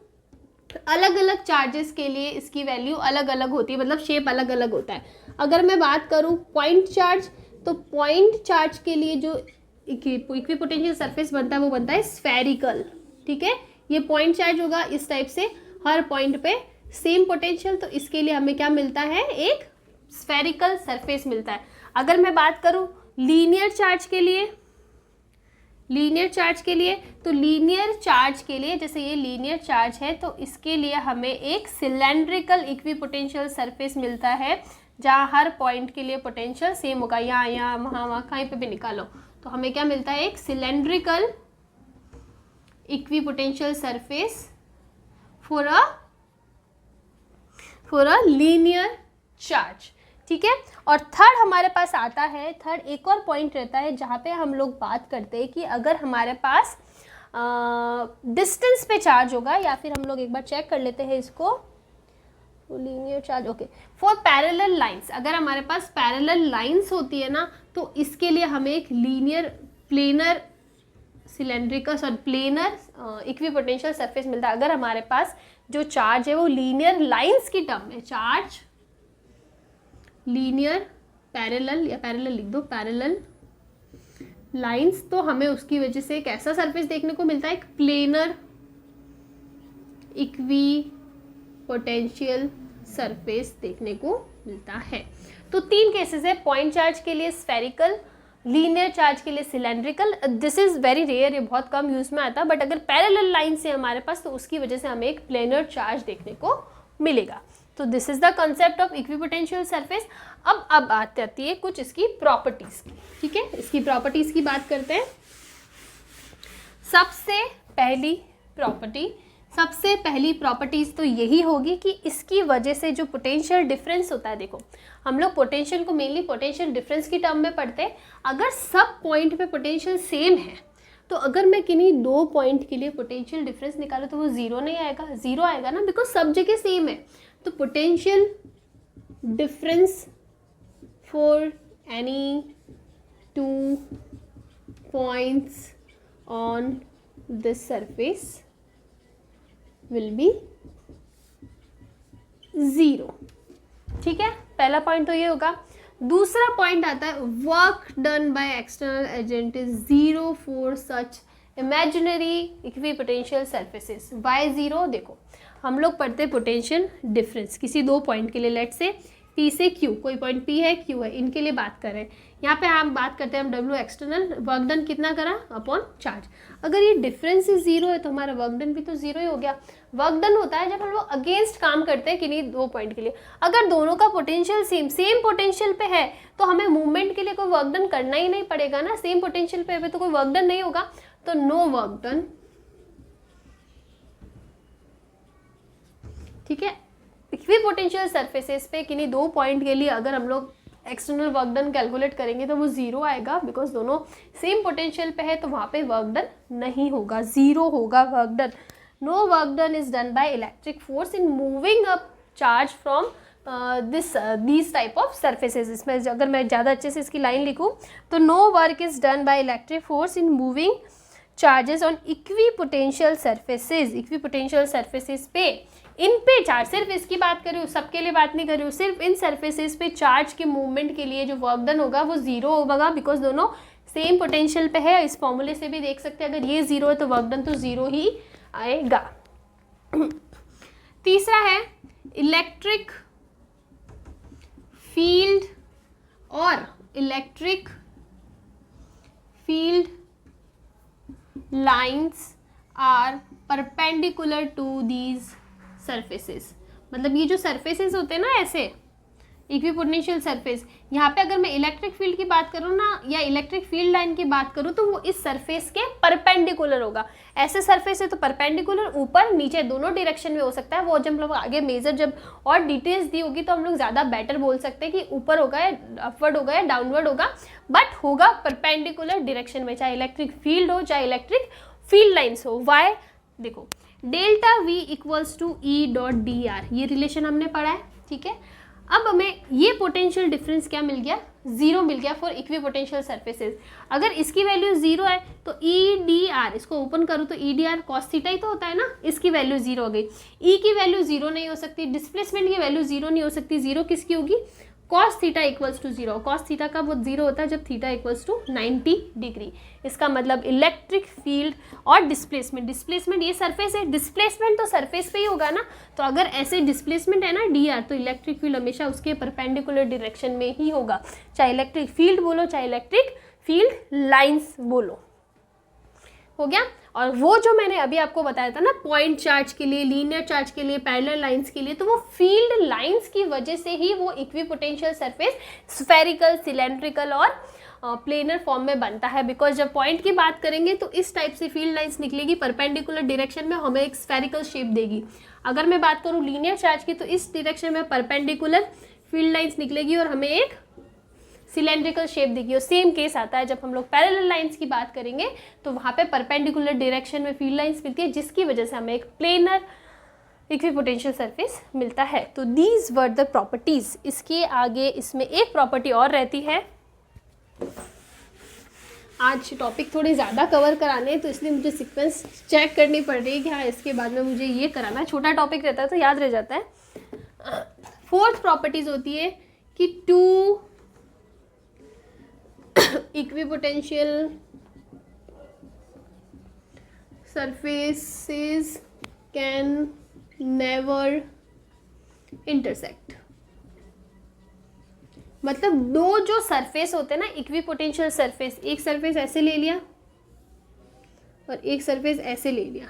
अलग अलग चार्जेस के लिए इसकी वैल्यू अलग अलग होती है, मतलब शेप अलग अलग होता है। अगर मैं बात करूँ पॉइंट चार्ज, तो पॉइंट चार्ज के लिए जो इक्विपोटेंशियल सरफेस बनता है वो बनता है स्फेरिकल। ठीक है, ये पॉइंट चार्ज होगा इस टाइप से, हर पॉइंट पे सेम पोटेंशियल, तो इसके लिए हमें क्या मिलता है? एक स्फेरिकल सरफेस मिलता है। अगर मैं बात करूं लीनियर चार्ज के लिए, तो लीनियर चार्ज के लिए, जैसे ये लीनियर चार्ज है तो इसके लिए हमें एक सिलेंड्रिकल इक्विपोटेंशियल सरफेस मिलता है जहां हर पॉइंट के लिए पोटेंशियल सेम होगा। यहाँ वहाँ कहीं पे भी निकालो तो हमें क्या मिलता है? एक cylindrical equipotential surface for a linear charge. ठीक है, और थर्ड हमारे पास आता है, थर्ड एक और पॉइंट रहता है जहाँ पे हम लोग बात करते हैं कि अगर हमारे पास डिस्टेंस पे चार्ज होगा, या फिर हम लोग एक बार चेक कर लेते हैं इसको, linear charge. Okay, for parallel lines, अगर हमारे पास पैरेलल लाइंस होती है ना तो इसके लिए हमें एक लीनियर प्लेनर इक्विपोटेंशियल सरफेस मिलता है। अगर हमारे पास जो चार्ज है वो लीनियर लाइंस की टर्म में, चार्ज लीनियर पैरेलल, या पैरेलल लिख दो, पैरेलल लाइंस, तो हमें उसकी वजह से एक ऐसा सरफेस देखने को मिलता है, एक प्लेनर इक्विपोटेंशियल सरफेस देखने को मिलता है। तो 3 केसेस है, पॉइंट चार्ज के लिए स्फेरिकल, लीनियर चार्ज के लिए cylindrical. This is very rare, ये बहुत कम यूज में आता है, बट अगर पैरेलल लाइन से हमारे पास तो उसकी वजह से हमें एक प्लेनर चार्ज देखने को मिलेगा। तो this is the concept of equipotential surface. अब आती है कुछ इसकी प्रॉपर्टीज की। ठीक है, इसकी प्रॉपर्टीज की बात करते हैं। सबसे पहली प्रॉपर्टीज तो यही होगी कि इसकी वजह से जो पोटेंशियल डिफरेंस होता है, देखो हम लोग पोटेंशियल को मेनली पोटेंशियल डिफरेंस की टर्म में पढ़ते हैं। अगर सब पॉइंट पे पोटेंशियल सेम है तो अगर मैं किन्हीं 2 पॉइंट के लिए पोटेंशियल डिफरेंस निकालूं तो वो 0 नहीं आएगा, 0 आएगा ना, बिकॉज सब जगह सेम है। तो potential difference for any 2 points on this surface will be 0। ठीक है, पहला पॉइंट तो ये होगा। दूसरा पॉइंट आता है work done by external agent is 0 for such imaginary equipotential surfaces. Why 0? देखो हम लोग पढ़ते पोटेंशियल डिफरेंस किसी 2 पॉइंट के लिए, लेट से P से Q, कोई पॉइंट P है, Q है, इनके लिए बात कर रहे हैं। यहाँ पे हम बात करते हैं हम W एक्सटर्नल, वर्क डन कितना करा अपॉन चार्ज। अगर ये डिफरेंस ही जीरो है तो हमारा वर्क डन भी तो जीरो ही हो गया। वर्क डन होता है जब हम लोग अगेंस्ट काम करते हैं किन्हीं दो पॉइंट के लिए। अगर दोनों का पोटेंशियल सेम पोटेंशियल पे है तो हमें मूवमेंट के लिए कोई वर्क डन करना ही नहीं पड़ेगा ना, सेम पोटेंशियल पे तो कोई वर्क डन नहीं होगा, तो नो वर्क डन। ठीक है, इक्विपोटेंशियल सरफेसेस पे किन्हीं दो पॉइंट के लिए अगर हम लोग एक्सटर्नल वर्क डन कैलकुलेट करेंगे तो वो जीरो आएगा, बिकॉज दोनों सेम पोटेंशियल पे है, तो वहाँ पे वर्क डन नहीं होगा, जीरो होगा work done. No work done is done by electric force in moving up charge from these type of surfaces. इसमें अगर मैं ज़्यादा अच्छे से इसकी लाइन लिखूँ तो no work is done by electric force in moving charges on equipotential surfaces. Equipotential surfaces पे, इन पे चार्ज, सिर्फ इसकी बात कर रही हूँ, सबके लिए बात नहीं कर रही हूँ, सिर्फ इन सर्फेसेस पे चार्ज के मूवमेंट के लिए जो वर्क डन होगा वो जीरो होगा, बिकॉज दोनों सेम पोटेंशियल पे है। इस फॉर्मूले से भी देख सकते हैं अगर ये जीरो है तो वर्क डन तो जीरो ही आएगा। तीसरा है इलेक्ट्रिक फील्ड और electric field lines are perpendicular to these surfaces. मतलब ये जो सरफेसेस होते हैं ना ऐसे इक्विपोटेंशियल सरफेस, यहाँ पे अगर मैं इलेक्ट्रिक फील्ड की बात करूँ ना या इलेक्ट्रिक फील्ड लाइन की बात करूँ तो वो इस सरफेस के परपेंडिकुलर होगा। ऐसे सरफेस है तो परपेंडिकुलर, ऊपर नीचे दोनों डायरेक्शन में हो सकता है। वो जब हम लोग आगे मेजर जब और डिटेल्स दी होगी तो हम लोग ज़्यादा बेटर बोल सकते हैं कि ऊपर होगा या अपवर्ड होगा या डाउनवर्ड होगा, बट होगा परपेंडिकुलर डायरेक्शन में, चाहे इलेक्ट्रिक फील्ड हो चाहे इलेक्ट्रिक फील्ड लाइन्स हो। वाई देखो, delta V equals to E dot D R, ये रिलेशन हमने पढ़ा है। ठीक है, अब हमें ये पोटेंशियल डिफरेंस क्या मिल गया, जीरो मिल गया फॉर इक्विपोटेंशियल सरफेसेस। अगर इसकी वैल्यू जीरो है तो ई डी आर, इसको ओपन करूँ तो E D R cos theta ही तो होता है ना, इसकी वैल्यू जीरो हो गई। ई की वैल्यू जीरो नहीं हो सकती, डिस्प्लेसमेंट की वैल्यू जीरो नहीं हो सकती, जीरो किसकी होगी, cos theta equals to zero. Cos theta का वो जीरो होता है जब थीटा इक्वल्स टू 90 डिग्री। इसका मतलब इलेक्ट्रिक फील्ड और डिस्प्लेसमेंट, डिस्प्लेसमेंट ये सरफेस है, डिस्प्लेसमेंट तो सरफेस पे ही होगा ना, तो अगर ऐसे डिस्प्लेसमेंट है ना डी आर, तो इलेक्ट्रिक फील्ड हमेशा उसके परपेंडिकुलर डायरेक्शन में ही होगा, चाहे इलेक्ट्रिक फील्ड बोलो चाहे इलेक्ट्रिक फील्ड लाइन्स बोलो। हो गया। और वो जो मैंने अभी आपको बताया था ना पॉइंट चार्ज के लिए, लीनियर चार्ज के लिए, पैरेलल लाइंस के लिए, तो वो फील्ड लाइंस की वजह से ही वो इक्विपोटेंशियल सरफेस स्फेरिकल, सिलेंड्रिकल और प्लेनर फॉर्म में बनता है। बिकॉज जब पॉइंट की बात करेंगे तो इस टाइप से फील्ड लाइंस निकलेगी परपेंडिकुलर डायरेक्शन में, हमें एक स्फेरिकल शेप देगी। अगर मैं बात करूँ लीनियर चार्ज की तो इस डायरेक्शन में परपेंडिकुलर फील्ड लाइंस निकलेगी और हमें एक सिलेंड्रिकल शेप देगी। और सेम केस आता है जब हम लोग पैरेलल लाइंस की बात करेंगे तो वहाँ पे परपेंडिकुलर डायरेक्शन में फील्ड लाइंस मिलती है, जिसकी वजह से हमें एक प्लेनर इक्विपोटेंशियल सरफेस मिलता है। तो दीज वर द प्रॉपर्टीज। इसके आगे इसमें एक प्रॉपर्टी और रहती है। आज टॉपिक थोड़े ज़्यादा कवर कराने हैं तो इसलिए मुझे सीक्वेंस चेक करनी पड़ रही है कि हाँ इसके बाद में मुझे ये कराना है। छोटा टॉपिक रहता है तो याद रह जाता है। फोर्थ प्रॉपर्टीज होती है कि two equipotential surfaces can never intersect. मतलब दो जो सरफेस होते हैं ना इक्विपोटेंशियल सरफेस, एक सरफेस ऐसे ले लिया और एक सरफेस ऐसे ले लिया,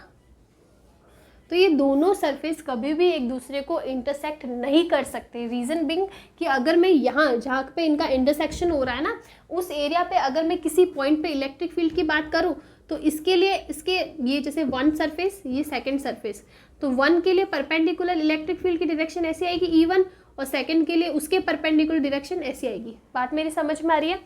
तो ये दोनों सरफेस कभी भी एक दूसरे को इंटरसेक्ट नहीं कर सकते। रीज़न बिंग कि अगर मैं यहाँ जहाँ पे इनका इंटरसेक्शन हो रहा है ना उस एरिया पे अगर मैं किसी पॉइंट पे इलेक्ट्रिक फील्ड की बात करूँ तो इसके लिए इसके ये जैसे वन सरफेस ये सेकंड सरफेस, तो वन के लिए परपेंडिकुलर इलेक्ट्रिक फील्ड की डायरेक्शन ऐसी आएगी E1 और सेकंड के लिए उसके परपेंडिकुलर डायरेक्शन ऐसी आएगी। बात मेरी समझ में आ रही है।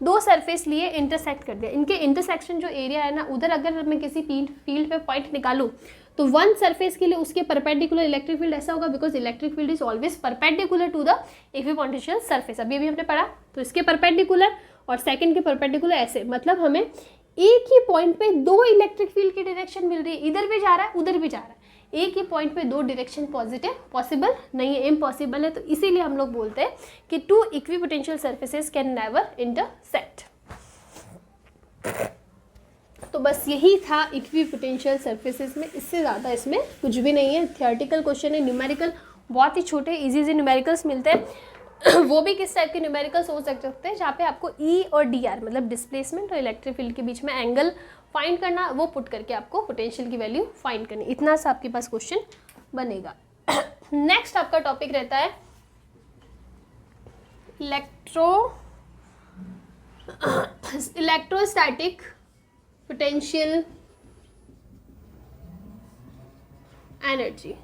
दो सरफेस लिए इंटरसेक्ट कर दिया, इनके इंटरसेक्शन जो एरिया है ना उधर अगर मैं किसी फील्ड पे पॉइंट निकालूँ तो वन सरफेस के लिए उसके परपेंडिकुलर इलेक्ट्रिक फील्ड ऐसा होगा because electric field is always perpendicular to the equipotential surface. अभी हमने पढ़ा, तो इसके परपेंडिकुलर और सेकंड के परपेंडिकुलर ऐसे, मतलब हमें एक ही पॉइंट पे दो इलेक्ट्रिक फील्ड की डायरेक्शन मिल रही है, इधर भी जा रहा है उधर भी जा रहा है। एक ही पॉइंट पे दो डायरेक्शन पॉजिटिव पॉसिबल नहीं है, इम्पॉसिबल है। तो इसीलिए हम लोग बोलते हैं कि two equipotential surfaces can never intersect. तो बस यही था इक्विपोटेंशियल सरफेसेस में, इससे ज़्यादा इसमें कुछ भी नहीं है। थियोरेटिकल क्वेश्चन है, न्यूमेरिकल बहुत ही छोटे इजी से न्यूमेरिकल्स मिलते हैं। वो भी किस टाइप के न्यूमेरिकल्स हो सकते हैं जहाँ पे आपको ई और डी आर मतलब डिस्प्लेसमेंट और इलेक्ट्रिक फील्ड के बीच में एंगल फाइंड करना, वो पुट करके आपको पोटेंशियल की वैल्यू फाइंड करनी। इतना सा आपके पास क्वेश्चन बनेगा। नेक्स्ट आपका टॉपिक रहता है electrostatic potential energy.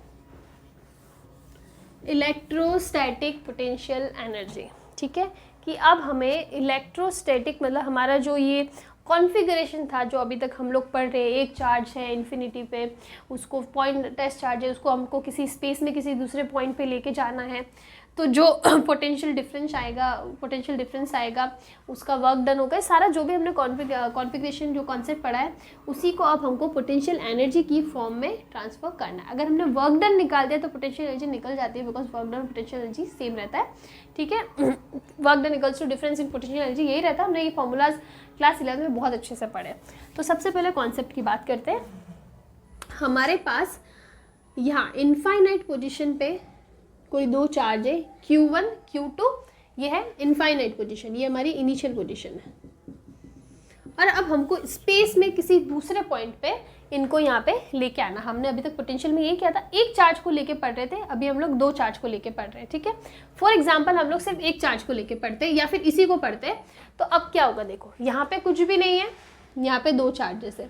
Electrostatic potential energy, ठीक है, कि अब हमें इलेक्ट्रोस्टैटिक मतलब हमारा जो ये कॉन्फ़िगरेशन था जो अभी तक हम लोग पढ़ रहे हैं, एक चार्ज है इन्फिनिटी पे, उसको पॉइंट टेस्ट चार्ज है, उसको हमको किसी स्पेस में किसी दूसरे पॉइंट पे लेके जाना है, तो जो पोटेंशियल डिफरेंस आएगा उसका वर्क डन होगा। सारा जो भी हमने कॉन्फ़िगरेशन जो कॉन्सेप्ट पढ़ा है उसी को अब हमको पोटेंशियल एनर्जी की फॉर्म में ट्रांसफ़र करना है। अगर हमने वर्क डन निकाल दिया तो पोटेंशियल एनर्जी निकल जाती है, because work done potential energy same रहता है, ठीक है। Work done equals to difference in potential energy, यही रहता है। हमने ये फॉर्मूलाज क्लास 11 में बहुत अच्छे से पढ़े। तो सबसे पहले कॉन्सेप्ट की बात करते हैं। हमारे पास यहाँ इनफाइनाइट पोजीशन पे कोई दो चार्ज है Q1 Q2, ये है इनफाइनाइट पोजीशन, ये हमारी इनिशियल पोजीशन है। और अब हमको स्पेस में किसी दूसरे पॉइंट पे इनको यहाँ पे लेके आना। हमने अभी तक पोटेंशियल में ये किया था, एक चार्ज को लेके पढ़ रहे थे, अभी हम लोग दो चार्ज को लेके पढ़ रहे हैं, ठीक है। फॉर एग्जाम्पल हम लोग सिर्फ एक चार्ज को लेके पढ़ते या फिर इसी को पढ़ते, तो अब क्या होगा, देखो यहाँ पे कुछ भी नहीं है, यहाँ पे दो चार्जेस है।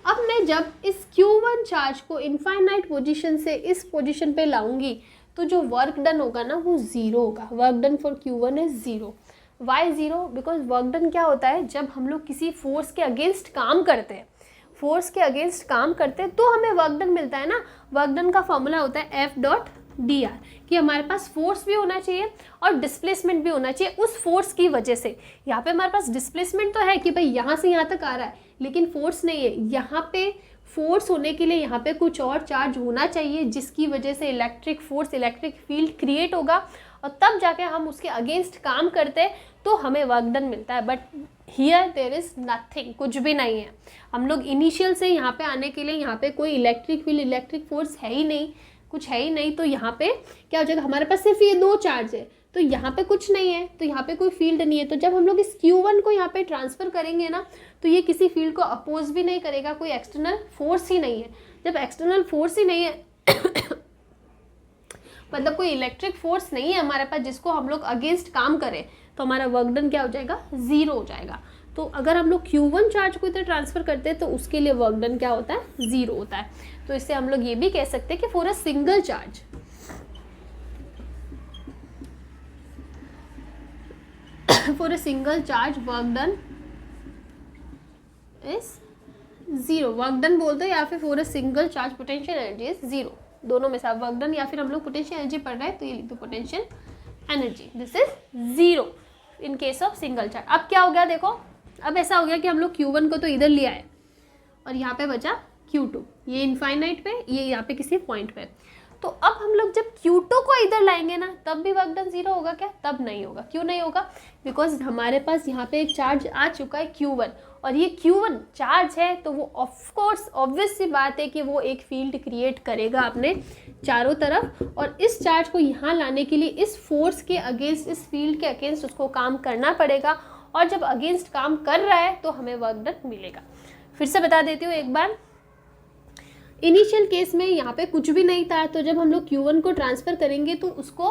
अब मैं जब इस Q1 चार्ज को इनफाइनाइट पोजीशन से इस पोजीशन पे लाऊंगी तो जो वर्क डन होगा ना वो ज़ीरो होगा। Work done for Q1 is zero. Why zero? Because work done क्या होता है, जब हम लोग किसी फोर्स के अगेंस्ट काम करते हैं, तो हमें वर्क डन मिलता है ना। वर्क डन का फॉर्मूला होता है F.dr, कि हमारे पास फोर्स भी होना चाहिए और डिस्प्लेसमेंट भी होना चाहिए उस फोर्स की वजह से। यहाँ पे हमारे पास डिस्प्लेसमेंट तो है कि भाई यहाँ से यहाँ तक आ रहा है, लेकिन फोर्स नहीं है। यहाँ पे फोर्स होने के लिए यहाँ पे कुछ और चार्ज होना चाहिए जिसकी वजह से electric force, electric field create होगा, और तब जाके हम उसके अगेंस्ट काम करते हैं तो हमें वर्क डन मिलता है। But here there is nothing, कुछ भी नहीं है। हम लोग इनिशियल से यहाँ पे आने के लिए यहाँ पे कोई इलेक्ट्रिक फील्ड, इलेक्ट्रिक फोर्स है ही नहीं, कुछ है ही नहीं। तो यहाँ पे क्या हो जाएगा, हमारे पास सिर्फ ये दो चार्ज है, तो यहाँ पे कुछ नहीं है, तो यहाँ पे कोई फील्ड नहीं है। तो जब हम लोग इस Q1 को यहाँ पे ट्रांसफ़र करेंगे ना, तो ये किसी फील्ड को अपोज भी नहीं करेगा, कोई एक्सटर्नल फोर्स ही नहीं है। जब एक्सटर्नल फोर्स ही नहीं है मतलब कोई इलेक्ट्रिक फोर्स नहीं है हमारे पास जिसको हम लोग अगेंस्ट काम करें, तो हमारा वर्क डन क्या हो जाएगा, ज़ीरो हो जाएगा। तो अगर हम लोग Q1 चार्ज को इधर ट्रांसफ़र करते हैं तो उसके लिए वर्क डन क्या होता है, ज़ीरो होता है। तो इससे हम लोग ये भी कह सकते हैं कि for a single charge work done is zero. Work done बोलते हैं या फिर for a single charge potential energy is zero, दोनों में से आप वर्क डन या फिर हम लोग पोटेंशियल एनर्जी पढ़ रहे हैं तो ये लिख दो potential energy, this is zero in case of single charge. अब क्या हो गया, देखो अब ऐसा हो गया कि हम लोग Q1 को तो इधर लिया है और यहाँ पे बचा Q2, ये इनफाइनाइट पे, ये यहाँ पे किसी पॉइंट पे। तो अब हम लोग जब Q2 को इधर लाएंगे ना, तब भी वर्क डन ज़ीरो होगा क्या? तब नहीं होगा। क्यों नहीं होगा? बिकॉज हमारे पास यहाँ पे एक चार्ज आ चुका है Q1, और ये Q1 चार्ज है तो वो ऑफकोर्स ऑब्वियस सी बात है कि वो एक फील्ड क्रिएट करेगा अपने चारों तरफ, और इस चार्ज को यहाँ लाने के लिए इस फोर्स के अगेंस्ट, इस फील्ड के अगेंस्ट उसको काम करना पड़ेगा, और जब अगेंस्ट काम कर रहा है तो हमें वर्क डन मिलेगा। फिर से बता देती हूँ एक बार, इनिशियल केस में यहाँ पे कुछ भी नहीं था, तो जब हम लोग Q1 को ट्रांसफ़र करेंगे तो उसको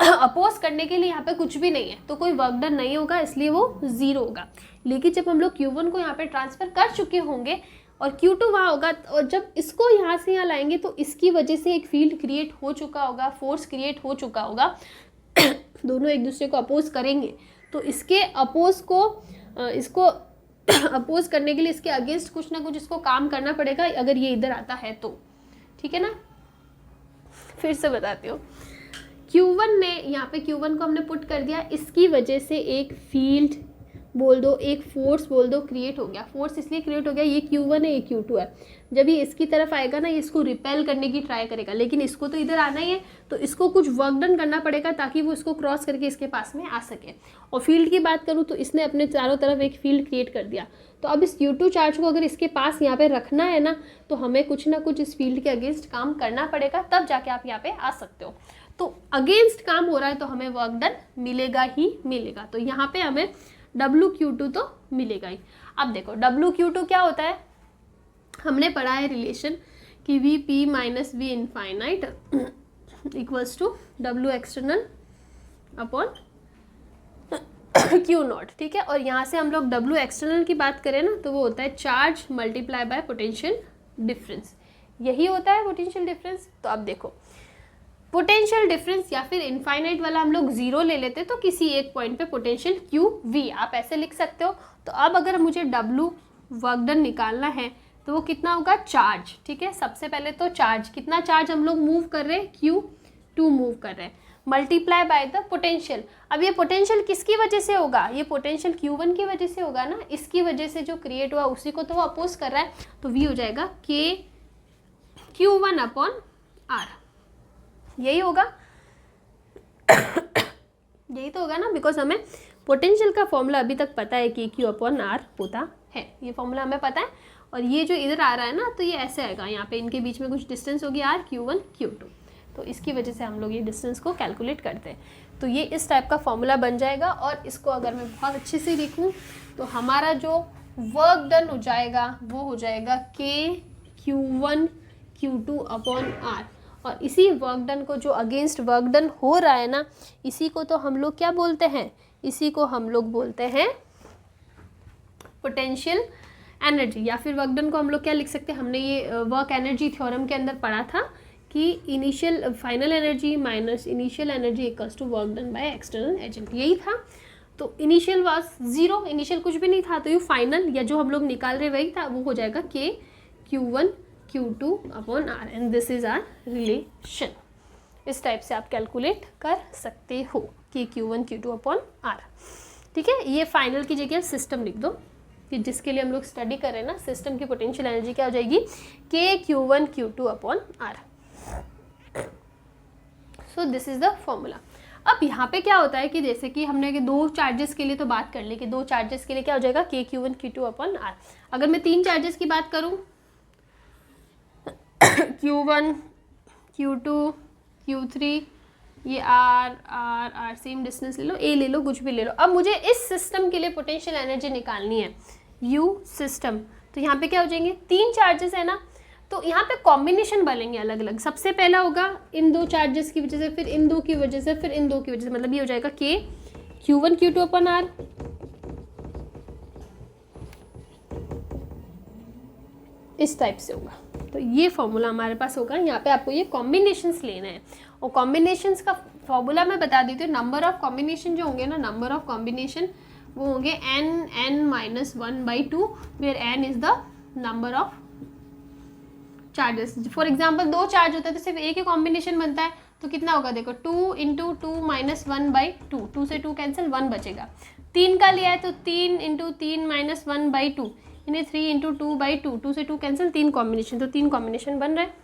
अपोज करने के लिए यहाँ पे कुछ भी नहीं है, तो कोई वर्क डन नहीं होगा, इसलिए वो ज़ीरो होगा। लेकिन जब हम लोग Q1 को यहाँ पे ट्रांसफ़र कर चुके होंगे और Q2 वहाँ होगा, और जब इसको यहाँ से यहाँ लाएंगे तो इसकी वजह से एक फील्ड क्रिएट हो चुका होगा, फोर्स क्रिएट हो चुका होगा दोनों एक दूसरे को अपोज करेंगे, तो इसके अपोज को इसको अपोज करने के लिए इसके अगेंस्ट कुछ ना कुछ इसको काम करना पड़ेगा, अगर ये इधर आता है तो, ठीक है ना। फिर से बताती हूँ, Q1 में यहाँ पे Q1 को हमने पुट कर दिया, इसकी वजह से एक फील्ड बोल दो, एक फोर्स बोल दो, क्रिएट हो गया। फोर्स इसलिए क्रिएट हो गया, ये Q1 है, ये Q2 है। जब ये इसकी तरफ आएगा ना, ये इसको रिपेल करने की ट्राई करेगा, लेकिन इसको तो इधर आना ही है, तो इसको कुछ वर्क डन करना पड़ेगा ताकि वो इसको क्रॉस करके इसके पास में आ सके। और फील्ड की बात करूँ तो इसने अपने चारों तरफ एक फील्ड क्रिएट कर दिया, तो अब इस Q2 चार्ज को अगर इसके पास यहाँ पे रखना है ना, तो हमें कुछ ना कुछ इस फील्ड के अगेंस्ट काम करना पड़ेगा, तब जाके आप यहाँ पे आ सकते हो। तो अगेंस्ट काम हो रहा है तो हमें वर्क डन मिलेगा ही मिलेगा। तो यहाँ पे हमें WQ2 तो मिलेगा ही। अब देखो WQ2 क्या होता है, हमने पढ़ा है रिलेशन कि VP minus V infinite equals to W external upon Q0, ठीक है। और यहाँ से हम लोग W एक्सटर्नल की बात करें ना तो वो होता है charge multiply by potential difference, यही होता है पोटेंशियल डिफरेंस। तो अब देखो पोटेंशियल डिफरेंस या फिर इनफाइनाइट वाला हम लोग जीरो ले लेते तो किसी एक पॉइंट पे पोटेंशियल QV आप ऐसे लिख सकते हो। तो अब अगर मुझे W वर्क डन निकालना है तो वो कितना होगा, चार्ज, ठीक है। सबसे पहले तो चार्ज, कितना चार्ज हम लोग मूव कर रहे हैं, Q2 मूव कर रहे हैं, मल्टीप्लाई बाय द पोटेंशियल। अब ये पोटेंशियल किसकी वजह से होगा, ये पोटेंशियल Q1 की वजह से होगा ना, इसकी वजह से जो क्रिएट हुआ उसी को तो वो अपोज कर रहा है। तो V हो जाएगा Q1 अपॉन R, यही होगा यही तो होगा ना, बिकॉज हमें पोटेंशियल का फॉर्मूला अभी तक पता है कि Q अपॉन R होता है, ये फॉर्मूला हमें पता है। और ये जो इधर आ रहा है ना तो ये ऐसे आएगा, यहाँ पे इनके बीच में कुछ डिस्टेंस होगी R, Q1 Q2, तो इसकी वजह से हम लोग ये डिस्टेंस को कैलकुलेट करते हैं। तो ये इस टाइप का फॉर्मूला बन जाएगा। और इसको अगर मैं बहुत अच्छे से लिखूँ तो हमारा जो वर्क डन हो जाएगा वो हो जाएगा Q1 Q2 अपॉन R। और इसी वर्क डन को, जो अगेंस्ट वर्क डन हो रहा है ना, इसी को तो हम लोग क्या बोलते हैं, इसी को हम लोग बोलते हैं पोटेंशियल एनर्जी। या फिर वर्क डन को हम लोग क्या लिख सकते हैं, हमने ये वर्क एनर्जी थ्योरम के अंदर पढ़ा था कि initial final energy minus initial energy equals to work done by external agent, यही था। तो इनिशियल वाज जीरो, इनिशियल कुछ भी नहीं था, तो ये फाइनल या जो हम लोग निकाल रहे वही था, वो हो जाएगा Q1 Q2 upon R and this is our relation. इस टाइप से आप कैलकुलेट कर सकते हो कि Q1 Q2 अपॉन R, ठीक है। ये फाइनल की जगह सिस्टम लिख दो कि जिसके लिए हम लोग स्टडी कर रहे हैं ना, सिस्टम की पोटेंशियल एनर्जी क्या हो जाएगी, Q1 Q2 upon R। So this is the formula. अब यहाँ पे क्या होता है कि जैसे कि हमने कि दो चार्जेस के लिए तो बात कर ली कि दो चार्जेस के लिए क्या हो जाएगा Q1 Q2 अपॉन R। अगर मैं तीन चार्जेस की बात करूँ Q1 Q2 Q3, ये R सेम डिस्टेंस ले लो, A ले लो, कुछ भी ले लो। अब मुझे इस सिस्टम के लिए पोटेंशियल एनर्जी निकालनी है, U सिस्टम। तो यहाँ पे क्या हो जाएंगे, तीन चार्जेस है ना, तो यहाँ पे कॉम्बिनेशन बनेंगे अलग अलग। सबसे पहला होगा इन दो चार्जेस की वजह से, फिर इन दो की वजह से, फिर इन दो की वजह से, मतलब ये हो जाएगा Q1 Q2 अपॉन R। इस टाइप से होगा। तो ये फॉर्मूला हमारे पास होगा। यहाँ पे आपको ये कॉम्बिनेशंस लेना है, और कॉम्बिनेशंस का फॉर्मूला मैं बता देती हूँ। नंबर ऑफ कॉम्बिनेशन जो होंगे ना, नंबर ऑफ कॉम्बिनेशन वो होंगे n-1/2, where n is the number of charges. For example दो चार्ज होता है तो सिर्फ एक ही कॉम्बिनेशन बनता है, तो कितना होगा देखो 2 × 2 - 1/2, 2 से 2 कैंसिल, 1 बचेगा। 3 का लिया है तो 3 × 3 - 1/2, यानी 3 × 2/2, 2 से 2 कैंसिल, 3 कॉम्बिनेशन, तो 3 कॉम्बिनेशन बन रहे हैं।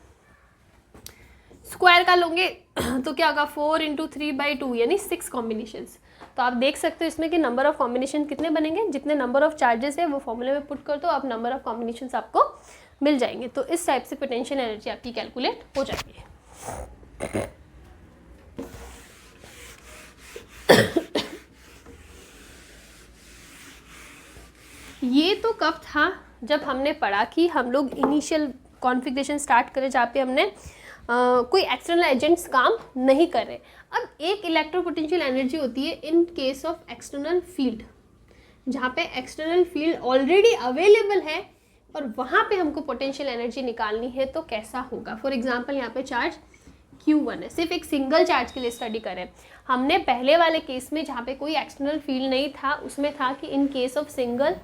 स्क्वायर का लोगे तो क्या होगा 4 × 3/2, यानी 6 कॉम्बिनेशंस। तो आप देख सकते हो इसमें कि नंबर ऑफ कॉम्बिनेशन कितने बनेंगे, जितने नंबर ऑफ चार्जेस है वो फॉर्मूले में पुट कर दो, आप नंबर ऑफ कॉम्बिनेशंस आपको मिल जाएंगे। तो इस टाइप से पोटेंशियल एनर्जी आपकी कैलकुलेट हो जाएगी। ये तो कब था, जब हमने पढ़ा कि हम लोग इनिशियल कॉन्फ़िगरेशन स्टार्ट करें जहाँ पे हमने कोई एक्सटर्नल एजेंट्स काम नहीं कर रहे। अब एक इलेक्ट्रोपोटेंशियल एनर्जी होती है in case of external field, जहाँ पे एक्सटर्नल फील्ड ऑलरेडी अवेलेबल है और वहाँ पे हमको पोटेंशियल एनर्जी निकालनी है, तो कैसा होगा। फॉर एग्जांपल यहाँ पे चार्ज Q1 है, सिर्फ एक सिंगल चार्ज के लिए स्टडी करें। हमने पहले वाले केस में जहाँ पे कोई एक्सटर्नल फील्ड नहीं था, उसमें था कि in case of single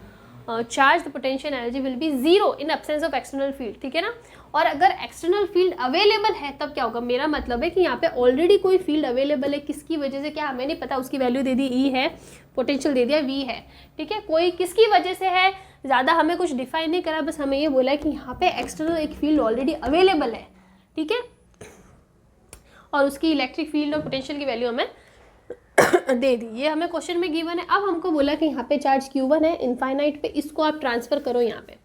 charge the potential energy will be zero in absence of external field, ठीक है ना। और अगर एक्सटर्नल फील्ड अवेलेबल है तब क्या होगा, मेरा मतलब है कि यहाँ पे ऑलरेडी कोई फील्ड अवेलेबल है, किसकी वजह से क्या हमें नहीं पता, उसकी वैल्यू दे दी E है, पोटेंशियल दे दिया V है, ठीक है। कोई किसकी वजह से है, ज़्यादा हमें कुछ डिफाइन नहीं करा, बस हमें ये बोला है कि यहाँ पे एक्सटर्नल एक फील्ड ऑलरेडी अवेलेबल है, ठीक है, और उसकी इलेक्ट्रिक फील्ड और पोटेंशियल की वैल्यू हमें दे दी। ये हमें क्वेश्चन में गिवन है। अब हमको बोला कि यहाँ पे चार्ज Q1 है इनफाइनाइट पे, इसको आप ट्रांसफर करो यहाँ पे,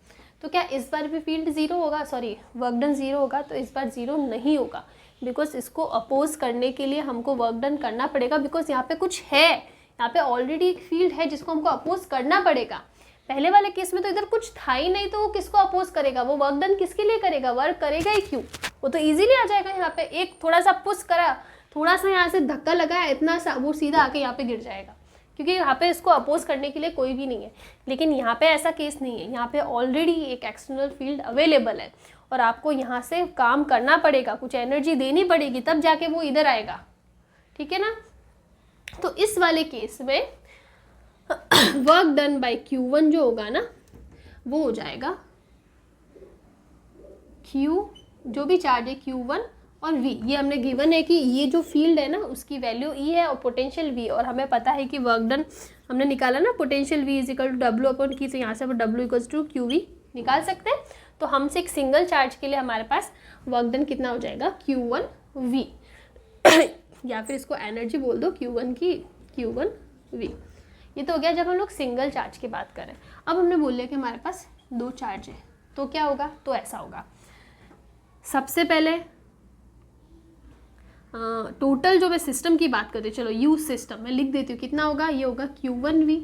तो क्या इस बार भी फील्ड जीरो होगा, सॉरी वर्क डन जीरो होगा, तो इस बार जीरो नहीं होगा। बिकॉज इसको अपोज करने के लिए हमको वर्क डन करना पड़ेगा, बिकॉज यहाँ पे कुछ है, यहाँ पे ऑलरेडी एक फील्ड है जिसको हमको अपोज करना पड़ेगा। पहले वाले केस में तो इधर कुछ था ही नहीं, तो वो किसको अपोज करेगा, वो वर्क डन किसके लिए करेगा, वर्क करेगा ही क्यों, वो तो इजीली आ जाएगा। यहाँ पे एक थोड़ा सा पुश करा, थोड़ा सा यहाँ से धक्का लगाया, इतना सा, वो सीधा आके यहाँ पे गिर जाएगा, क्योंकि यहाँ पे इसको अपोज करने के लिए कोई भी नहीं है। लेकिन यहाँ पे ऐसा केस नहीं है, यहाँ पे ऑलरेडी एक एक्सटर्नल फील्ड अवेलेबल है और आपको यहाँ से काम करना पड़ेगा, कुछ एनर्जी देनी पड़ेगी, तब जाके वो इधर आएगा, ठीक है ना। तो इस वाले केस में वर्क डन बाय Q1 जो होगा ना, वो हो जाएगा Q, जो भी चार्ज है Q1 और V, ये हमने गिवन है कि ये जो फील्ड है ना उसकी वैल्यू E है और पोटेंशियल V, और हमें पता है कि वर्क डन हमने निकाला ना, potential V is equal to W/Q, तो यहाँ से वो W इक्वल टू QV निकाल सकते हैं। तो हमसे एक सिंगल चार्ज के लिए हमारे पास वर्क डन कितना हो जाएगा, Q1V या फिर इसको एनर्जी बोल दो Q1 की, Q1V। ये तो हो गया जब हम लोग सिंगल चार्ज की बात करें। अब हमने बोल लिया कि हमारे पास दो चार्ज है, तो क्या होगा, तो ऐसा होगा। सबसे पहले टोटल जो मैं सिस्टम की बात करती हूँ, चलो यूज सिस्टम मैं लिख देती हूँ, कितना होगा, ये होगा Q1V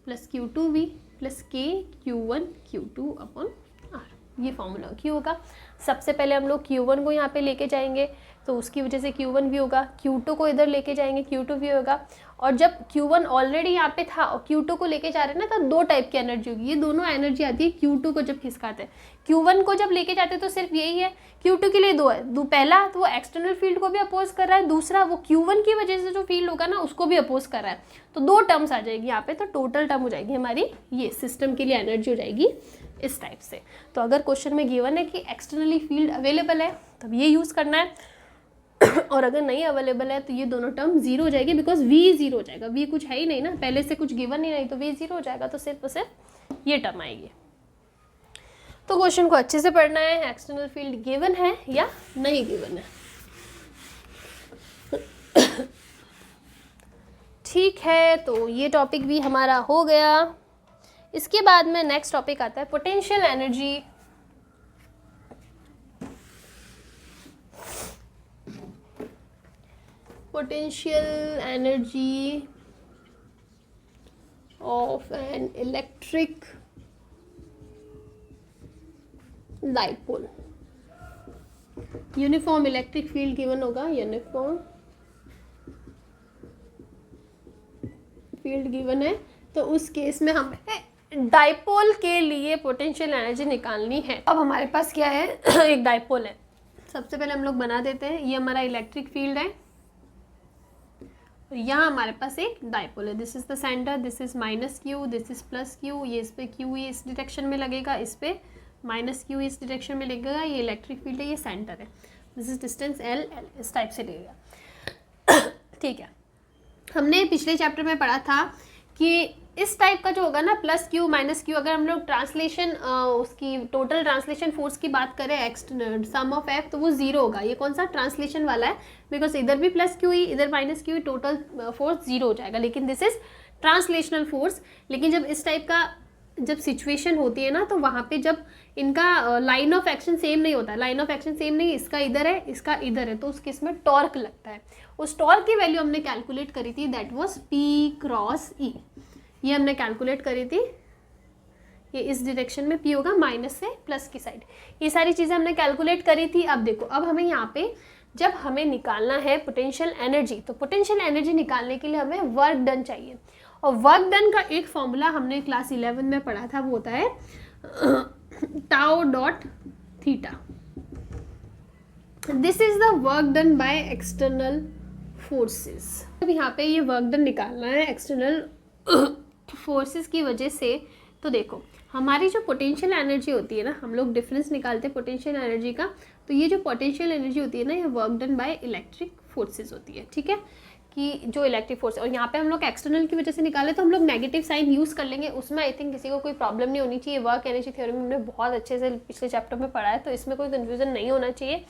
plus Q2V plus K Q1 Q2 upon R, ये फॉर्मूला क्यों होगा। सबसे पहले हम लोग Q1 को यहाँ पे लेके जाएंगे, तो उसकी वजह से Q1V होगा, Q2 को इधर लेके जाएंगे, Q2V होगा। और जब Q1 ऑलरेडी यहाँ पे था और Q2 को लेके जा रहे हैं ना, तो दो टाइप की एनर्जी होगी, ये दोनों एनर्जी आती है Q2 को जब खिसकाते हैं। Q1 को जब लेके जाते हैं तो सिर्फ यही है, Q2 के लिए दो है, पहला तो वो एक्सटर्नल फील्ड को भी अपोज कर रहा है, दूसरा वो Q1 की वजह से जो फील्ड होगा ना उसको भी अपोज कर रहा है, तो दो टर्म्स आ जाएगी यहाँ पे। तो टोटल टर्म हो जाएगी हमारी, ये सिस्टम के लिए एनर्जी हो जाएगी इस टाइप से। तो अगर क्वेश्चन में गिवन है कि एक्सटर्नली फील्ड अवेलेबल है तब ये यूज़ करना है, और अगर नहीं अवेलेबल है तो ये दोनों टर्म जीरो हो जाएगी, बिकॉज V जीरो हो जाएगा, V कुछ है ही नहीं ना, पहले से कुछ गिवन ही नहीं, तो V जीरो हो जाएगा, तो सिर्फ ये टर्म आएगी। तो क्वेश्चन को अच्छे से पढ़ना है, एक्सटर्नल फील्ड गिवन है या नहीं गिवन है। ठीक है, तो ये टॉपिक भी हमारा हो गया। इसके बाद में नेक्स्ट टॉपिक आता है potential energy. Potential energy of an electric dipole। Uniform electric field given होगा, यूनिफॉर्म फील्ड गिवन है, तो उस केस में हमें डाइपोल के लिए पोटेंशियल एनर्जी निकालनी है। अब हमारे पास क्या है, एक डाइपोल है, सबसे पहले हम लोग बना देते हैं, ये हमारा इलेक्ट्रिक फील्ड है, यहाँ हमारे पास एक डाइपोल है, this is the centre, this is minus Q, this is plus Q, ये इस पे क्यू इस डायरेक्शन में लगेगा, इस पे माइनस क्यू इस डायरेक्शन में लगेगा, ये इलेक्ट्रिक फील्ड है, ये सेंटर है, दिस इज डिस्टेंस एल, इस टाइप से लगेगा। ठीक है, हमने पिछले चैप्टर में पढ़ा था कि इस टाइप का जो होगा ना, प्लस क्यू माइनस क्यू, अगर हम लोग ट्रांसलेशन उसकी टोटल ट्रांसलेशन फोर्स की बात करें, एक्सटर्नल सम ऑफ एफ, तो वो जीरो होगा। ये कौन सा ट्रांसलेशन वाला है, बिकॉज इधर भी प्लस क्यू ही, इधर माइनस क्यू ही, टोटल फोर्स जीरो हो जाएगा, लेकिन दिस इज ट्रांसलेशनल फोर्स। लेकिन जब इस टाइप का जब सिचुएशन होती है ना, तो वहाँ पे जब इनका लाइन ऑफ एक्शन सेम नहीं होता है, लाइन ऑफ एक्शन सेम नहीं, इसका इधर है, इसका इधर है, तो उस केस में टॉर्क लगता है। उस टॉर्क की वैल्यू हमने कैलकुलेट करी थी, दैट वॉज पी क्रॉस ई, ये हमने कैलकुलेट करी थी। ये इस डायरेक्शन में P होगा, माइनस से प्लस की साइड, ये सारी चीज़ें हमने कैलकुलेट करी थी। अब देखो, अब हमें यहाँ पे जब हमें निकालना है पोटेंशियल एनर्जी, तो पोटेंशियल एनर्जी निकालने के लिए हमें वर्क डन चाहिए, और वर्क डन का एक फॉर्मूला हमने क्लास 11 में पढ़ा था, वो होता है tau dot theta. This is the work done by external forces. अब यहाँ पे ये वर्क डन निकालना है एक्सटर्नल फोर्सेस की वजह से। तो देखो, हमारी जो पोटेंशियल एनर्जी होती है ना, हम लोग डिफरेंस निकालते हैं पोटेंशियल एनर्जी का, तो ये जो पोटेंशियल एनर्जी होती है ना, ये work done by electric forces होती है। ठीक है, कि जो इलेक्ट्रिक फोर्स, और यहाँ पे हम लोग एक्सटर्नल की वजह से निकाले, तो हम लोग नेगेटिव साइन यूज़ कर लेंगे, उसमें आई थिंक किसी को कोई प्रॉब्लम नहीं होनी चाहिए। वर्क एनर्जी थ्योरी में हमने बहुत अच्छे से पिछले चैप्टर में पढ़ा है, तो इसमें कोई कन्फ्यूजन नहीं होना चाहिए।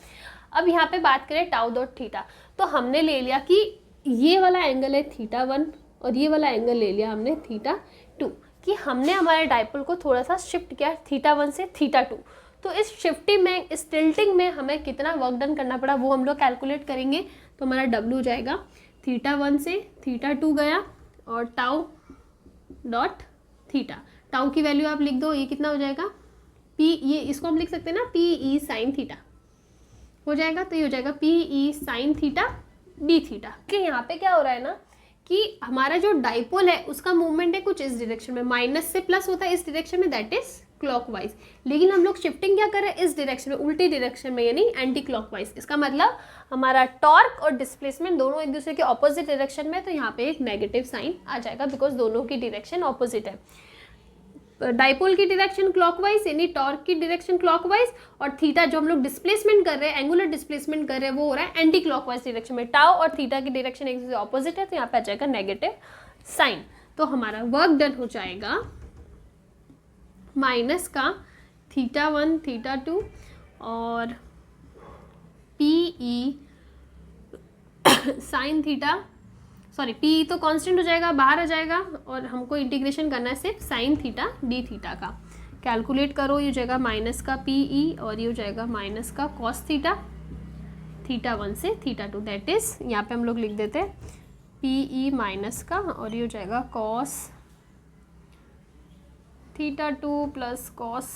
अब यहाँ पे बात करें टाउ डॉट थीटा, तो हमने ले लिया कि ये वाला एंगल है θ1 और ये वाला एंगल ले लिया हमने θ2, कि हमने हमारे डाइपोल को थोड़ा सा शिफ्ट किया θ1 से θ2, तो इस शिफ्टिंग में, इस टिल्टिंग में हमें कितना वर्क डन करना पड़ा वो हम लोग कैलकुलेट करेंगे। तो हमारा W हो जाएगा θ1 से θ2 गया और टाउ डॉट थीटा। टाउ की वैल्यू आप लिख दो, ये कितना हो जाएगा P, ये इसको हम लिख सकते हैं ना PE साइन थीटा हो जाएगा। तो ये हो जाएगा PE sine theta D theta. कि यहाँ पे क्या हो रहा है ना कि हमारा जो डाइपोल है उसका मूवमेंट है कुछ इस डायरेक्शन में, माइनस से प्लस होता है इस डायरेक्शन में, दैट इज क्लॉकवाइज। लेकिन हम लोग शिफ्टिंग क्या कर रहे हैं इस डायरेक्शन में, उल्टी डायरेक्शन में, यानी एंटी क्लॉकवाइज। इसका मतलब हमारा टॉर्क और डिस्प्लेसमेंट दोनों एक दूसरे के ऑपोजिट डायरेक्शन में, तो यहाँ पे एक नेगेटिव साइन आ जाएगा बिकॉज दोनों की डायरेक्शन ऑपोजिट है। डाइपोल की डायरेक्शन क्लॉकवाइज यानी टॉर्क की डायरेक्शन क्लॉकवाइज, और थीटा जो हम लोग डिस्प्लेसमेंट कर रहे हैं, एंगुलर डिस्प्लेसमेंट कर रहे हैं, वो हो रहा है एंटी क्लॉकवाइज डायरेक्शन में। टाउ और थीटा की डायरेक्शन एक दूसरे ऑपोजिट है, तो यहाँ पे आ जाएगा नेगेटिव साइन। तो हमारा वर्क डन हो जाएगा माइनस का θ1 θ2 और PE sine theta, sorry PE तो कांस्टेंट हो जाएगा, बाहर आ जाएगा, और हमको इंटीग्रेशन करना है सिर्फ साइन थीटा डी थीटा का। कैलकुलेट करो, ये हो जाएगा माइनस का PE और ये हो जाएगा माइनस का कॉस थीटा, θ1 से θ2, दैट इज यहाँ पे हम लोग लिख देते हैं PE माइनस का और ये हो जाएगा कॉस θ2 प्लस कॉस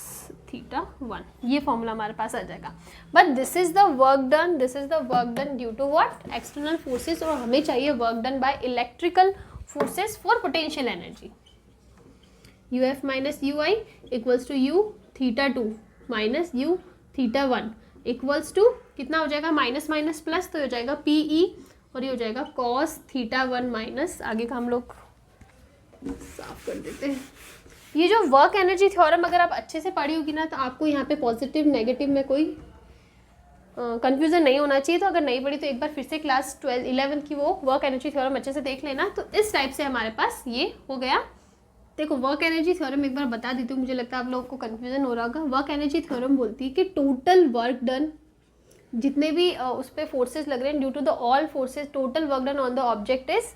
θ1। ये फॉर्मूला हमारे पास आ जाएगा। But this is the work done, this is the work done due to what, external forces, और हमें चाहिए work done by electrical forces for potential energy. UF minus UI equals to U θ2 minus U θ1 equals to कितना हो जाएगा, माइनस माइनस प्लस, तो हो जाएगा PE और ये हो जाएगा कॉस θ1 माइनस, आगे का हम लोग साफ कर देते हैं। ये जो वर्क एनर्जी थ्योरम अगर आप अच्छे से पढ़ी होगी ना तो आपको यहाँ पे पॉजिटिव नेगेटिव में कोई कंफ्यूजन नहीं होना चाहिए। तो अगर नहीं पढ़ी तो एक बार फिर से क्लास 11 की वो वर्क एनर्जी थ्योरम अच्छे से देख लेना। तो इस टाइप से हमारे पास ये हो गया। देखो वर्क एनर्जी थ्योरम एक बार बता देती हूँ, मुझे लगता है आप लोगों को कन्फ्यूजन हो रहा होगा। वर्क एनर्जी थ्योरम बोलती है कि टोटल वर्क डन, जितने भी उस पर फोर्सेज लग रहे हैं, due to the all forces total work done on the object is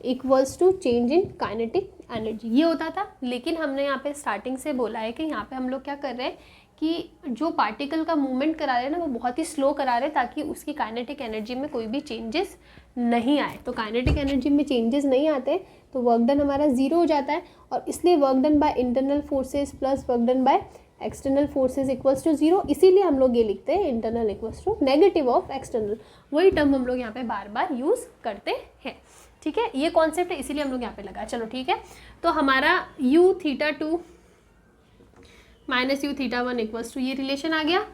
equals to change in kinetic energy. ये होता था, लेकिन हमने यहाँ पे स्टार्टिंग से बोला है कि यहाँ पे हम लोग क्या कर रहे हैं कि जो पार्टिकल का मूवमेंट करा रहे हैं ना वो बहुत ही स्लो करा रहे हैं ताकि उसकी काइनेटिक एनर्जी में कोई भी चेंजेस नहीं आए। तो काइनेटिक एनर्जी में चेंजेस नहीं आते तो वर्क डन हमारा जीरो हो जाता है, और इसलिए work done by internal forces plus work done by external forces equals to zero. इसीलिए हम लोग ये लिखते हैं internal equals to negative of external. वही टर्म हम लोग यहाँ पे बार बार यूज़ करते हैं। ठीक है, ये कॉन्सेप्ट है इसीलिए हम लोग यहाँ पे लगा। चलो ठीक है, तो हमारा U θ2 minus U θ1 equals to ये रिलेशन आ गया।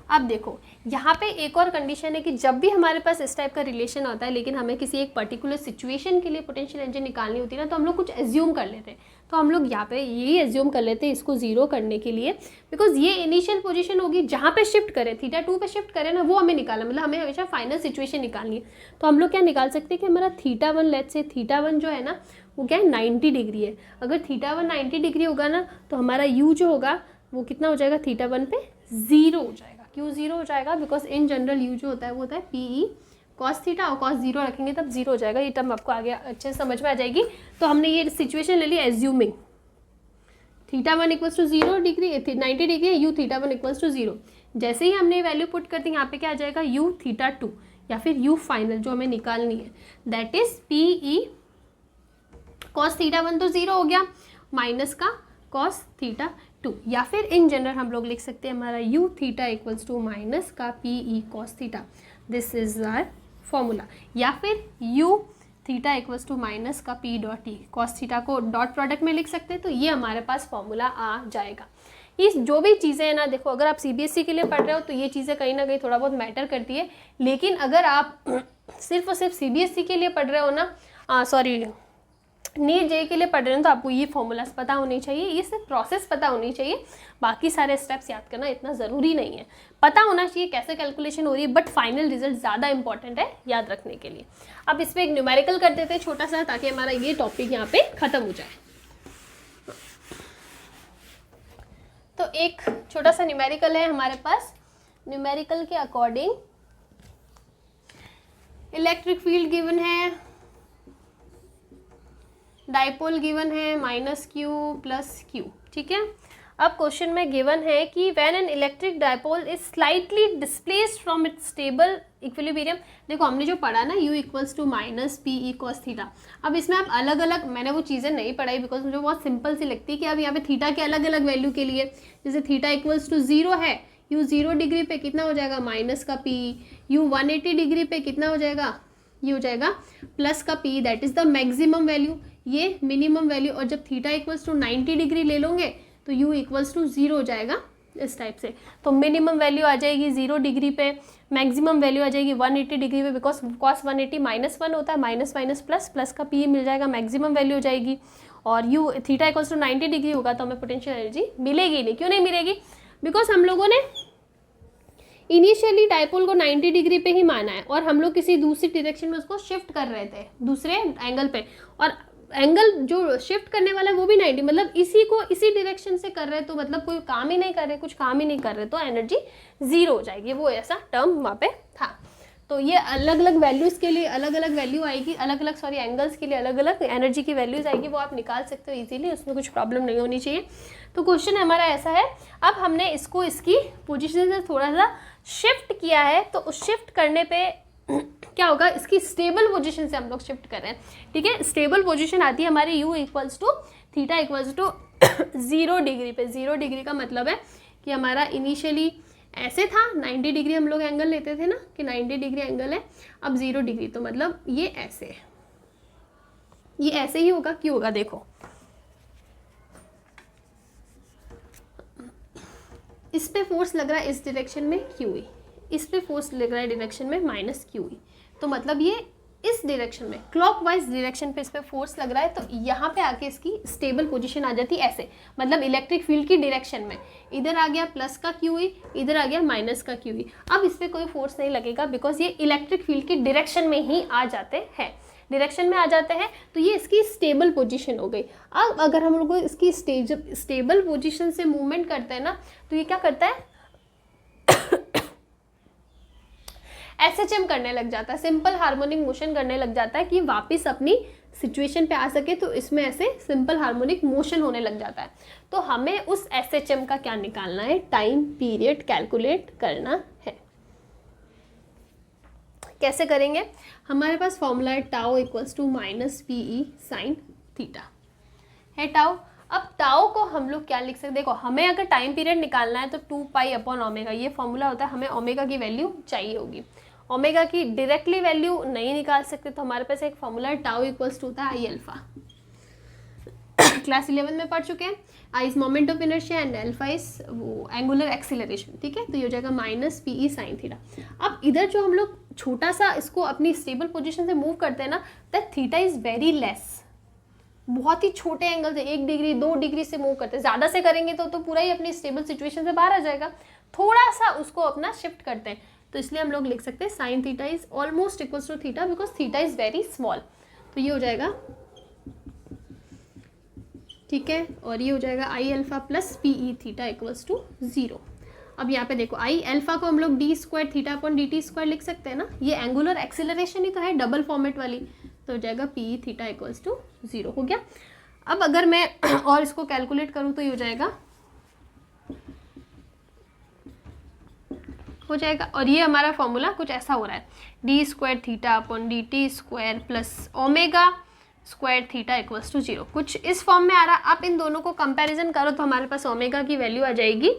अब देखो यहाँ पे एक और कंडीशन है कि जब भी हमारे पास इस टाइप का रिलेशन होता है लेकिन हमें किसी एक पर्टिकुलर सिचुएशन के लिए पोटेंशियल एनर्जी निकालनी होती है ना, तो हम लोग कुछ एज्यूम कर लेते हैं। तो हम लोग यहाँ पे यही एज्यूम कर लेते हैं इसको जीरो करने के लिए, बिकॉज ये इनिशियल पोजीशन होगी जहाँ पे शिफ्ट करें, θ2 पे शिफ्ट करें ना, वो हमें निकालना, मतलब हमें हमेशा फाइनल सिचुएशन निकालनी है। तो हम लोग क्या निकाल सकते हैं कि हमारा θ1, लेट्स से θ1 जो है ना वो क्या है 90 डिग्री है। अगर θ1 90 डिग्री होगा ना तो हमारा U जो होगा वो कितना हो जाएगा, θ1 पे जीरो हो जाएगा। क्यों जीरो हो जाएगा, बिकॉज इन जनरल U जो होता है वो होता है PE कॉस थीटा, और कॉस जीरो रखेंगे तब जीरो हो जाएगा। ये टर्म आपको आगे अच्छे से समझ में आ जाएगी। तो हमने ये सिचुएशन ले ली assuming θ1 equals to 0 degree 90 degree है, U θ1 इक्वल्स टू 0। जैसे ही हमने वैल्यू पुट कर दी यहाँ पे क्या आ जाएगा, U θ2 या फिर U फाइनल जो हमें निकालनी है, दैट इज PE कॉस θ1 तो 0 हो गया माइनस का कॉस θ2, या फिर इन जनरल हम लोग लिख सकते हैं हमारा U θ इक्वल्स टू माइनस का PE cos theta. This is our formula. या फिर U θ इक्वल्स टू माइनस का P dot E cos theta को डॉट प्रोडक्ट में लिख सकते हैं। तो ये हमारे पास फॉर्मूला आ जाएगा। ये जो भी चीज़ें हैं ना, देखो अगर आप CBSE के लिए पढ़ रहे हो तो ये चीज़ें कहीं ना कहीं थोड़ा बहुत मैटर करती है, लेकिन अगर आप सिर्फ और सिर्फ CBSE के लिए पढ़ रहे हो ना, सॉरी नीट JEE के लिए पढ़ रहे हो तो आपको ये फॉर्मूलाज पता होनी चाहिए, ये सिर्फ प्रोसेस पता होनी चाहिए। बाकी सारे स्टेप्स याद करना इतना ज़रूरी नहीं है, पता होना चाहिए कैसे कैलकुलेशन हो रही है, बट फाइनल रिजल्ट ज़्यादा इंपॉर्टेंट है याद रखने के लिए। अब इस पर एक न्यूमेरिकल कर देते हैं छोटा सा, ताकि हमारा ये टॉपिक यहाँ पे ख़त्म हो जाए। तो एक छोटा सा न्यूमेरिकल है हमारे पास। न्यूमेरिकल के अकॉर्डिंग इलेक्ट्रिक फील्ड गिवन है, डाइपोल गिवन है -q + q, ठीक है। अब क्वेश्चन में गिवन है कि when an electric dipole is slightly displaced from its stable equilibrium. देखो हमने जो पढ़ा ना u = -pe cos थीटा। अब इसमें आप अलग अलग, मैंने वो चीज़ें नहीं पढ़ाई बिकॉज मुझे बहुत सिंपल सी लगती है कि अब यहाँ पे थीटा के अलग अलग वैल्यू के लिए, जैसे थीटा = 0 है, u 0 डिग्री पे कितना हो जाएगा -p, u 180 डिग्री पे कितना हो जाएगा, ये हो जाएगा +p, that is the maximum value, ये मिनिमम वैल्यू। और जब थीटा = 90 डिग्री ले लोगे तो u = 0 हो जाएगा इस टाइप से। तो मिनिमम वैल्यू आ जाएगी 0 डिग्री पे, मैक्सिमम वैल्यू आ जाएगी 180 डिग्री पे, बिकॉज cos 180 -1 होता है, माइनस माइनस प्लस, प्लस का p मिल जाएगा, मैक्सिमम वैल्यू हो जाएगी। और u थीटा = 90 डिग्री होगा तो हमें पोटेंशियल एनर्जी मिलेगी नहीं। क्यों नहीं मिलेगी? बिकॉज हम लोगों ने इनिशियली डाइपोल को 90 डिग्री पे ही माना है और हम लोग किसी दूसरी डायरेक्शन में उसको शिफ्ट कर रहे थे दूसरे एंगल पे, और एंगल जो शिफ्ट करने वाला है वो भी 90, मतलब इसी को इसी डायरेक्शन से कर रहे हैं, तो मतलब कोई काम ही नहीं कर रहे, कुछ काम ही नहीं कर रहे, तो एनर्जी 0 हो जाएगी। वो ऐसा टर्म वहाँ पे था। तो ये अलग अलग वैल्यूज़ के लिए अलग अलग वैल्यू आएगी, अलग अलग एंगल्स के लिए अलग अलग एनर्जी की वैल्यूज़ आएगी, वो आप निकाल सकते हो इजीली, उसमें कुछ प्रॉब्लम नहीं होनी चाहिए। तो क्वेश्चन हमारा ऐसा है, अब हमने इसको इसकी पोजीशन से थोड़ा सा शिफ्ट किया है, तो उस शिफ्ट करने पे क्या होगा, इसकी स्टेबल पोजीशन से हम लोग शिफ्ट कर रहे हैं, ठीक है। स्टेबल पोजीशन आती है हमारी u थीटा = 0 डिग्री पे। 0 डिग्री का मतलब है कि हमारा इनिशियली ऐसे था, 90 डिग्री हम लोग एंगल लेते थे ना कि 90 डिग्री एंगल है, अब 0 डिग्री, तो मतलब ये ऐसे है, ये ऐसे ही होगा। क्यों होगा देखो, इस पे फोर्स लग रहा है इस डायरेक्शन में QE, इस पे फोर्स लग रहा है डायरेक्शन में -QE, तो मतलब ये इस डायरेक्शन में क्लॉकवाइज डायरेक्शन पे इस पे फोर्स लग रहा है, तो यहाँ पे आके इसकी स्टेबल पोजीशन आ जाती है ऐसे, मतलब इलेक्ट्रिक फील्ड की डायरेक्शन में। इधर आ गया प्लस का QE, इधर आ गया माइनस का QE। अब इस पर कोई फोर्स नहीं लगेगा बिकॉज ये इलेक्ट्रिक फील्ड की डायरेक्शन में ही आ जाते हैं, डायरेक्शन में आ जाते हैं, तो ये इसकी स्टेबल पोजीशन हो गई। अब अगर हम लोग इसकी स्टेबल पोजीशन से मूवमेंट करते हैं ना, तो ये क्या करता है SHM करने लग जाता है, सिंपल हार्मोनिक मोशन करने लग जाता है कि वापस अपनी सिचुएशन पे आ सके, तो इसमें ऐसे सिंपल हार्मोनिक मोशन होने लग जाता है। तो हमें उस SHM का क्या निकालना है, टाइम पीरियड कैलकुलेट करना है। कैसे करेंगे, हमारे पास फॉर्मूला है टाउ = -PE sin थीटा है टाउ। अब टाउ को हम लोग क्या लिख सकते हैं, देखो हमें अगर टाइम पीरियड निकालना है तो 2π/ω, ये फॉर्मूला होता है, हमें ओमेगा की वैल्यू चाहिए होगी। ओमेगा की डायरेक्टली वैल्यू नहीं निकाल सकते, तो हमारे पास एक फॉर्मूला है टाउ = होता है I α। क्लास 11 में पढ़ चुके हैं, I is moment of inertia and alpha is वो एंगुलर एक्सीलरेशन, ठीक है। तो ये हो जाएगा -PE sin थीटा। अब इधर जो हम लोग छोटा सा इसको अपनी स्टेबल पोजीशन से मूव करते हैं ना, that theta is very less, बहुत ही छोटे एंगल से 1 डिग्री 2 डिग्री से मूव करते हैं, ज़्यादा से करेंगे तो पूरा ही अपनी स्टेबल सिचुएशन से बाहर आ जाएगा। थोड़ा सा उसको अपना शिफ्ट करते हैं, तो इसलिए हम लोग लिख सकते हैं sine theta is almost equals to theta because theta is very small. तो ये हो जाएगा, ठीक है, और ये हो जाएगा I α + PE थीटा = 0। अब यहाँ पे देखो I α को हम लोग d² θ/dt² लिख सकते हैं ना, ये एंगुलर एक्सीलरेशन ही तो है, डबल फॉर्मेट वाली, तो हो जाएगा PE थीटा = 0 हो गया। अब अगर मैं और इसको कैलकुलेट करूँ तो ये हो जाएगा, और ये हमारा फॉर्मूला कुछ ऐसा हो रहा है, d² θ/dt² + ω² थीटा = 0, कुछ इस फॉर्म में आ रहा। आप इन दोनों को कंपैरिजन करो तो हमारे पास ओमेगा की वैल्यू आ जाएगी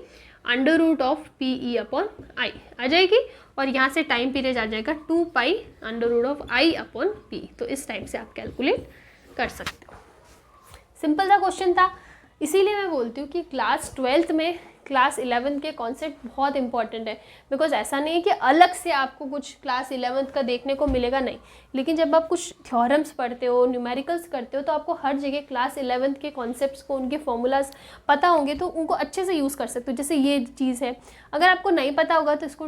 √PE/I आ जाएगी, और यहाँ से टाइम पीरियड आ जाएगा 2π√I/P। तो इस टाइप से आप कैलकुलेट कर सकते हो। सिंपल सा क्वेश्चन था, इसीलिए मैं बोलती हूँ कि क्लास 12th में क्लास 11 के कॉन्सेप्ट बहुत इंपॉर्टेंट है, बिकॉज ऐसा नहीं है कि अलग से आपको कुछ क्लास 11th का देखने को मिलेगा, नहीं, लेकिन जब आप कुछ थ्योरम्स पढ़ते हो, न्यूमेरिकल्स करते हो, तो आपको हर जगह क्लास 11th के कॉन्सेप्ट्स को, उनके फॉर्मूलाज पता होंगे तो उनको अच्छे से यूज़ कर सकते हो। जैसे ये चीज़ है, अगर आपको नहीं पता होगा तो इसको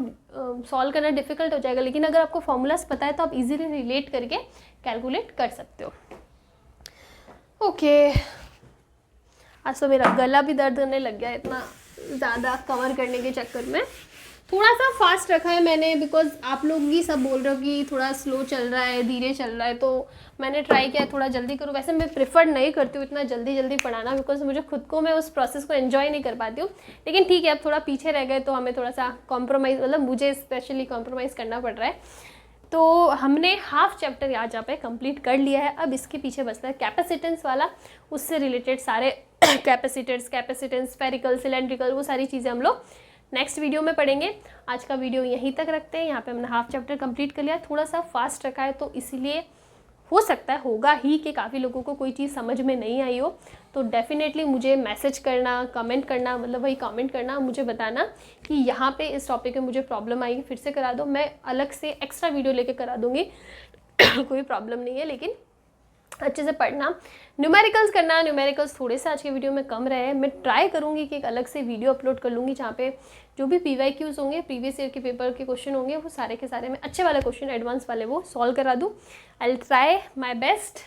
सॉल्व करना डिफिकल्ट हो जाएगा, लेकिन अगर आपको फॉर्मूलाज पता है तो आप इजीली रिलेट करके कैलकुलेट कर सकते हो। ओके, आज तो मेरा गला भी दर्द करने लग गया इतना ज़्यादा कवर करने के चक्कर में। थोड़ा सा फास्ट रखा है मैंने, बिकॉज आप लोग ही सब बोल रहे हो कि थोड़ा स्लो चल रहा है, धीरे चल रहा है, तो मैंने ट्राई किया थोड़ा जल्दी करूँ। वैसे मैं प्रेफर नहीं करती हूँ इतना जल्दी जल्दी पढ़ाना, बिकॉज मुझे खुद को मैं उस प्रोसेस को एंजॉय नहीं कर पाती हूँ। लेकिन ठीक है, अब थोड़ा पीछे रह गए तो हमें थोड़ा सा कॉम्प्रोमाइज़, मतलब मुझे स्पेशली कॉम्प्रोमाइज़ करना पड़ रहा है। तो हमने हाफ चैप्टर यहाँ जहाँ पे कंप्लीट कर लिया है। अब इसके पीछे बचता है कैपेसिटेंस वाला, उससे रिलेटेड सारे कैपेसिटेंस, स्फेरिकल, सिलेंड्रिकल, वो सारी चीज़ें हम लोग नेक्स्ट वीडियो में पढ़ेंगे। आज का वीडियो यहीं तक रखते हैं। यहाँ पे हमने हाफ चैप्टर कंप्लीट कर लिया। थोड़ा सा फास्ट रखा है तो इसीलिए हो सकता है, होगा ही, कि काफ़ी लोगों को कोई चीज़ समझ में नहीं आई हो। तो डेफिनेटली मुझे मैसेज करना, कमेंट करना, मतलब वही कमेंट करना, मुझे बताना कि यहाँ पे इस टॉपिक में मुझे प्रॉब्लम आई, फिर से करा दो, मैं अलग से एक्स्ट्रा वीडियो लेके करा दूँगी कोई प्रॉब्लम नहीं है। लेकिन अच्छे से पढ़ना, न्यूमेरिकल्स करना। न्यूमेरिकल्स थोड़े से आज के वीडियो में कम रहे हैं। मैं ट्राई करूँगी कि एक अलग से वीडियो अपलोड कर लूँगी जहाँ पे जो भी PYQs होंगे, प्रीवियस ईयर के पेपर के क्वेश्चन होंगे, वो सारे के सारे मैं अच्छे वाले क्वेश्चन, एडवांस वाले, वो सॉल्व करा दूँ। I will try my best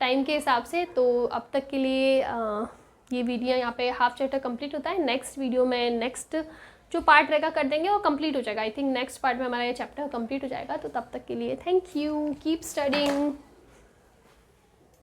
time के हिसाब से। तो अब तक के लिए ये वीडियो यहाँ पे हाफ चैप्टर कंप्लीट होता है। नेक्स्ट वीडियो में नेक्स्ट जो पार्ट रहेगा कर देंगे, वो कंप्लीट हो जाएगा। आई थिंक नेक्स्ट पार्ट में हमारा ये चैप्टर कंप्लीट हो जाएगा। तो तब तक के लिए थैंक यू, कीप स्टडिंग।